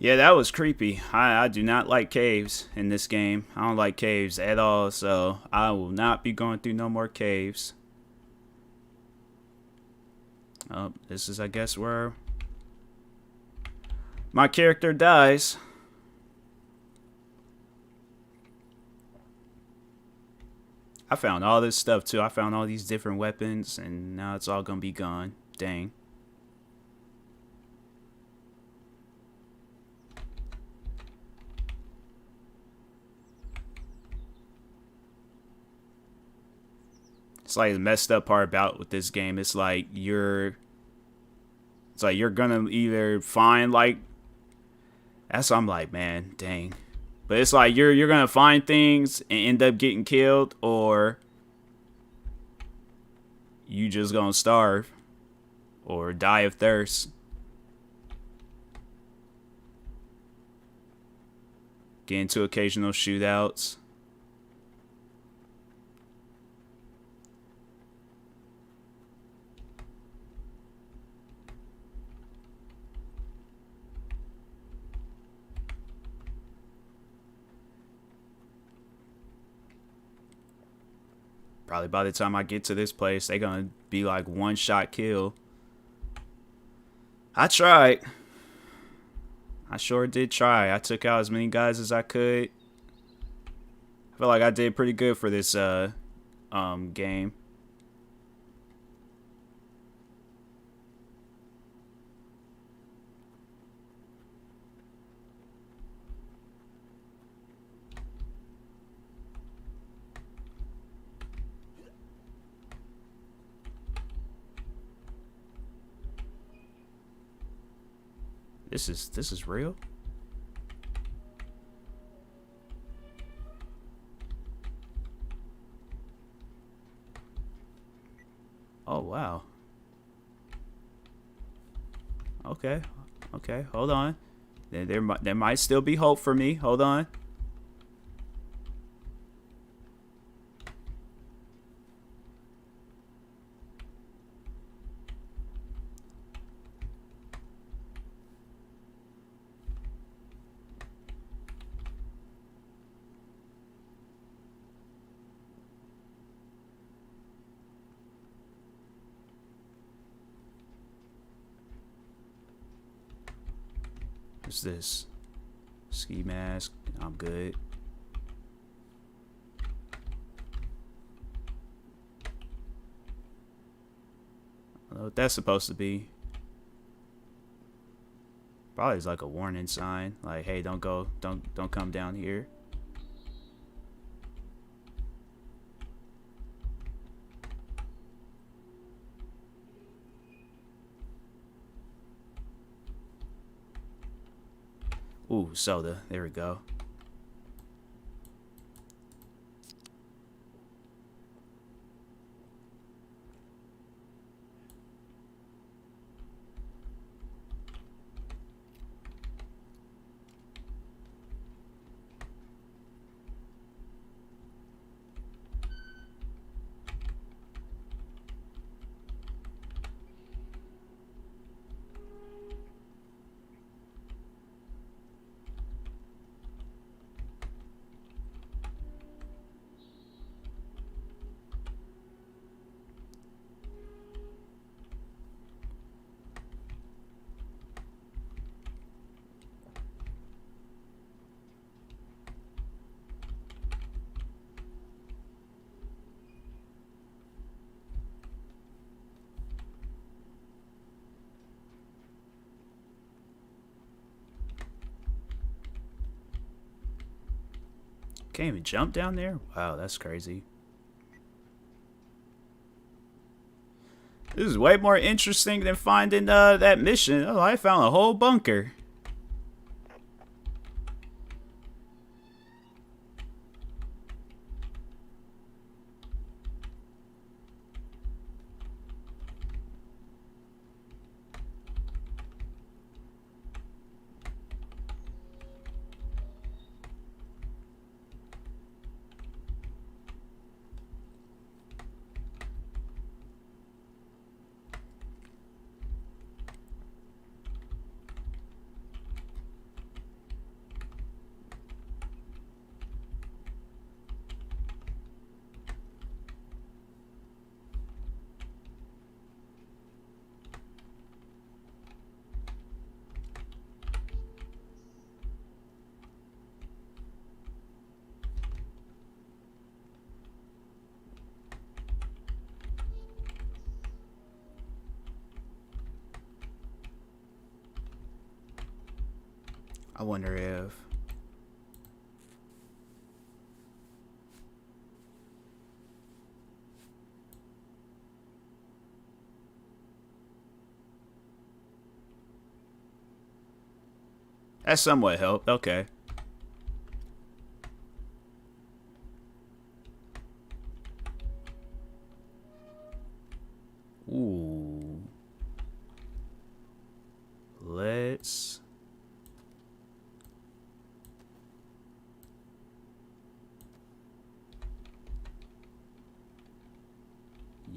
Yeah, that was creepy. I do not like caves in this game. I don't like caves at all, so I will not be going through no more caves. Oh, this is, I guess, where my character dies. I found all this stuff, too. I found all these different weapons, and now it's all gonna be gone. Dang. It's like the messed up part about with this game. It's like you're gonna either find like, that's what I'm like, man, dang. But it's like you're gonna find things and end up getting killed, or you just gonna starve or die of thirst. Get into occasional shootouts. Probably by the time I get to this place, they're gonna be like one-shot kill. I tried. I sure did try. I took out as many guys as I could. I feel like I did pretty good for this game. This is real? wow. Okay. Okay, hold on. There might still be hope for me. Hold on. What's this? Ski mask. I'm good. I don't know what that's supposed to be. Probably is like a warning sign. Like, hey, don't come down here. Ooh, soda. There we go. Can't even jump down there? Wow, that's crazy. This is way more interesting than finding that mission. Oh, I found a whole bunker. I wonder if... That somewhat helped. Okay. Ooh. Let's...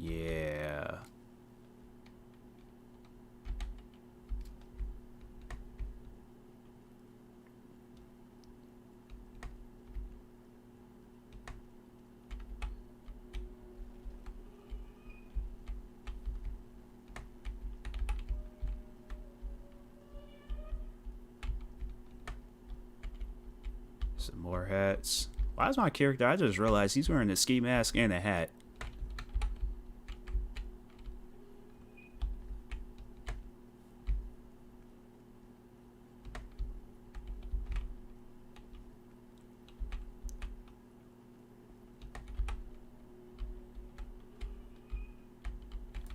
Yeah. Some more hats. Why is my character... I just realized he's wearing a ski mask and a hat.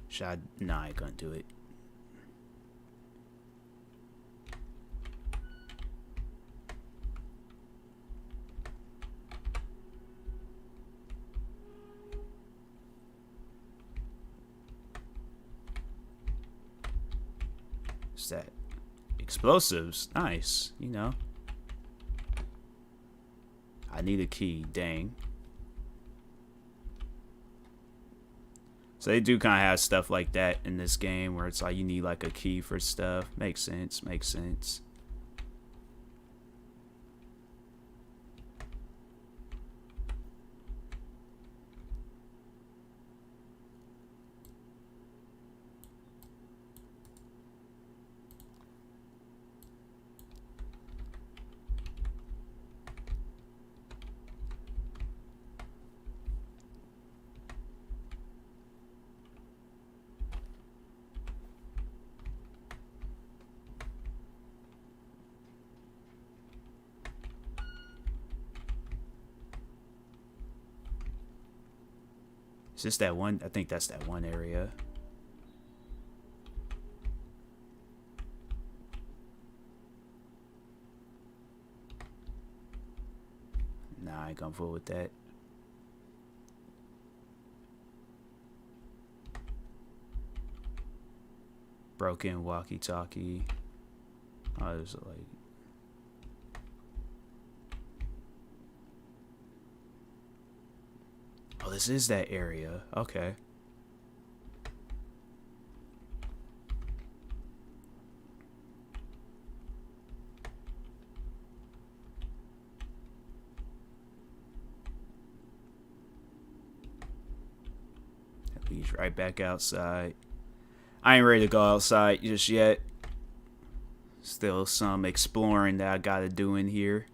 Should I... Nah, I ain't gonna do it. What's that? Explosives. Nice. You know. I need a key. Dang. So they do kind of have stuff like that in this game where it's like you need like a key for stuff. Makes sense. Makes sense. Is this that one? I think that's that one area. Nah, I ain't gonna fool with that. Broken walkie-talkie. Oh, there's like... Oh, this is that area. Okay. That leads right back outside. I ain't ready to go outside just yet. Still some exploring that I gotta do in here.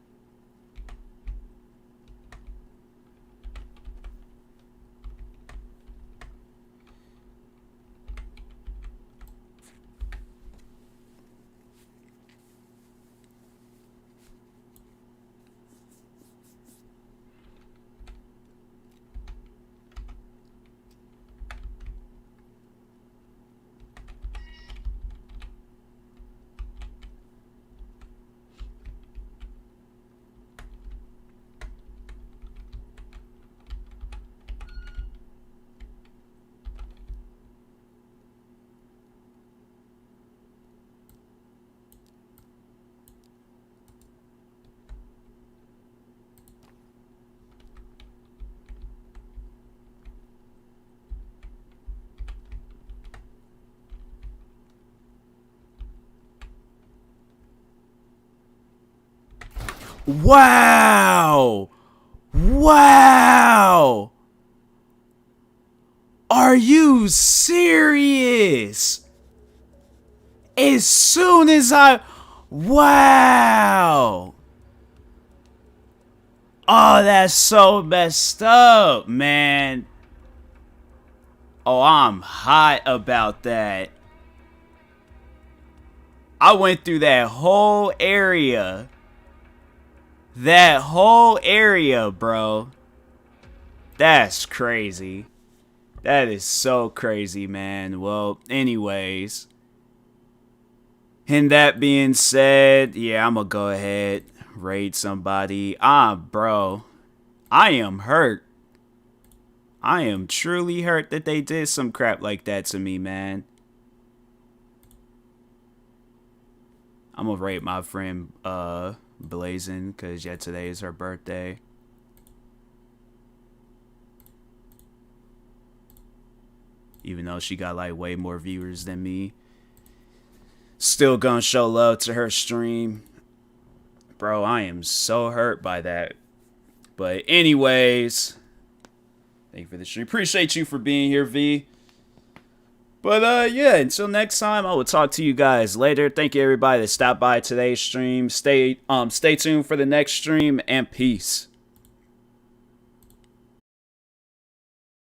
Wow! Wow! Are you serious? As soon as I... Wow! Oh, that's so messed up, man. Oh, I'm hot about that. I went through that whole area. That whole area, bro. That's crazy. That is so crazy, man. Well, anyways. And that being said, yeah, I'm gonna go ahead, raid somebody. Bro. I am hurt. I am truly hurt that they did some crap like that to me, man. I'm gonna raid my friend, Blazing, because yeah, today is her birthday. Even though she got like way more viewers than me, still gonna show love to her stream. Bro, I am so hurt by that. But anyways, thank you for the stream. Appreciate you for being here, V. But yeah, until next time, I will talk to you guys later. Thank you everybody that stopped by today's stream. Stay tuned for the next stream, and peace.